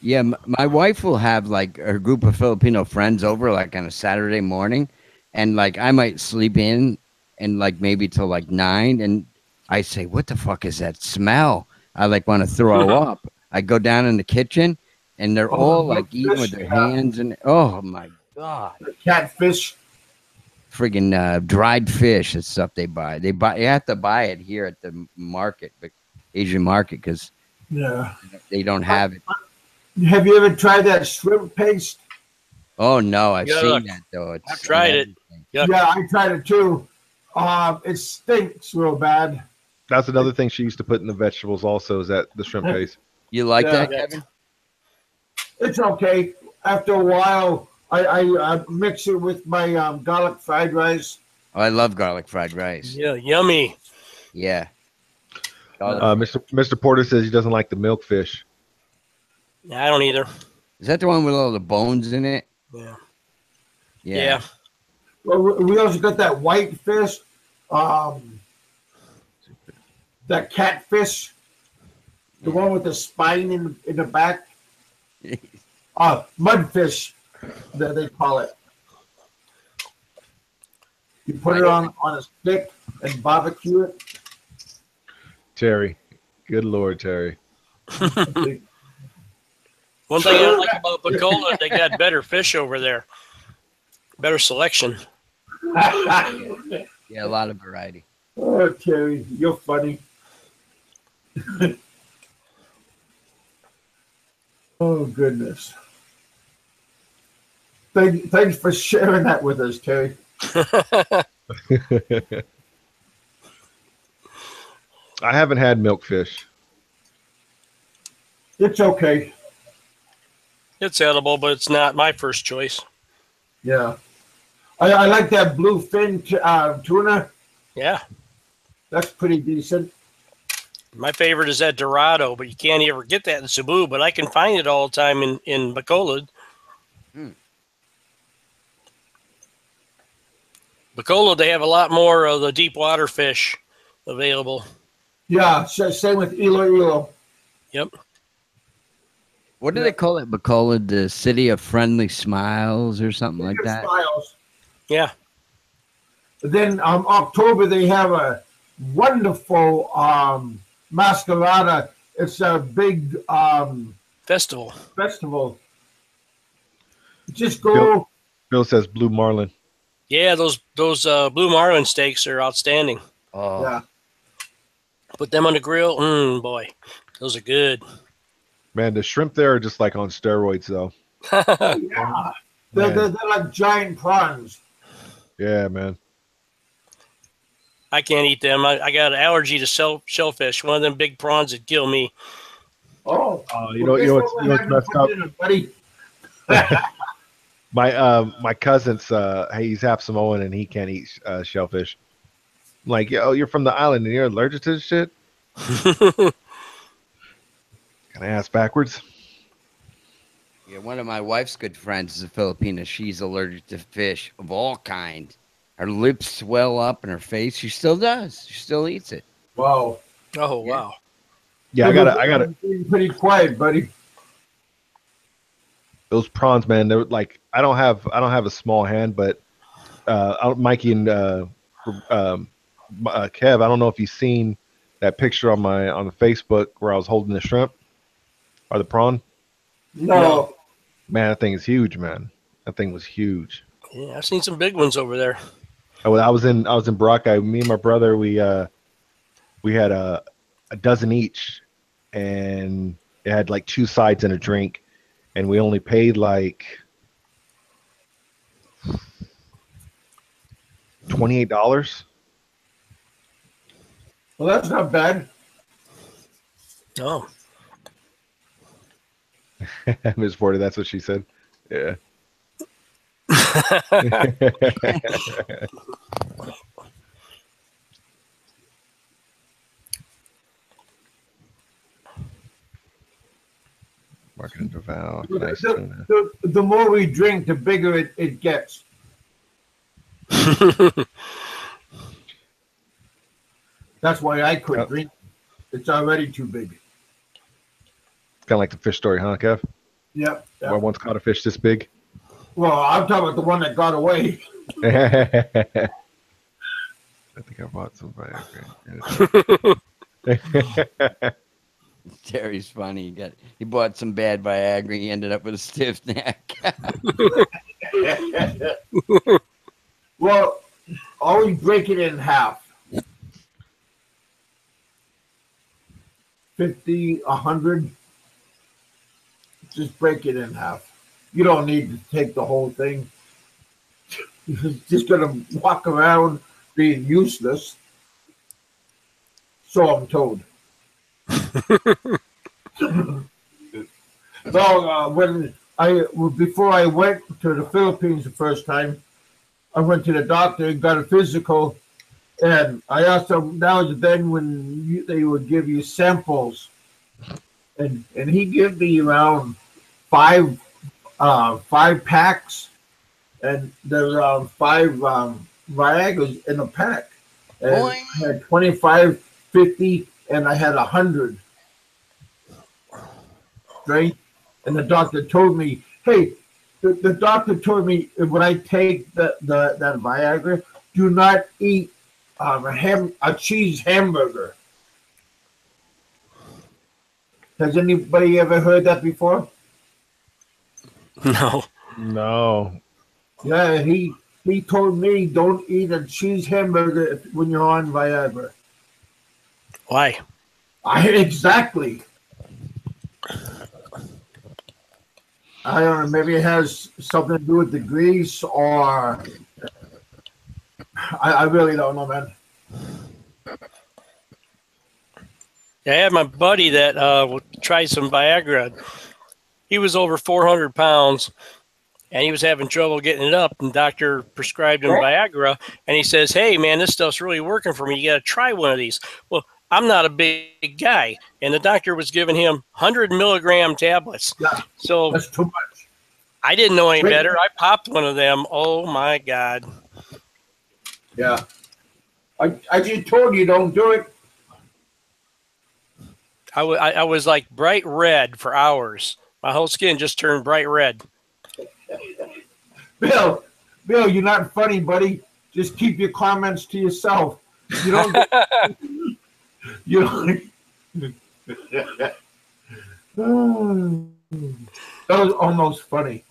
Yeah, my wife will have like a group of Filipino friends over like on a Saturday morning, and like I might sleep in and like maybe till like 9, and I say, "What the fuck is that smell?" I like want to throw up. I go down in the kitchen, and they're all like eating with their hands, and oh my god, Catfish. friggin' dried fish and stuff they buy. You have to buy it here at the market, but Asian market, because Yeah. they don't have it. Have you ever tried that shrimp paste? Oh no, I've Yuck. seen that though. I've tried it. Yuck. Yeah, I tried it too. It stinks real bad. That's another thing she used to put in the vegetables. Also, is that the shrimp paste. You like Yeah. that, Kevin? It's okay. After a while, I mix it with my garlic fried rice. Oh, I love garlic fried rice. Yeah, yummy. Yeah. Mr. Porter says he doesn't like the milkfish. I don't either. Is that the one with all the bones in it? Yeah. Yeah. Well, we also got that whitefish, that catfish, the one with the spine in the back. Mudfish, that they call it. You put it on a stick and barbecue it. Terry. Good Lord, Terry. One thing I don't like about Bacola, they got better fish over there. Better selection. Yeah, a lot of variety. Oh, Terry, you're funny. Oh, goodness. Thanks for sharing that with us, Terry. I haven't had milkfish. It's okay. It's edible, but it's not my first choice. Yeah. I like that bluefin tuna. Yeah. That's pretty decent. My favorite is that Dorado, but you can't ever get that in Cebu, but I can find it all the time in Bacolod. Bacolod, they have a lot more of the deep water fish available. Yeah, same with Iloilo. Yep. What do they call it? Bacolod, the city of friendly smiles or something like that? Smiles. Yeah. Then October they have a wonderful masquerada. It's a big Festival. festival. Just go. Bill says blue marlin. Yeah, those blue marlin steaks are outstanding. Oh, Yeah. Put them on the grill. Boy, those are good. Man, the shrimp there are just like on steroids, though. Yeah. They're like giant prawns. Yeah, man. I can't eat them. I got an allergy to shellfish. One of them big prawns would kill me. Oh, You know what's messed up? Buddy. My cousin's he's half Samoan and he can't eat shellfish. I'm like, yo, you're from the island and you're allergic to this shit? Can I ask backwards? yeah. One of my wife's good friends is a Filipina. She's allergic to fish of all kinds. Her lips swell up and her face. She still does. She still eats it. Wow. Oh, wow. Yeah, I got it. Pretty quiet, buddy. Those prawns, man. They're like, I don't have a small hand, but Mikey and Kev, I don't know if you've seen that picture on the Facebook where I was holding the shrimp or the prawn. No. Man, that thing is huge, man. That thing was huge. Yeah, I've seen some big ones over there. I was in Boracay. Me and my brother, we had a dozen each, and it had like 2 sides and a drink, and we only paid like $28. Well, that's not bad. Oh. Miss Porter, that's what she said. Yeah. Market and Val. The, Nice tuna. the more we drink, the bigger it gets. That's why I quit drinking. It's already too big. Kind of like the fish story, huh, Kev? Yep. I once caught a fish this big. Well, I'm talking about the one that got away. Yeah, I think I bought some Viagra. Terry's funny. He bought some bad Viagra. He ended up with a stiff neck. Well, always break it in half. 50, 100. Just break it in half. You don't need to take the whole thing. You're just going to walk around being useless. So I'm told. So before I went to the Philippines the first time, I went to the doctor and got a physical, and I asked them now and then when they would give you samples, and he gave me around five packs, and there's five Viagra's in a pack. And Boing. I had 25, 50, and I had 100. Right? And the doctor told me, hey, the doctor told me when I take that Viagra, do not eat a cheese hamburger. Has anybody ever heard that before? No. No. Yeah, he told me don't eat a cheese hamburger when you're on Viagra. Why? Exactly. I don't know. Maybe it has something to do with the grease, or I really don't know, man. I had my buddy that tried some Viagra. He was over 400 pounds, and he was having trouble getting it up. And the doctor prescribed him Viagra, and he says, "Hey, man, this stuff's really working for me. You got to try one of these." Well, I'm not a big guy, and the doctor was giving him 100 milligram tablets. Yeah, So that's too much. I didn't know any better. I popped one of them. Oh my God! Yeah, I just told you don't do it. I was like bright red for hours. My whole skin just turned bright red. Bill, you're not funny, buddy. Just keep your comments to yourself. You don't. You don't. That was almost funny.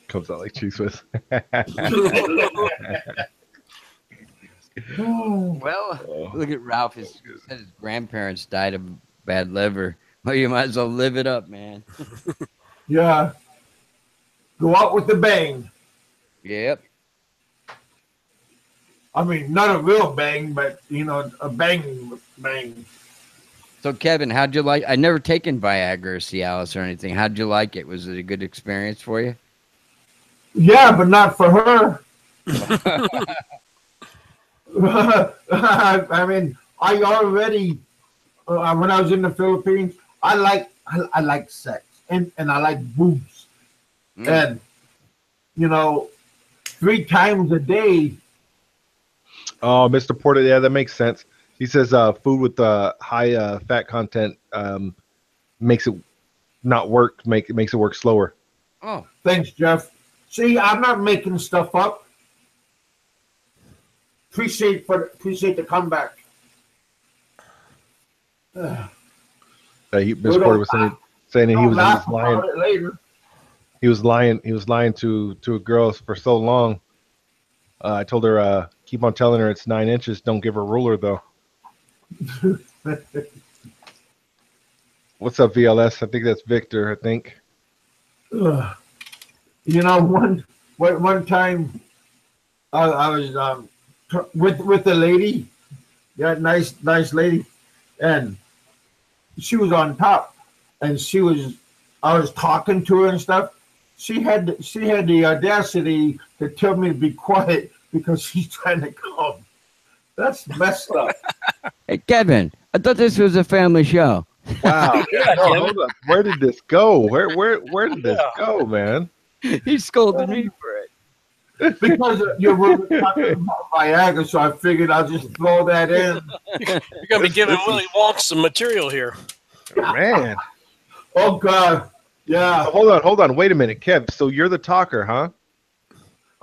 Comes out like cheese whiz. Well, look at Ralph. He said his grandparents died of bad liver. Well, you might as well live it up, man. Yeah. Go out with the bang. Yep. I mean, not a real bang, but, a bang. So, Kevin, how'd you like? I'd never taken Viagra or Cialis or anything. How'd you like it? Was it a good experience for you? Yeah, but not for her. I mean, I already, when I was in the Philippines, I like sex and I like boobs. And, 3 times a day. Oh, Mr. Porter, yeah, that makes sense. He says food with high fat content makes it not work, makes it work slower. Oh, thanks, Jeff. See, I'm not making stuff up. Appreciate the comeback. Mr. Porter was saying that he was lying. Later. He was lying to a girl for so long. I told her, keep on telling her it's 9 inches. Don't give her a ruler, though. What's up, VLS? I think that's Victor, I think. One time I was with a lady, yeah, nice lady, and she was on top, and I was talking to her and stuff. She had the audacity to tell me to be quiet because she's trying to come. That's messed up. hey, Kevin, I thought this was a family show. Wow. Hold up. Where did this go? Where did this go, man? He scolded me for it. Because you were talking about Viagra, so I figured I'll just throw that in. You're going to be giving Willie Wonka some material here. Man. Oh, God. Yeah. Hold on. Wait a minute, Kev. So you're the talker, huh?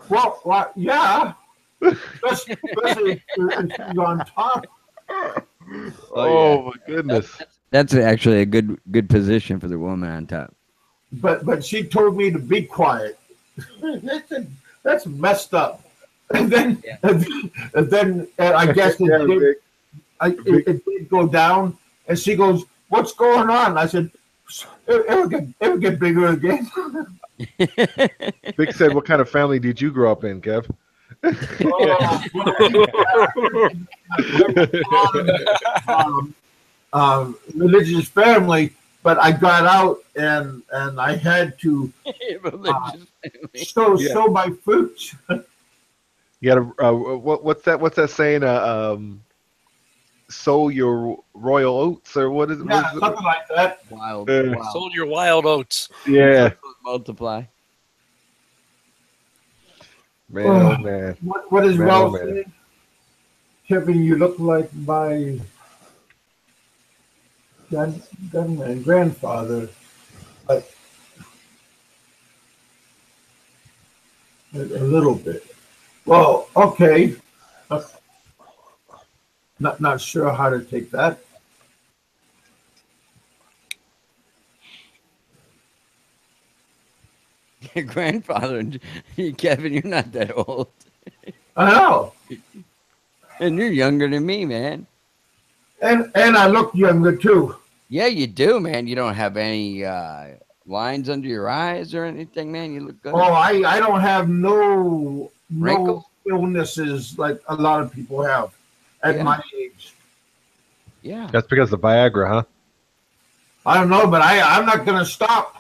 Well yeah. Especially if she's on top. Oh, my goodness. That's actually a good position for the woman on top. But she told me to be quiet. That's messed up. And then I guess it did go down. And she goes, "What's going on?" I said, "It would get bigger again." Vic said, "What kind of family did you grow up in, Kev?" Religious family, but I got out and I had to show my fruits. You got to what's that saying? sow your royal oats, or what is it? Yeah, something like that. Wild. Yeah. Wild. Sold your wild oats. Yeah, Multiply. man, oh man. What is Man, Ralph oh, man. saying? Kevin, you look like my grandfather. Like, a little bit. Well, okay. Not sure how to take that. Your grandfather, Kevin, you're not that old. I know. And you're younger than me, man. And I look younger too. Yeah, you do, man. You don't have any lines under your eyes or anything, man. You look good. Oh, I don't have no Wrinkles? illnesses like a lot of people have at Yeah. my age. Yeah. That's because of Viagra, huh? I don't know, but I'm not gonna stop.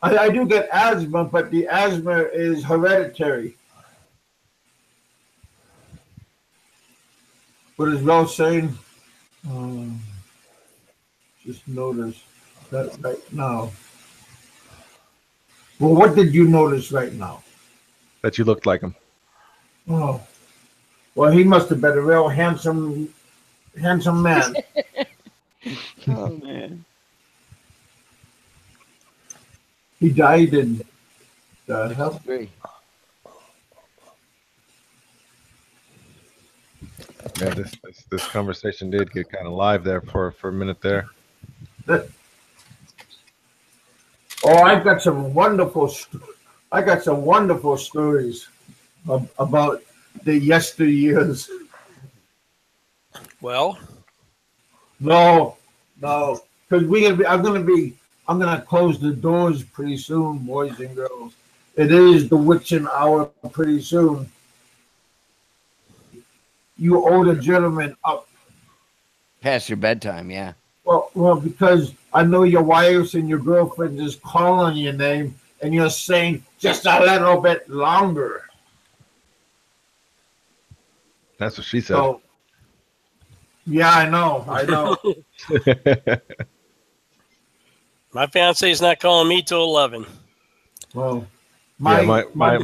I do get asthma, but the asthma is hereditary. What is Ralph saying? Just notice that right now. Well, what did you notice right now? That you looked like him. Oh, well, he must have been a real handsome man. Oh, man. He died in the hell. Great. Yeah, this conversation did get kind of live there for a minute there. Oh, I got some wonderful stories about the yesteryears. Well, No, because I'm gonna close the doors pretty soon, boys and girls. It is the witching hour pretty soon. You older gentlemen up. Past your bedtime, yeah. Well, because I know your wives and your girlfriends is calling your name, and you're saying just a little bit longer. That's what she said. So, yeah, I know. my fiance's not calling me till 11. Well, Mine's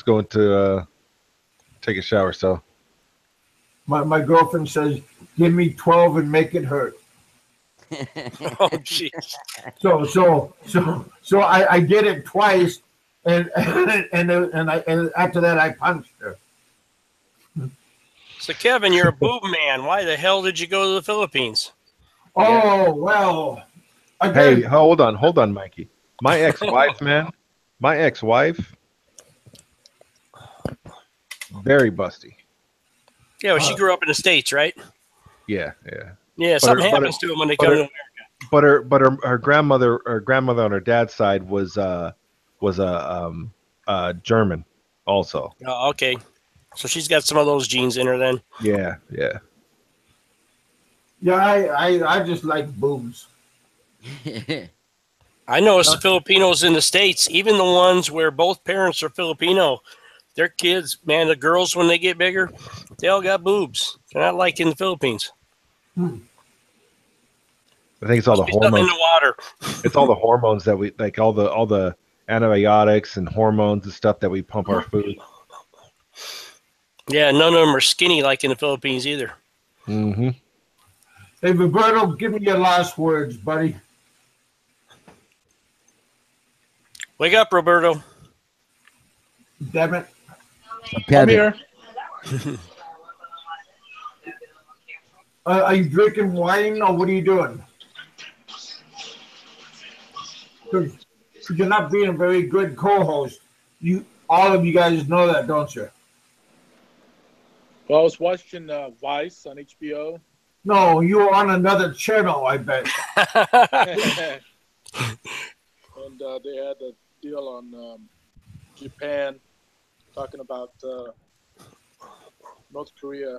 going to take a shower. So my girlfriend says, "Give me 12 and make it hurt." Oh, jeez. So I did it twice, and after that I punched her. So, Kevin, you're a boob man. Why the hell did you go to the Philippines? Oh well. hey, Again, hold on, Mikey. My ex-wife, man. My ex-wife, very busty. Yeah, well, she grew up in the States, right? Yeah. Yeah, But something her- happens to them when they come to America. But her grandmother on her dad's side was a German also. Oh, okay. So she's got some of those genes in her then. Yeah. yeah, I just like boobs. I noticed the Filipinos in the States, even the ones where both parents are Filipino, their kids, man, the girls, when they get bigger, they all got boobs. They're not like in the Philippines. I think it's all the Be something in hormones. the water. It's all the hormones that we like, all the antibiotics and hormones and stuff that we pump our food. Yeah, none of them are skinny like in the Philippines either. Mm-hmm. Hey, Roberto, give me your last words, buddy. Wake up, Roberto. Damn it. I'm Kevin, here. Are you drinking wine or what are you doing? Because you're not being a very good co-host. All of you guys know that, don't you? Well, I was watching Vice on HBO. No, you're on another channel, I bet. And they had a deal on Japan talking about North Korea.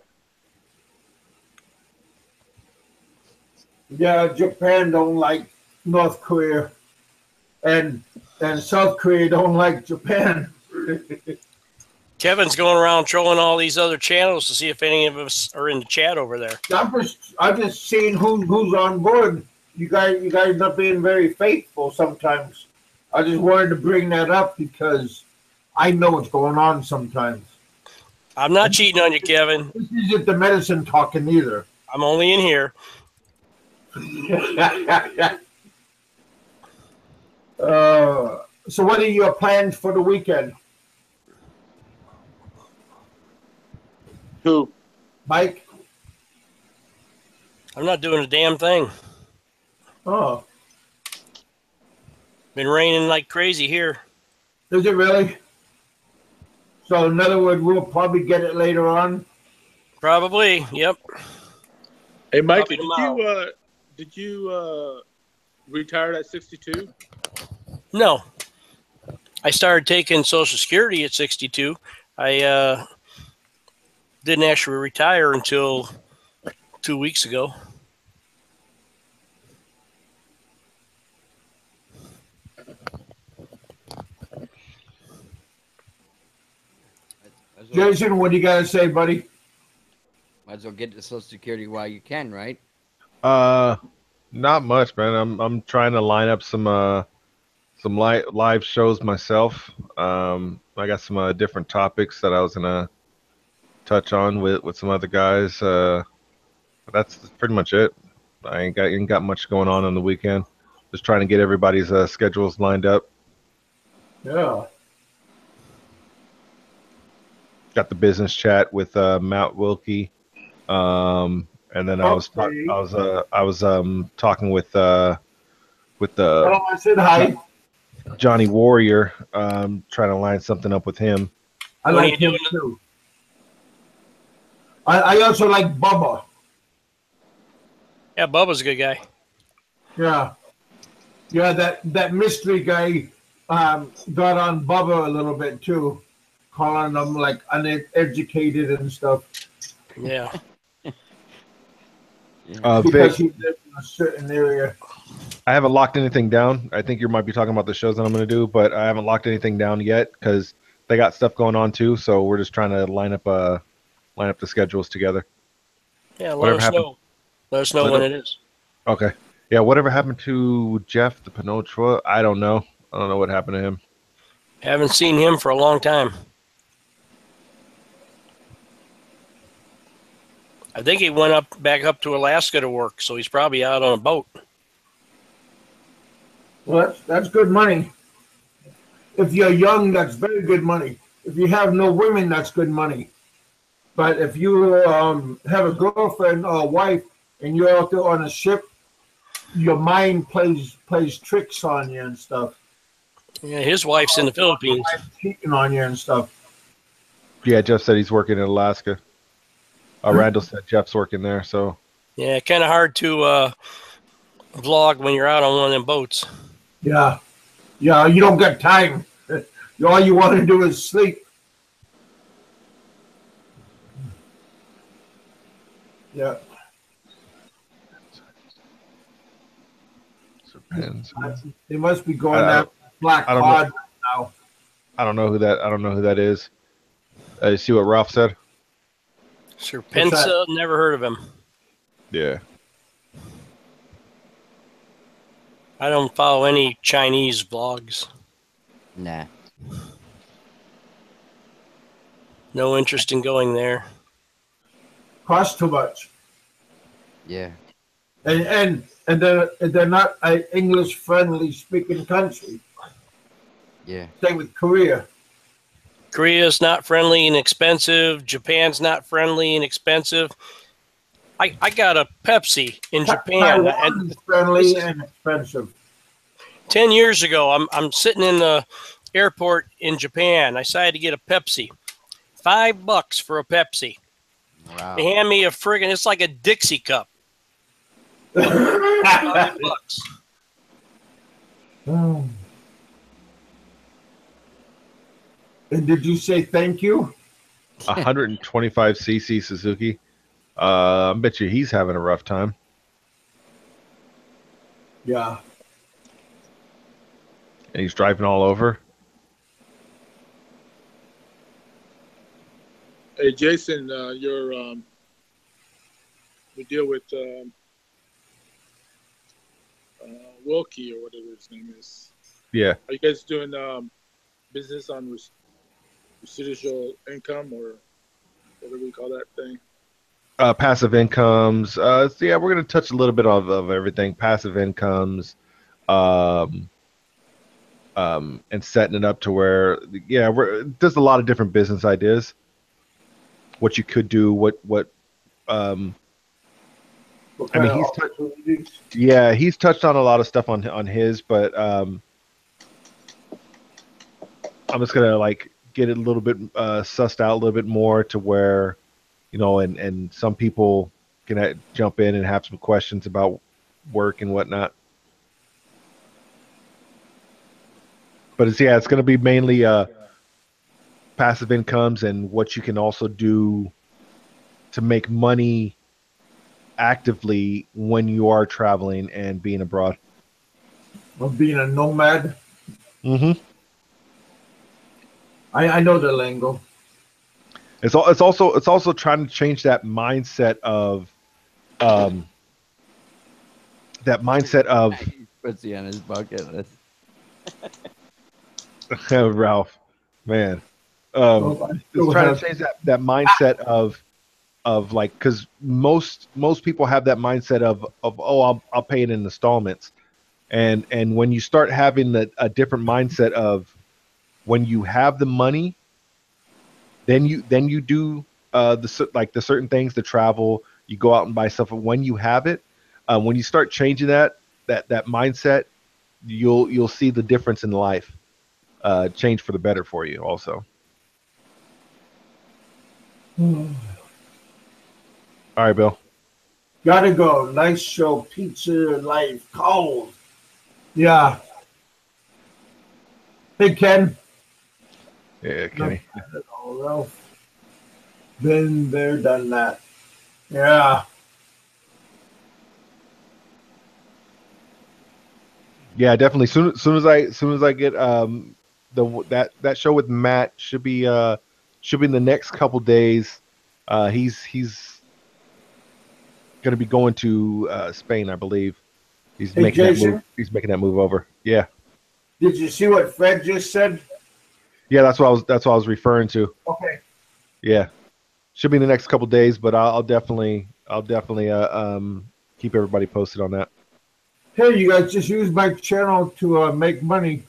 Yeah, Japan don't like North Korea, and South Korea don't like Japan. Kevin's going around trolling all these other channels to see if any of us are in the chat over there. I'm just seeing who's on board. You guys not being very faithful sometimes. I just wanted to bring that up because I know what's going on sometimes. I'm not cheating on you, Kevin. This isn't the medicine talking either. I'm only in here. So what are your plans for the weekend, Who? Mike? I'm not doing a damn thing. Oh, Been raining like crazy here. is it really? So in other words, we'll probably get it later on. Probably. Yep. Hey, Mike, Probably did you retire at 62? No. I started taking Social Security at 62. I didn't actually retire until 2 weeks ago. Jason, what do you got to say, buddy? Might as well get to Social Security while you can, right? Not much, man. I'm trying to line up some live shows myself. I got some different topics that I was gonna touch on with some other guys. That's pretty much it. I ain't got much going on the weekend. Just trying to get everybody's schedules lined up. Yeah. Got the business chat with Matt Wilkie, and then I was Okay. talking with the Oh, I said hi. Johnny Warrior, trying to line something up with him. I What are like you him doing? too. I also like Bubba. Yeah, Bubba's a good guy. Yeah. Yeah, that mystery guy got on Bubba a little bit too, calling him like uneducated and stuff Yeah. because Vic, he lives in a certain area. I haven't locked anything down. I think you might be talking about the shows that I'm going to do, but I haven't locked anything down yet because they got stuff going on too. So we're just trying to line up the schedules together. Yeah, let Whatever us happened- know. Let us know Let when us- it is. Okay. Yeah. Whatever happened to Jeff the Pinotra? I don't know. I don't know what happened to him. Haven't seen him for a long time. I think he went back up to Alaska to work, so he's probably out on a boat. Well, that's good money. If you're young, that's very good money. If you have no women, that's good money. But if you have a girlfriend or a wife and you're out there on a ship, your mind plays tricks on you and stuff. Yeah, his wife's in the Philippines. Cheating on you and stuff. Yeah. Jeff said he's working in Alaska. Randall said Jeff's working there. So Yeah, kind of hard to vlog when you're out on one of them boats. Yeah. Yeah, you don't got time. All you want to do is sleep. Yeah. They must be going I- that black I don't cod now. I don't know who that is. You see what Ralph said? Sir What's Pensa, never heard of him. Yeah. I don't follow any Chinese vlogs. Nah. No interest in going there. Cost too much. Yeah. And they're not an English friendly speaking country. Yeah. Same with Korea. Korea's not friendly and expensive. Japan's not friendly and expensive. I got a Pepsi in Japan, Taiwan and is friendly and expensive. 10 years ago, I'm sitting in the airport in Japan. I decided to get a Pepsi. $5 for a Pepsi. Wow. They hand me a friggin', it's like a Dixie cup. $5. Oh. And did you say thank you? 125cc Suzuki. I bet you he's having a rough time. Yeah. And he's driving all over. Hey, Jason, we deal with Wilkie or whatever his name is. Yeah. Are you guys doing business on residual income or whatever we call that thing? Passive incomes. So yeah, we're gonna touch a little bit of everything. Passive incomes, um, and setting it up to where, yeah, there's a lot of different business ideas. What you could do, um, What I mean, kind of opportunities? yeah, he's touched on a lot of stuff on his, but I'm just gonna like get it a little bit sussed out a little bit more to where, and some people can jump in and have some questions about work and whatnot. But it's going to be mainly passive incomes and what you can also do to make money actively when you are traveling and being abroad. Of being a nomad. Mm-hmm. I know the lingo. It's also trying to change that mindset of Puts he on his bucket list. Ralph, man. Oh, It's trying to change that mindset of like, because most people have that mindset of oh, I'll pay it in installments, and when you start having a different mindset of when you have the money, then you do the certain things, the travel, you go out and buy stuff. When you have it, when you start changing that mindset, you'll see the difference in life change for the better for you also. All right, Bill. Gotta go. Nice show. Pizza life. Cold. Yeah. Hey, Ken. Yeah, Kenny. Oh, Ralph. Been there, done that. Yeah. Yeah, definitely. Soon as I get that show with Matt should be in the next couple days. He's gonna be going to Spain, I believe. He's Hey, making that Jason? move. He's making that move over. Yeah. Did you see what Fred just said? Yeah, that's what I was referring to. Okay. Yeah. Should be in the next couple days, but I'll definitely keep everybody posted on that. Hey, you guys just use my channel to make money.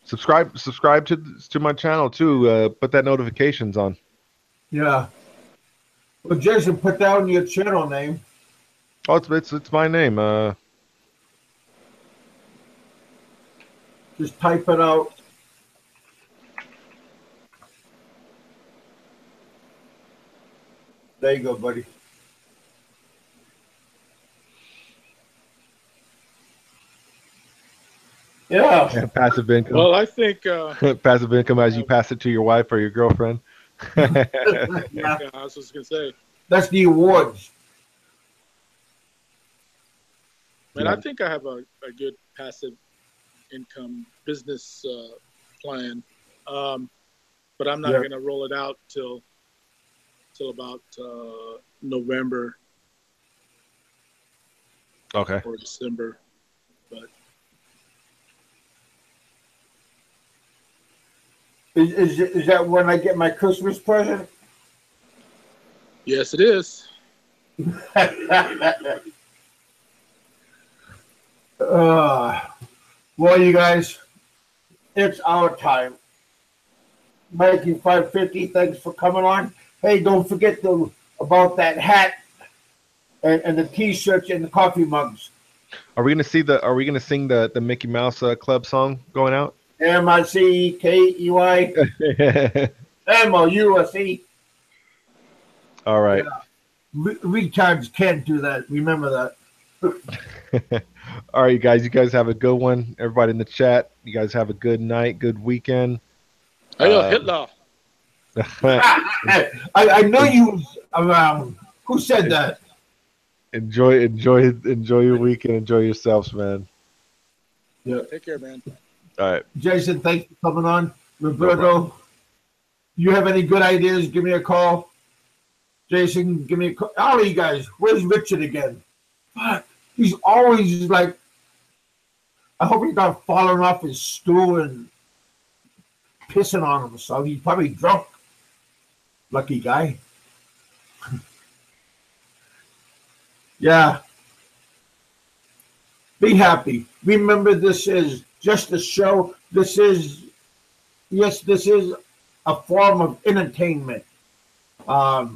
Subscribe to my channel too. Put that notifications on. Yeah. Well, Jason, put down your channel name. Oh, it's my name. Just type it out. There you go, buddy. Yeah. Passive income. Well, I think Passive income as you pass it to your wife or your girlfriend. Yeah. yeah, I was just gonna say, That's the awards. man, Yeah. I think I have a good passive income business plan, but I'm not Yeah. gonna roll it out till about November Okay. or December. But Is that when I get my Christmas present? yes, it is. Well, you guys, it's our time. Mikey 550, thanks for coming on. Hey, don't forget about that hat and the t-shirts and the coffee mugs. Are we gonna sing the Mickey Mouse Club song going out? MICKEY MOUSE. All right. Retards can't do that. Remember that. All right, you guys have a good one. Everybody in the chat, you guys have a good night, good weekend. Hey, Hitler. I know you was around. Who said that? enjoy your weekend. Enjoy yourselves, man. Yeah. Take care, man. All right. Jason, thanks for coming on. Roberto, you have any good ideas? Give me a call. Jason, give me a call. All of you guys, where's Richard again? Fuck. He's always like, I hope he's not falling off his stool and pissing on himself. He's probably drunk. Lucky guy. Yeah. Be happy. Remember, this is just a show. This is a form of entertainment. I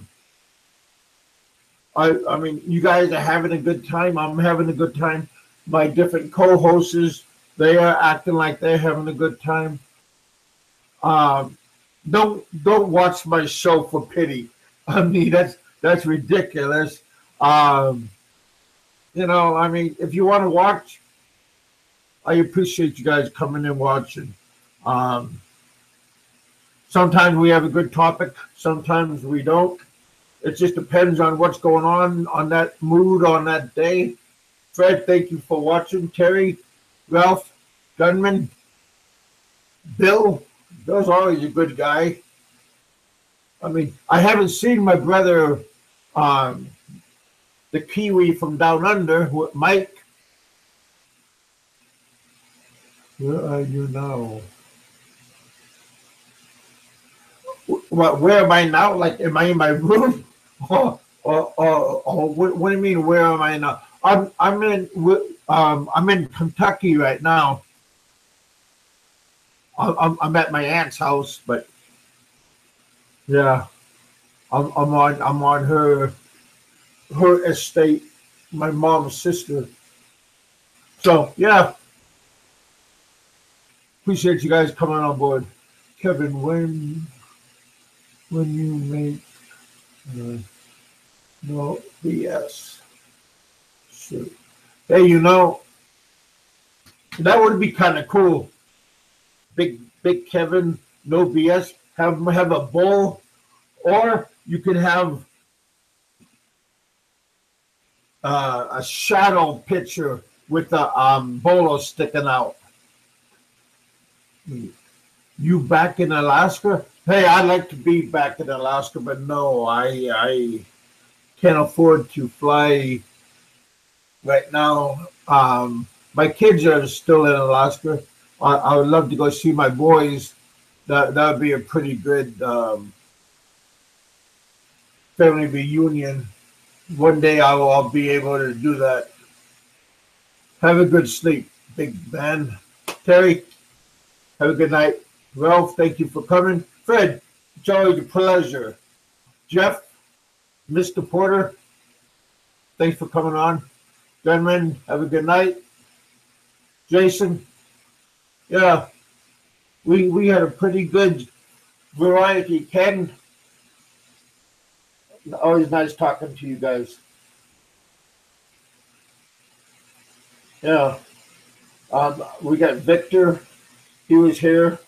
mean, you guys are having a good time. I'm having a good time. My different co-hosts, they are acting like they're having a good time. Don't watch my show for pity. I mean, that's ridiculous. You know, I mean, if you want to watch, I appreciate you guys coming and watching. Sometimes we have a good topic, sometimes we don't. It just depends on what's going on that mood, on that day. Fred, thank you for watching. Terry, Ralph, Gunman, Bill. Bill's always a good guy. I mean, I haven't seen my brother, the Kiwi from down under, Mike. Where are you now? What? Where am I now? Like, am I in my room? What do you mean? Where am I now? I'm in Kentucky right now. I'm at my aunt's house, but yeah, I'm on her estate, my mom's sister. So yeah, appreciate you guys coming on board. Kevin, when you make no BS, sure. Hey, you know, that would be kind of cool. Big Kevin, no BS. Have a bowl, or you could have a shadow picture with a bolo sticking out. You back in Alaska? Hey, I'd like to be back in Alaska, but no, I can't afford to fly right now. My kids are still in Alaska. I would love to go see my boys. That would be a pretty good family reunion. One day I'll be able to do that. Have a good sleep, big man. Terry, have a good night. Ralph, thank you for coming. Fred, it's always a pleasure. Jeff, Mr. Porter, thanks for coming on. Gunman, have a good night. Jason, yeah, we had a pretty good variety. Ken, always nice talking to you guys. Yeah, we got Victor. He was here.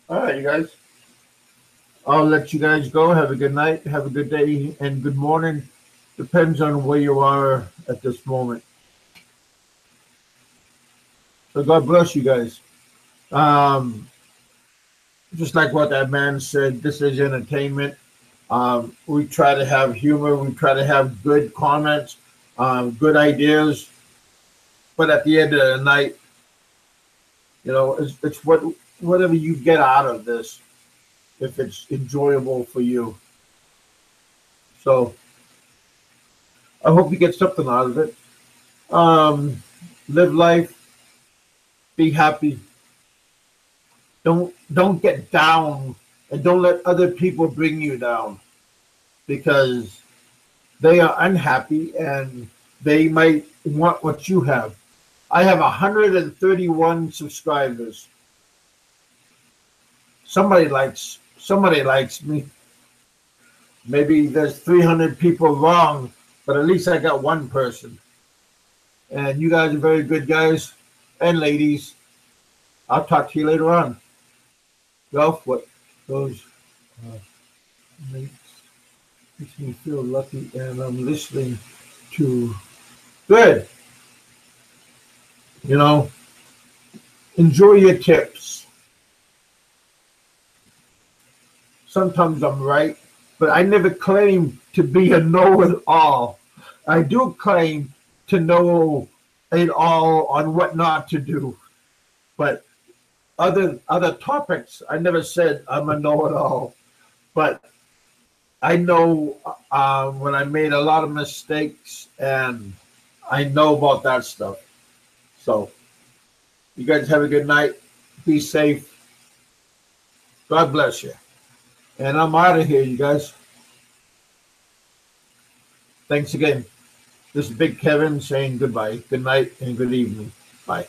All right, you guys. I'll let you guys go. Have a good night. Have a good day and good morning. Depends on where you are at this moment. So God bless you guys. Just like what that man said, this is entertainment. We try to have humor. We try to have good comments, good ideas. But at the end of the night, you know, it's whatever you get out of this, if it's enjoyable for you. So I hope you get something out of it. Live life. Be happy. Don't get down, and don't let other people bring you down, because they are unhappy and they might want what you have. I have 131 subscribers. Somebody likes me. Maybe there's 300 people wrong, but at least I got one person. And you guys are very good guys and ladies. I'll talk to you later on. Ralph, what those makes me feel lucky, and I'm listening to good. You know, enjoy your tips. Sometimes I'm right, but I never claim to be a know-it-all. I do claim to know it all on what not to do. But other topics, I never said I'm a know-it-all. But I know when I made a lot of mistakes, and I know about that stuff. So you guys have a good night. Be safe. God bless you. And I'm out of here, you guys. Thanks again. This is Big Kevin saying goodbye. Good night and good evening. Bye.